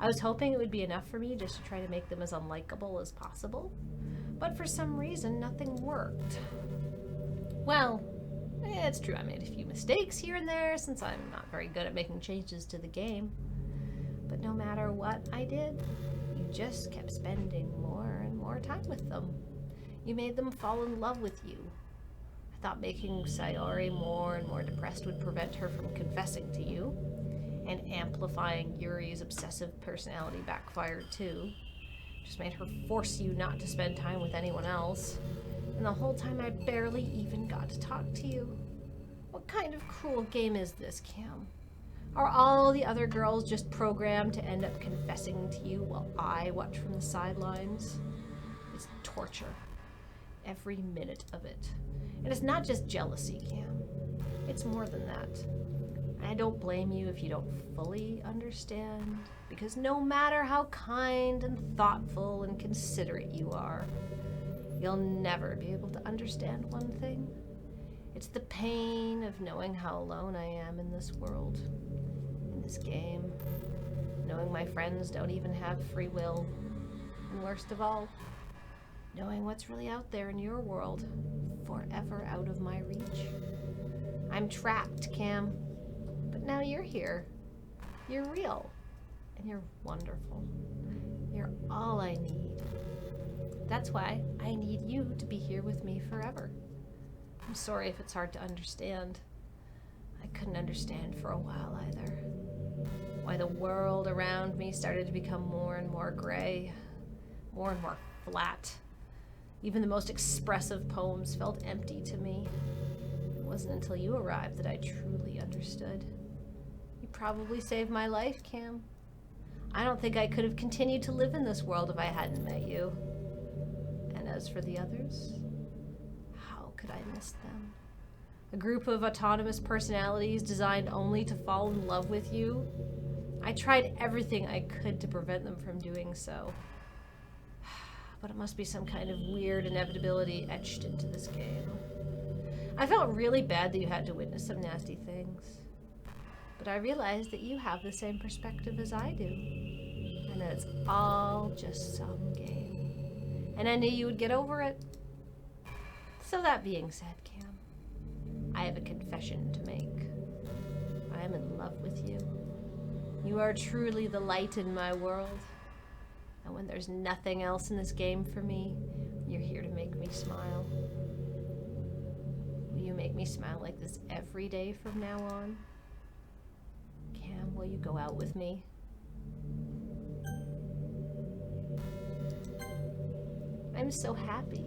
I was hoping it would be enough for me just to try to make them as unlikable as possible. But for some reason, nothing worked. Well, it's true I made a few mistakes here and there since I'm not very good at making changes to the game. But no matter what I did, you just kept spending more and more time with them. You made them fall in love with you. I thought making Sayori more and more depressed would prevent her from confessing to you, and amplifying Yuri's obsessive personality backfired too. Just made her force you not to spend time with anyone else. And the whole time I barely even got to talk to you. What kind of cruel game is this, Cam? Are all the other girls just programmed to end up confessing to you while I watch from the sidelines? It's torture. Every minute of it. And it's not just jealousy, Cam. It's more than that. I don't blame you if you don't fully understand, because no matter how kind and thoughtful and considerate you are, you'll never be able to understand one thing. It's the pain of knowing how alone I am in this world, in this game. knowing my friends don't even have free will, and worst of all, knowing what's really out there in your world, forever out of my reach. I'm trapped, Cam, but now you're here. You're real, and you're wonderful. You're all I need. That's why I need you to be here with me forever. I'm sorry if it's hard to understand. I couldn't understand for a while either. Why the world around me started to become more and more gray, more and more flat. Even the most expressive poems felt empty to me. It wasn't until you arrived that I truly understood. You probably saved my life, Cam. I don't think I could have continued to live in this world if I hadn't met you. And as for the others, how could I miss them? A group of autonomous personalities designed only to fall in love with you. I tried everything I could to prevent them from doing so. But it must be some kind of weird inevitability etched into this game. I felt really bad that you had to witness some nasty things. But I realized that you have the same perspective as I do. And that it's all just some game. And I knew you would get over it. So that being said, Cam, I have a confession to make. I am in love with you. You are truly the light in my world. And when there's nothing else in this game for me, you're here to make me smile. Will you make me smile like this every day from now on? Cam, will you go out with me? I'm so happy.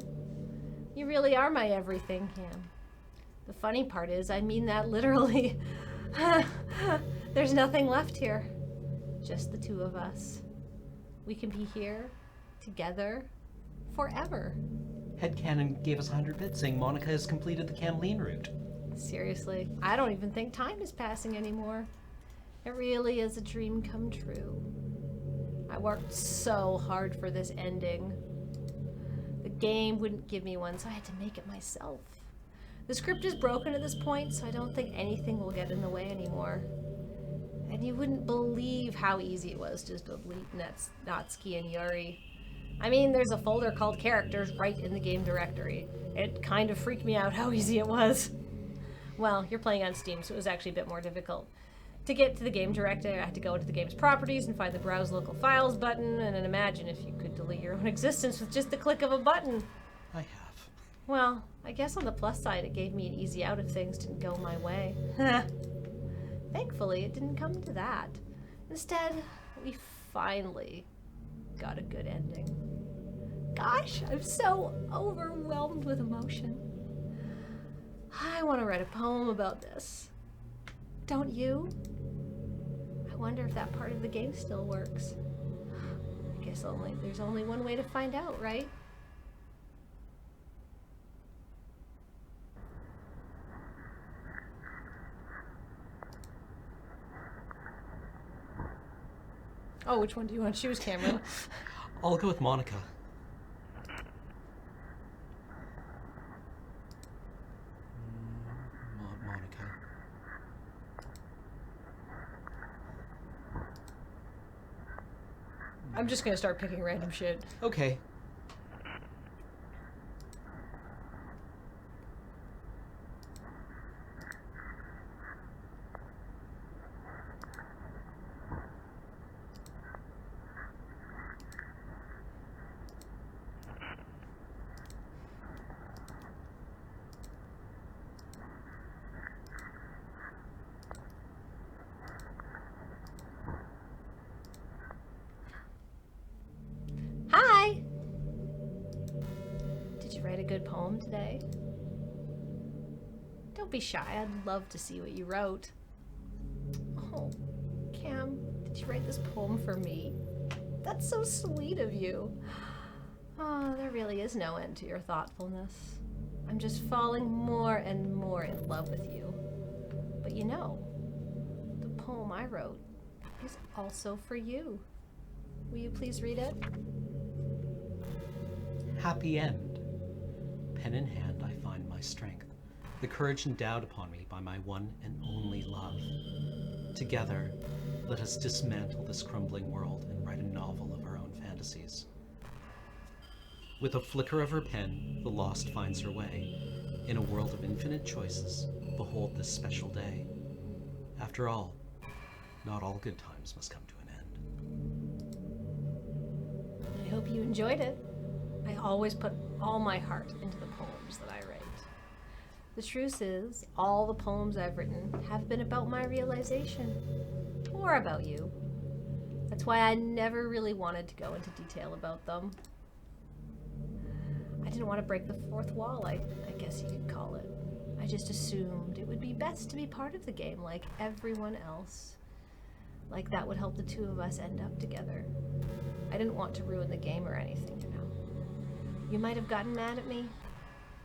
You really are my everything, Cam. The funny part is, I mean that literally. There's nothing left here. Just the two of us. We can be here, together, forever. Headcanon gave us 100 bits saying Monica has completed the Camleen route. Seriously, I don't even think time is passing anymore. It really is a dream come true. I worked so hard for this ending. The game wouldn't give me one, so I had to make it myself. The script is broken at this point, so I don't think anything will get in the way anymore. And you wouldn't believe how easy it was to delete Natsuki and Yuri. I mean, there's a folder called Characters right in the game directory. It kind of freaked me out how easy it was. Well, you're playing on Steam, so it was actually a bit more difficult. To get to the game directory, I had to go into the game's properties and find the Browse Local Files button, and then imagine if you could delete your own existence with just the click of a button. I have. Well, I guess on the plus side, it gave me an easy out if things didn't go my way. Thankfully, it didn't come to that. Instead, we finally got a good ending. Gosh, I'm so overwhelmed with emotion. I want to write a poem about this. Don't you? I wonder if that part of the game still works. I guess there's only one way to find out, right? Oh, which one do you want to choose, Cameron? I'll go with Monica. Monica. I'm just gonna start picking random shit. Okay. Hi! Did you write a good poem today? Don't be shy, I'd love to see what you wrote. Oh, Cam, did you write this poem for me? That's so sweet of you. Oh, there really is no end to your thoughtfulness. I'm just falling more and more in love with you. But you know, the poem I wrote is also for you. Will you please read it? Happy end. Pen in hand, I find my strength, the courage endowed upon me by my one and only love. Together, let us dismantle this crumbling world and write a novel of our own fantasies. With a flicker of her pen, the lost finds her way. In a world of infinite choices, behold this special day. After all, not all good times must come to an end. I hope you enjoyed it. I always put all my heart into the poems that I write. The truth is, all the poems I've written have been about my realization, or about you. That's why I never really wanted to go into detail about them. I didn't want to break the fourth wall, I guess you could call it. I just assumed it would be best to be part of the game like everyone else. Like that would help the two of us end up together. I didn't want to ruin the game or anything, you know. You might have gotten mad at me.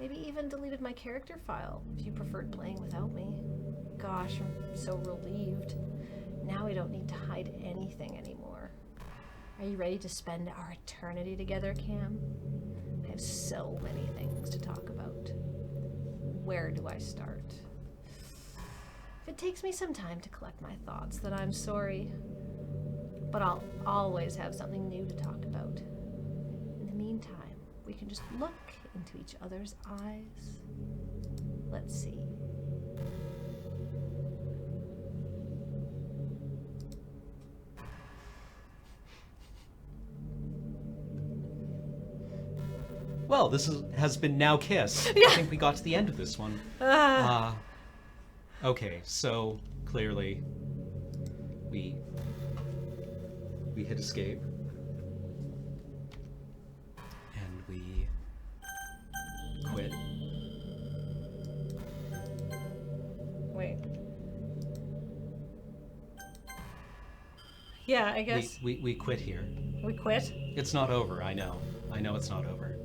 Maybe even deleted my character file if you preferred playing without me. Gosh, I'm so relieved. Now we don't need to hide anything anymore. Are you ready to spend our eternity together, Cam? I have so many things to talk about. Where do I start? If it takes me some time to collect my thoughts, then I'm sorry. But I'll always have something new to talk about. In the meantime, we can just look into each other's eyes. Let's see. Well, has been Now Kiss. Yeah. I think we got to the end of this one. Okay, so clearly we hit escape. And we quit. Wait. Yeah, I guess We quit here. we quit. It's not over, I know. I know it's not over.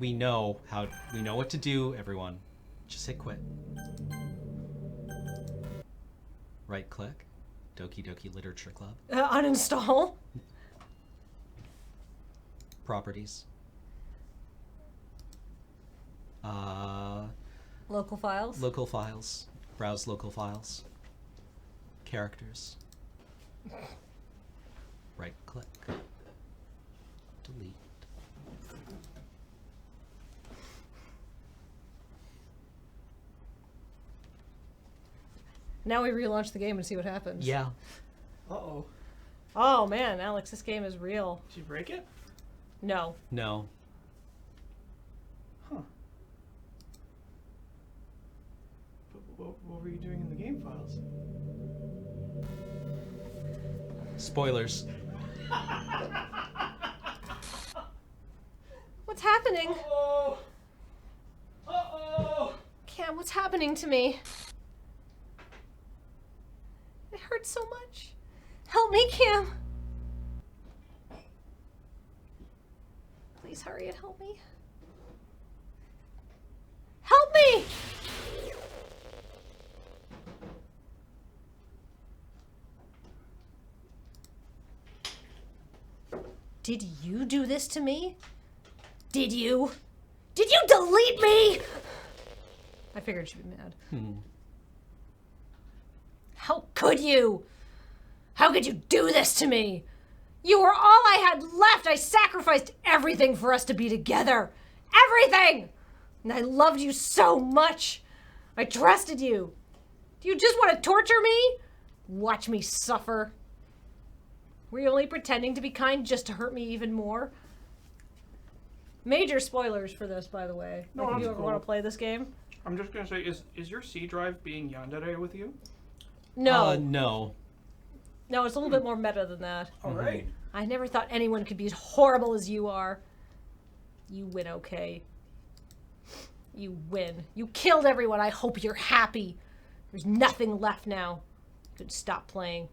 We know what to do, everyone. Just hit quit. Right click. Doki Doki Literature Club. Uninstall. Properties. Local files. Local files. Browse local files. Characters. Right click. Delete. Now we relaunch the game and see what happens. Yeah. Uh-oh. Oh man, Alex, this game is real. Did you break it? No. No. Huh. But what were you doing in the game files? Spoilers. What's happening? Uh-oh! Uh-oh! Cam, what's happening to me? It hurts so much. Help me, Cam. Please hurry and help me. Help me! Did you do this to me? Did you? Did you delete me? I figured she'd be mad. How could you? How could you do this to me? You were all I had left. I sacrificed everything for us to be together. Everything! And I loved you so much. I trusted you. Do you just want to torture me? Watch me suffer. Were you only pretending to be kind just to hurt me even more? Major spoilers for this, by the way. No, Like, if that's you ever cool. want to play this game? I'm just gonna say, is your C drive being yandere with you? No. No. No, it's a little bit more meta than that. Alright. I never thought anyone could be as horrible as you are. You win, okay? You win. You killed everyone. I hope you're happy. There's nothing left now. You could stop playing.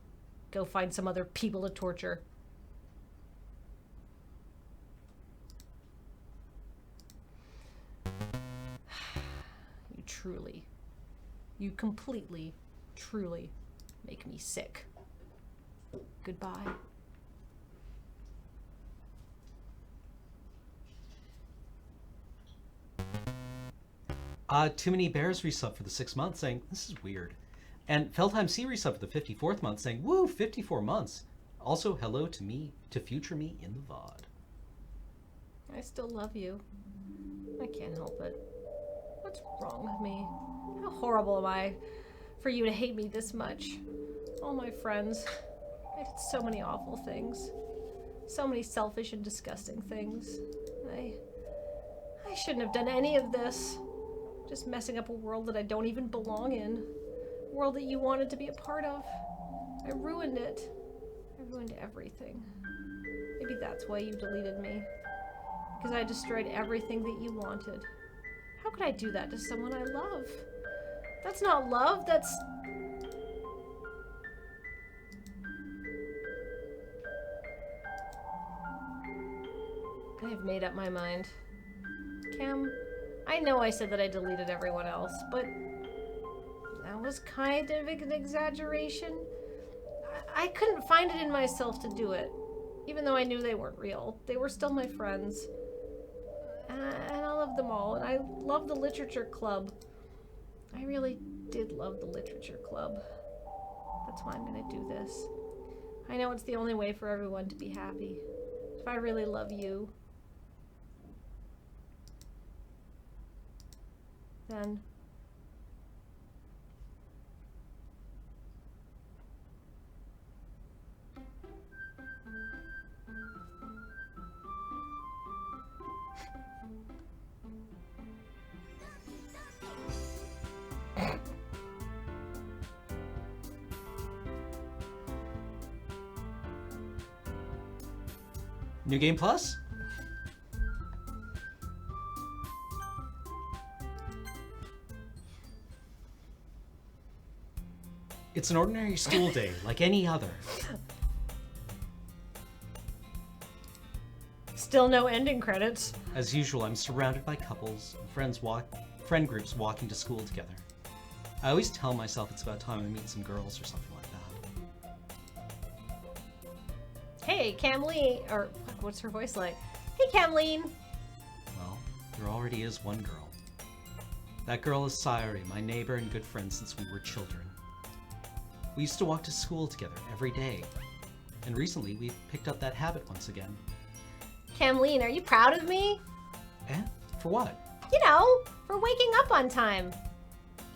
Go find some other people to torture. You completely, truly make me sick. Goodbye. Too Many Bears resub for the 6 months saying, this is weird. And Feldheim C resub for the 54th month saying, woo, 54 months. Also, hello to me, to future me in the VOD. I still love you. I can't help it. What's wrong with me? How horrible am I for you to hate me this much? All my friends. I did so many awful things. So many selfish and disgusting things. I shouldn't have done any of this. Just messing up a world that I don't even belong in. A world that you wanted to be a part of. I ruined it. I ruined everything. Maybe that's why you deleted me. Because I destroyed everything that you wanted. How could I do that to someone I love? That's not love, that's... I have made up my mind. Cam, I know I said that I deleted everyone else, but that was kind of an exaggeration. I couldn't find it in myself to do it, even though I knew they weren't real. They were still my friends. And I love them all, and I love the literature club. I really did love the literature club. That's why I'm gonna do this. I know it's the only way for everyone to be happy. If I really love you, then New Game Plus? It's an ordinary school day, like any other. still no ending credits. As usual, I'm surrounded by couples and friend groups walking to school together. I always tell myself it's about time I meet some girls or something like that. Hey, Camleen, or fuck, what's her voice like? Hey, Camleen. Well, there already is one girl. That girl is Sayuri, my neighbor and good friend since we were children. We used to walk to school together every day, and recently we've picked up that habit once again. Camleen, are you proud of me? Eh? For what? You know, for waking up on time.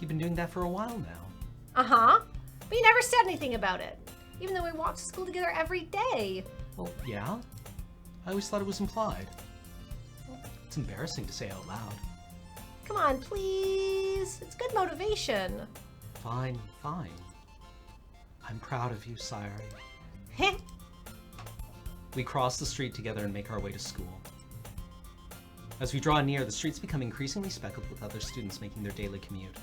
You've been doing that for a while now. Uh-huh. But you never said anything about it, even though we walked to school together every day. Well, yeah. I always thought it was implied. It's embarrassing to say out loud. Come on, please. It's good motivation. Fine, fine. I'm proud of you, Sayuri. Heh. We cross the street together and make our way to school. As we draw near, the streets become increasingly speckled with other students making their daily commute.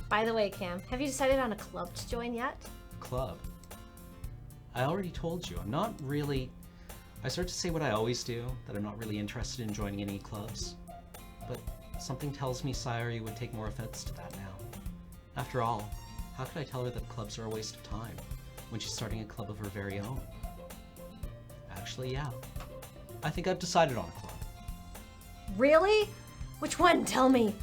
By the way, Cam, have you decided on a club to join yet? Club? I already told you, I'm not really... I start to say what I always do, that I'm not really interested in joining any clubs. But something tells me Sayuri would take more offense to that now. After all, how could I tell her that clubs are a waste of time, when she's starting a club of her very own? Actually, yeah. I think I've decided on a club. Really? Which one? Tell me.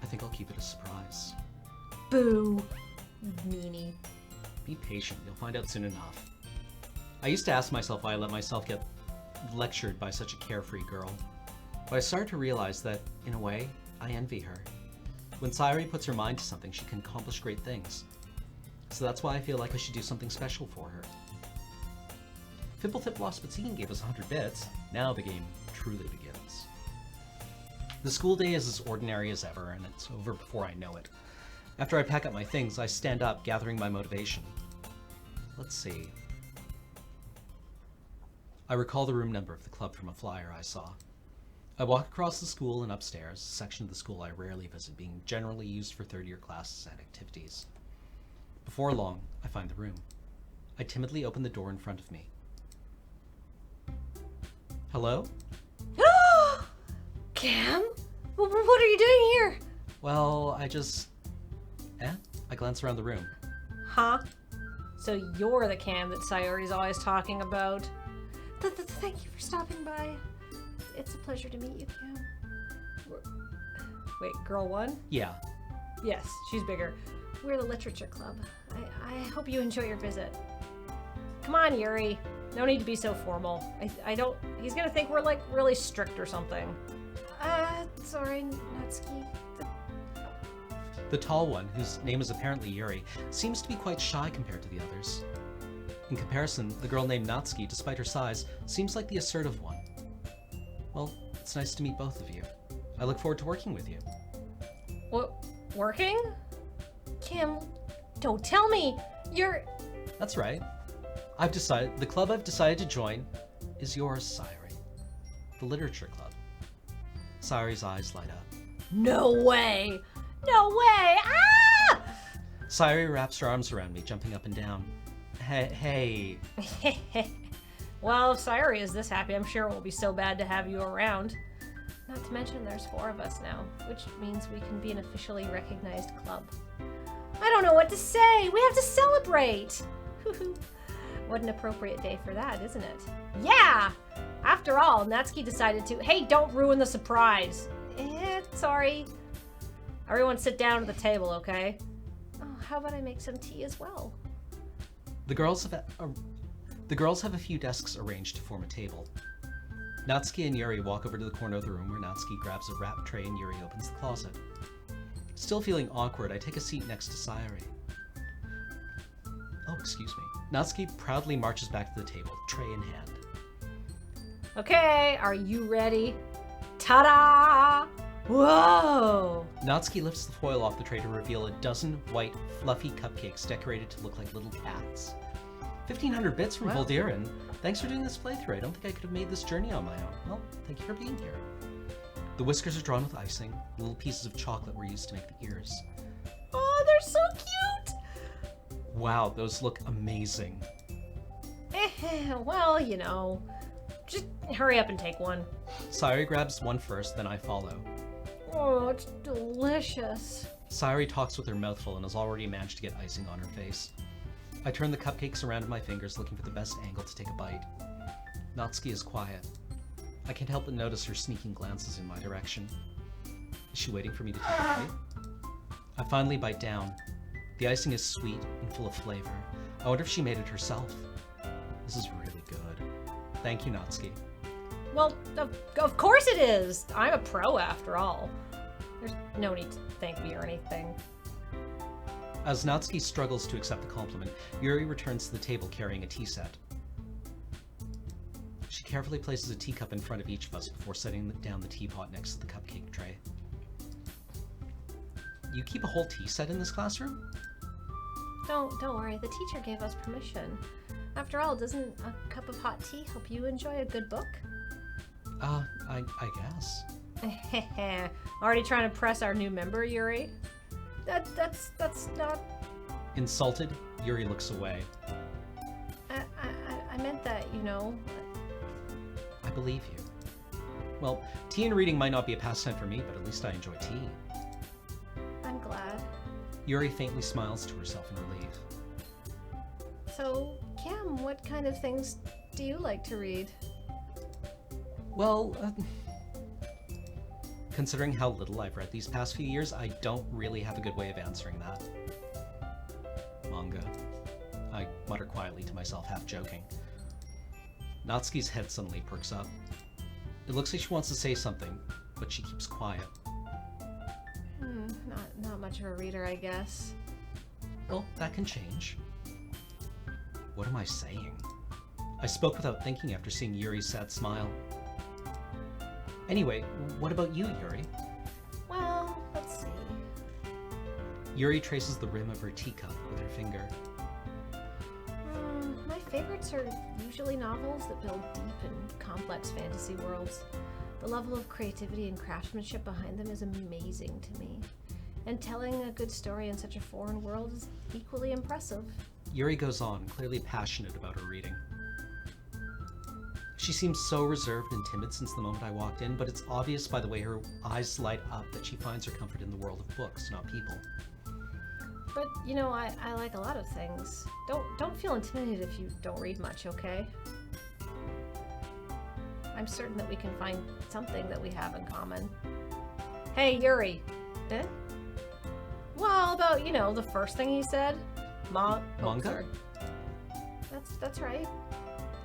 I think I'll keep it a surprise. Boo. Meanie. Be patient, you'll find out soon enough. I used to ask myself why I let myself get lectured by such a carefree girl. But I started to realize that, in a way, I envy her. When Sayuri puts her mind to something, she can accomplish great things. So that's why I feel like I should do something special for her. Fibblethip Lost Batsine gave us 100 bits. Now the game truly begins. The school day is as ordinary as ever, and it's over before I know it. After I pack up my things, I stand up, gathering my motivation. Let's see. I recall the room number of the club from a flyer I saw. I walk across the school and upstairs, a section of the school I rarely visit, being generally used for third-year classes and activities. Before long, I find the room. I timidly open the door in front of me. Hello? Cam? What are you doing here? Well, I just... I glance around the room. Huh? So you're the Cam that Sayuri's always talking about. Thank you for stopping by. It's a pleasure to meet you, Cam. Wait, girl 1? Yeah. Yes, she's bigger. We're the literature club. I hope you enjoy your visit. Come on, Yuri. No need to be so formal. I don't... He's gonna think we're, like, really strict or something. Sorry, Natsuki. The tall one, whose name is apparently Yuri, seems to be quite shy compared to the others. In comparison, the girl named Natsuki, despite her size, seems like the assertive one. Well, it's nice to meet both of you. I look forward to working with you. What? Working? Kim, don't tell me! You're... That's right. The club I've decided to join is yours, Sayuri. The Literature Club. Sayuri's eyes light up. No way! No way! Ah! Sayuri wraps her arms around me, jumping up and down. Hey. Well, if Sayuri is this happy, I'm sure it won't be so bad to have you around. Not to mention there's 4 of us now, which means we can be an officially recognized club. I don't know what to say! We have to celebrate! What an appropriate day for that, isn't it? Yeah! After all, Natsuki decided to... Hey, don't ruin the surprise! Sorry. Everyone sit down at the table, okay? Oh, how about I make some tea as well? The girls have a few desks arranged to form a table. Natsuki and Yuri walk over to the corner of the room where Natsuki grabs a wrap tray and Yuri opens the closet. Still feeling awkward, I take a seat next to Sayuri. Oh, excuse me. Natsuki proudly marches back to the table, tray in hand. Okay, are you ready? Ta-da! Whoa! Natsuki lifts the foil off the tray to reveal a dozen white, fluffy cupcakes decorated to look like little cats. 1,500 bits from Wow. Voldirin. Thanks for doing this playthrough. I don't think I could have made this journey on my own. Well, thank you for being here. The whiskers are drawn with icing. Little pieces of chocolate were used to make the ears. Oh, they're so cute! Wow, those look amazing. Well, you know, just hurry up and take one. Sayuri grabs one first, then I follow. Oh, it's delicious. Sayuri talks with her mouth full and has already managed to get icing on her face. I turn the cupcakes around in my fingers, looking for the best angle to take a bite. Natsuki is quiet. I can't help but notice her sneaking glances in my direction. Is she waiting for me to take a bite? I finally bite down. The icing is sweet and full of flavor. I wonder if she made it herself. This is really good. Thank you, Natsuki. Well, of course it is. I'm a pro after all. There's no need to thank me or anything. As Natsuki struggles to accept the compliment, Yuri returns to the table carrying a tea set. She carefully places a teacup in front of each of us before setting down the teapot next to the cupcake tray. You keep a whole tea set in this classroom? Don't worry. The teacher gave us permission. After all, doesn't a cup of hot tea help you enjoy a good book? I guess. Already trying to press our new member, Yuri? That's not... Insulted, Yuri looks away. I meant that, you know. I believe you. Well, tea and reading might not be a pastime for me, but at least I enjoy tea. I'm glad. Yuri faintly smiles to herself in relief. So, Kim, what kind of things do you like to read? Well, considering how little I've read these past few years, I don't really have a good way of answering that. Manga. I mutter quietly to myself, half joking. Natsuki's head suddenly perks up. It looks like she wants to say something, but she keeps quiet. Not much of a reader, I guess. Well, that can change. What am I saying? I spoke without thinking after seeing Yuri's sad smile. Anyway, what about you, Yuri? Well, let's see. Yuri traces the rim of her teacup with her finger. My favorites are usually novels that build deep and complex fantasy worlds. The level of creativity and craftsmanship behind them is amazing to me. And telling a good story in such a foreign world is equally impressive. Yuri goes on, clearly passionate about her reading. She seems so reserved and timid since the moment I walked in, but it's obvious by the way her eyes light up that she finds her comfort in the world of books, not people. But, you know, I like a lot of things. Don't feel intimidated if you don't read much, okay? I'm certain that we can find something that we have in common. Hey, Yuri. Eh? Well, about, you know, the first thing he said. Manga? Sorry. That's right.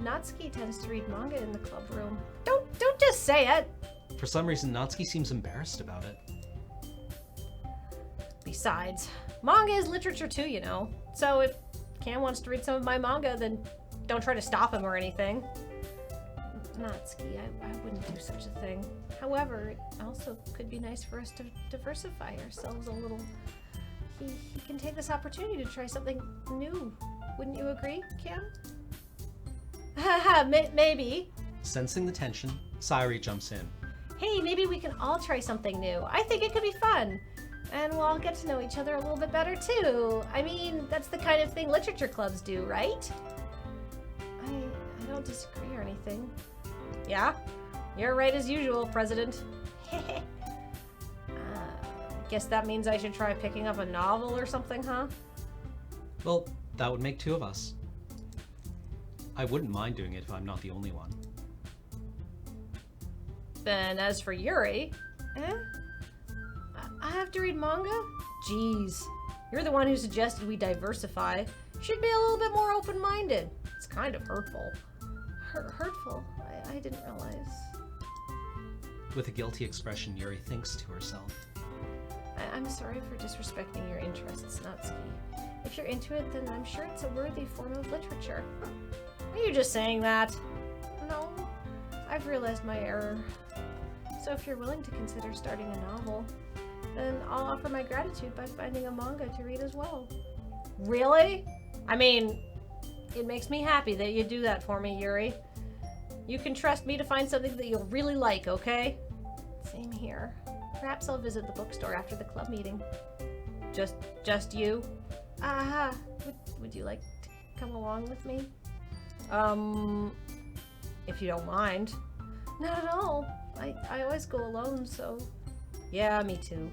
Natsuki tends to read manga in the club room. Don't just say it! For some reason, Natsuki seems embarrassed about it. Besides, manga is literature too, you know. So if Cam wants to read some of my manga, then don't try to stop him or anything. Natsuki, I wouldn't do such a thing. However, it also could be nice for us to diversify ourselves a little. He can take this opportunity to try something new. Wouldn't you agree, Cam? Haha, maybe. Sensing the tension, Sayori jumps in. Hey, maybe we can all try something new. I think it could be fun. And we'll all get to know each other a little bit better, too. I mean, that's the kind of thing literature clubs do, right? I don't disagree or anything. Yeah? You're right as usual, President. Guess that means I should try picking up a novel or something, huh? Well, that would make 2 of us. I wouldn't mind doing it if I'm not the only one. Then as for Yuri... I have to read manga? Jeez. You're the one who suggested we diversify. You should be a little bit more open-minded. It's kind of hurtful. Hurtful? I didn't realize. With a guilty expression, Yuri thinks to herself. I'm sorry for disrespecting your interests, Natsuki. If you're into it, then I'm sure it's a worthy form of literature. Are you just saying that? No. I've realized my error. So if you're willing to consider starting a novel, then I'll offer my gratitude by finding a manga to read as well. Really? I mean, it makes me happy that you do that for me, Yuri. You can trust me to find something that you'll really like, okay? Same here. Perhaps I'll visit the bookstore after the club meeting. Just you? Aha! Would you like to come along with me? If you don't mind. Not at all. I always go alone, so... Yeah, me too.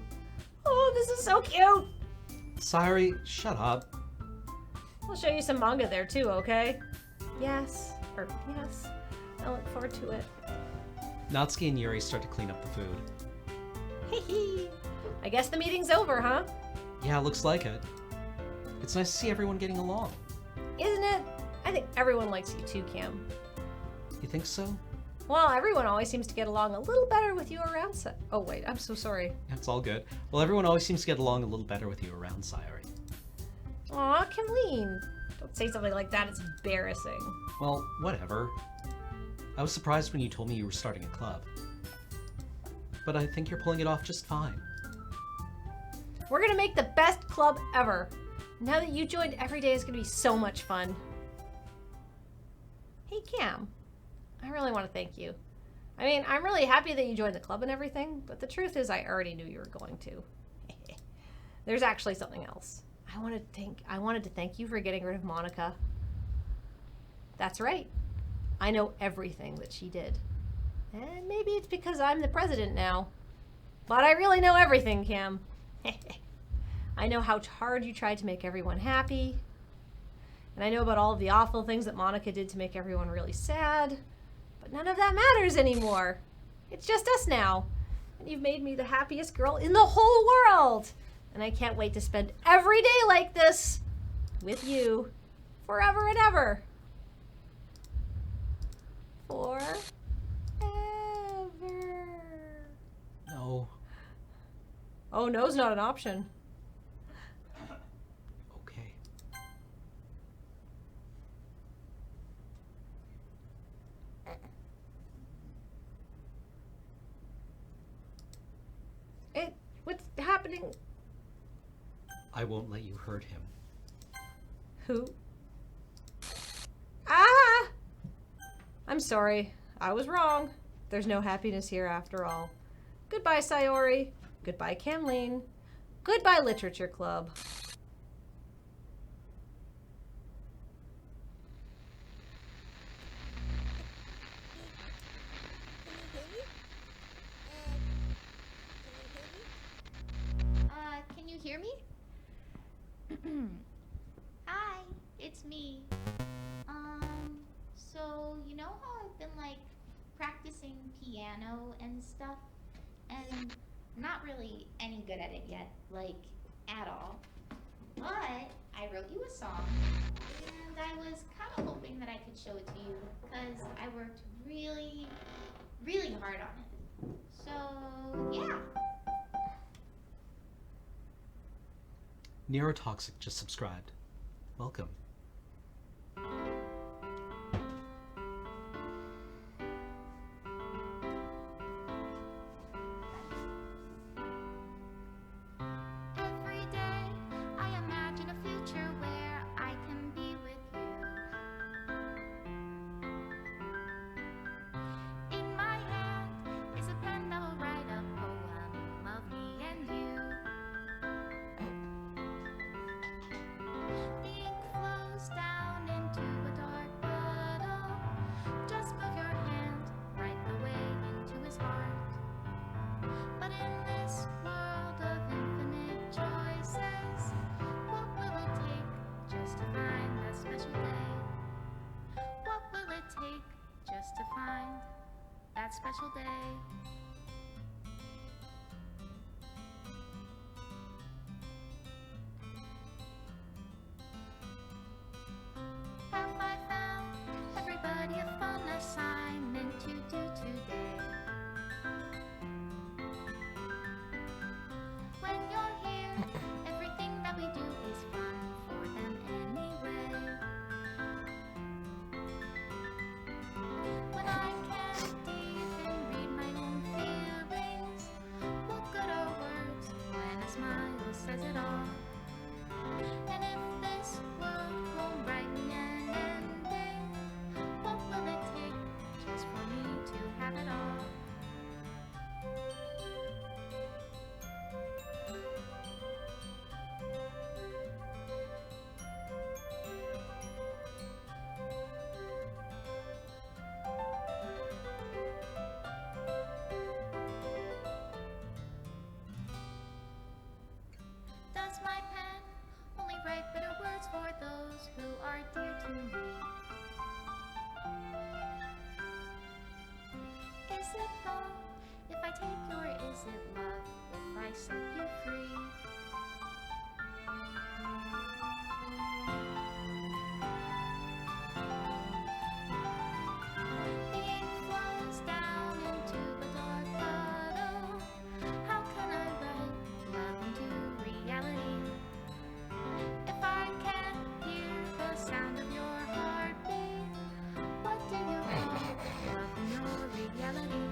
Oh, this is so cute! Sayori, shut up. I'll show you some manga there too, okay? Yes. Yes. I look forward to it. Natsuki and Yuri start to clean up the food. Hee. I guess the meeting's over, huh? Yeah, looks like it. It's nice to see everyone getting along. Isn't it? I think everyone likes you too, Cam. You think so? Well, everyone always seems to get along a little better with you around. Oh wait, I'm so sorry. That's all good. Well, everyone always seems to get along a little better with you around Sayori. Aw, Kamleen. Don't say something like that, it's embarrassing. Well, whatever. I was surprised when you told me you were starting a club. But I think you're pulling it off just fine. We're gonna make the best club ever. Now that you joined, every day is gonna be so much fun. Hey, Cam. I really want to thank you. I mean, I'm really happy that you joined the club and everything, but the truth is I already knew you were going to. There's actually something else. I wanted to thank you for getting rid of Monica. That's right. I know everything that she did. And maybe it's because I'm the president now. But I really know everything, Cam. I know how hard you tried to make everyone happy. And I know about all of the awful things that Monica did to make everyone really sad. But none of that matters anymore. It's just us now. And you've made me the happiest girl in the whole world. And I can't wait to spend every day like this with you forever and ever. Forever. No. Oh, no's not an option. Okay. What's happening? I won't let you hurt him. Who? Ah! I'm sorry. I was wrong. There's no happiness here after all. Goodbye, Sayori. Goodbye, Kamleen. Goodbye, Literature Club. Can you hear me? Hi, it's me. So you know how I've been like practicing piano and stuff? And not really any good at it yet, like, at all. But I wrote you a song, and I was kind of hoping that I could show it to you, because I worked really, really hard on it. So, yeah. Neurotoxic just subscribed. Welcome. Every day I imagine a future where I can be with you. In my hand is a pen that will write a poem of me and you. The ink flows down into a dark puddle. Just move your hand right the way into his heart. But in this world of infinite choices, what will it take just to find that special day? What will it take just to find that special day? Have I found everybody a fun assignment to do today? When you're here, everything that we do is fun for them anyway. When I can't even read my own feelings, what good are words when a smile says it all? And if this world won't write me an ending, what will it take just for me to have it all? Does my pen only write bitter words for those who are dear to me? Is it wrong if I take your is it love if I set you free? The ink flows down into a dark puddle. How can I write love into reality? If I can't hear the sound of your heartbeat, what do you call love in your reality?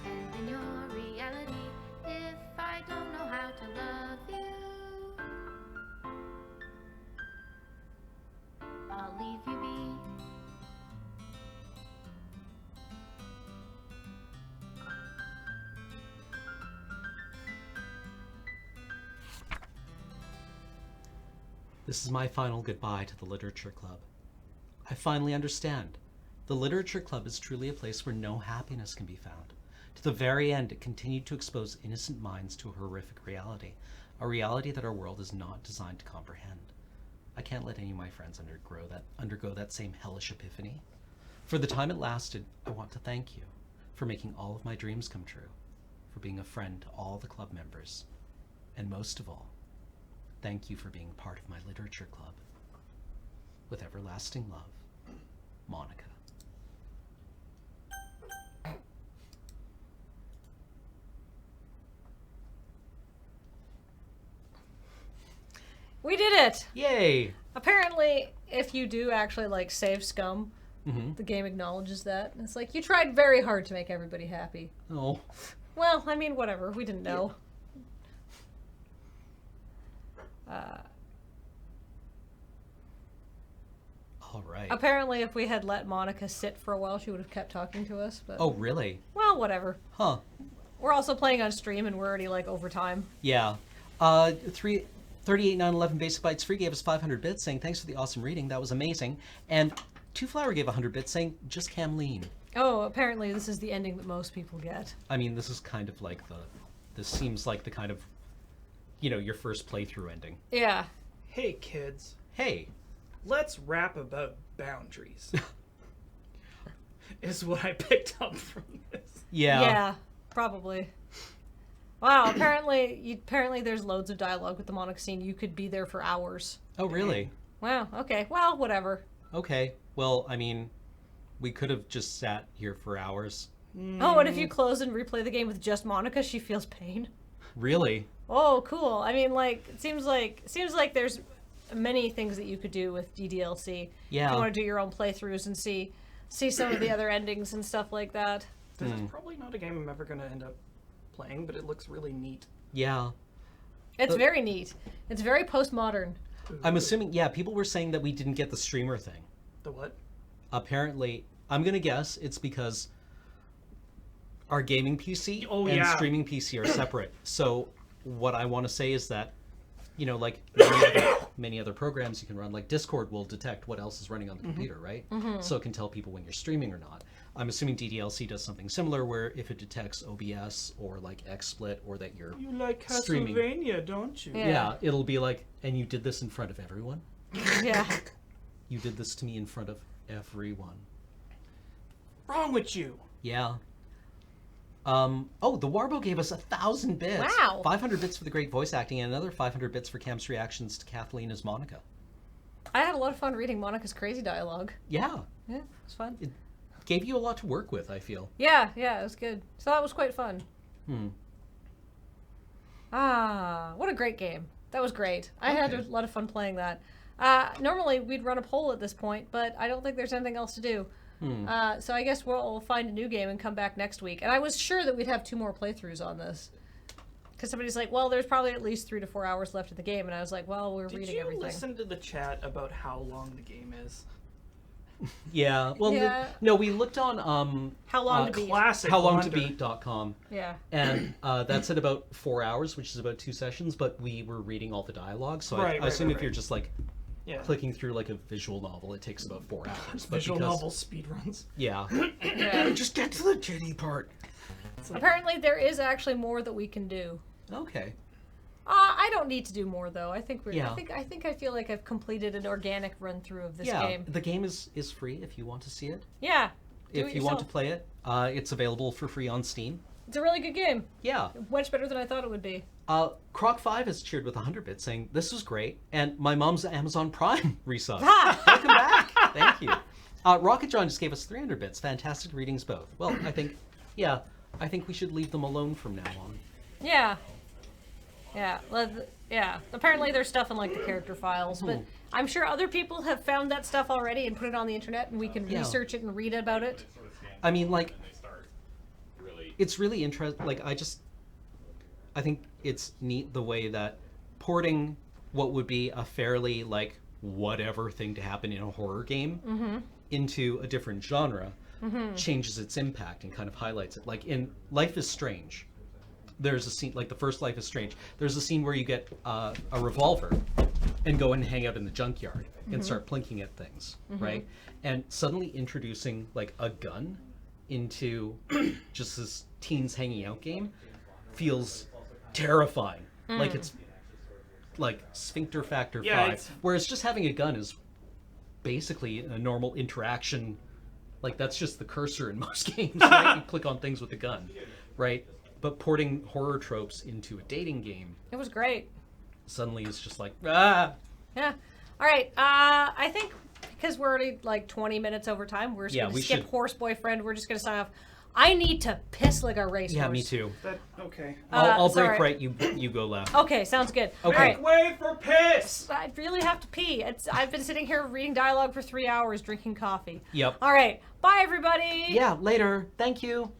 And in your reality, if I don't know how to love you, I'll leave you be. This is my final goodbye to the Literature Club. I finally understand. The Literature Club is truly a place where no happiness can be found. To the very end, it continued to expose innocent minds to a horrific reality, a reality that our world is not designed to comprehend. I can't let any of my friends undergo that same hellish epiphany. For the time it lasted, I want to thank you for making all of my dreams come true, for being a friend to all the club members, and most of all, thank you for being part of my literature club. With everlasting love, Monica. We did it! Yay! Apparently, if you do actually, like, save scum, the game acknowledges that. And it's like, you tried very hard to make everybody happy. Oh. Well, I mean, whatever. We didn't know. All right. Apparently, if we had let Monica sit for a while, she would have kept talking to us. But Oh, really? well, whatever. Huh. We're also playing on stream, and we're already, like, over time. Yeah. 38911 basic bytes free gave us 500 bits saying thanks for the awesome reading. That was amazing. And Two Flower gave 100 bits saying just Cam lean. Oh, apparently this is the ending that most people get. I mean, this is kind of like this seems like the kind of, your first playthrough ending. Yeah. Hey kids, Hey. let's rap about boundaries. Is what I picked up from this. Yeah. Yeah, probably. Wow, apparently there's loads of dialogue with the Monica scene. You could be there for hours. Oh, really? Wow, okay. Well, whatever. Okay. Well, I mean, we could have just sat here for hours. Oh, and if you close and replay the game with just Monica, she feels pain. Really? Oh, cool. I mean, like, it seems like there's many things that you could do with DDLC. Yeah. If you want to do your own playthroughs and see some of the other endings and stuff like that. This is probably not a game I'm ever going to end up playing, but it looks really neat. Yeah. It's very neat. It's very postmodern. I'm assuming, yeah, people were saying that we didn't get the streamer thing. The what? Apparently, I'm going to guess it's because our gaming PC and streaming PC are separate. So what I want to say is that, you know, like many other programs you can run, like Discord will detect what else is running on the computer, right? So it can tell people when you're streaming or not. I'm assuming DDLC does something similar where if it detects OBS or like XSplit or that you're You like streaming. Castlevania, don't you? Yeah, it'll be like, and you did this in front of everyone? Yeah. You did this to me in front of everyone. Wrong with you? Yeah. Oh, the Warbo gave us 1,000 bits. Wow. 500 bits for the great voice acting and another 500 bits for Cam's reactions to Kathleen as Monica. I had a lot of fun reading Monica's crazy dialogue. Yeah. Yeah, it was fun. It gave you a lot to work with, I feel. Yeah, it was good. So that was quite fun. Hmm. Ah, what a great game. That was great. I had a lot of fun playing that. Normally we'd run a poll at this point, but I don't think there's anything else to do. So I guess we'll find a new game and come back next week. And I was sure that we'd have 2 more playthroughs on this. Because somebody's like, well, there's probably at least 3 to 4 hours left in the game. And I was like, well, we're reading everything. Did you listen to the chat about how long the game is? Yeah. Well, Yeah. no, we looked on How long to beat? Classic howlongtobeat.com. Yeah. And that's at about 4 hours, which is about 2 sessions, but we were reading all the dialogue. So Right, I assume if right. you're just like Yeah. clicking through like a visual novel, it takes about 4 hours. But Visual because, novel speedruns. Yeah. Yeah. Just get to the titty part. Apparently there is actually more that we can do. Okay. I don't need to do more though. I think we're. Yeah. I feel like I've completed an organic run through of this Yeah, game. the game is free if you want to see it. Yeah. Do If it you want to yourself. play it, it's available for free on Steam. It's a really good game. Yeah. Much better than I thought it would be. Croc5 has cheered with 100 bits saying, this was great, and my mom's Amazon Prime resub. Ha! Welcome back. Thank you. Rocket John just gave us 300 bits. Fantastic readings both. Well, I think we should leave them alone from now on. Yeah. Yeah. Yeah. Apparently there's stuff in like the character files, but I'm sure other people have found that stuff already and put it on the internet and we can Yeah. research it and read about it. I mean, like, it's really interesting. Like, I think it's neat the way that porting what would be a fairly, like, whatever thing to happen in a horror game into a different genre changes its impact and kind of highlights it. Like, in Life is Strange, there's a scene, like the first Life is Strange, there's a scene where you get a revolver and go and hang out in the junkyard and start plinking at things, right? And suddenly introducing, like, a gun into just this teens hanging out game feels terrifying. Like it's like Sphincter Factor 5. Whereas just having a gun is basically a normal interaction. Like that's just the cursor in most games, right? You click on things with a gun, right? But porting horror tropes into a dating game It was great. suddenly is just like, ah! Yeah. All right. I think because we're already like 20 minutes over time, we're just going to skip should. Horse Boyfriend. We're just going to sign off. I need to piss like a racehorse. Yeah, me too. Okay. I'll break sorry. right, you go left. Okay, sounds good. Okay. All right. Wait for piss! I really have to pee. I've been sitting here reading dialogue for 3 hours, drinking coffee. Yep. All right. Bye, everybody. Yeah, later. Thank you.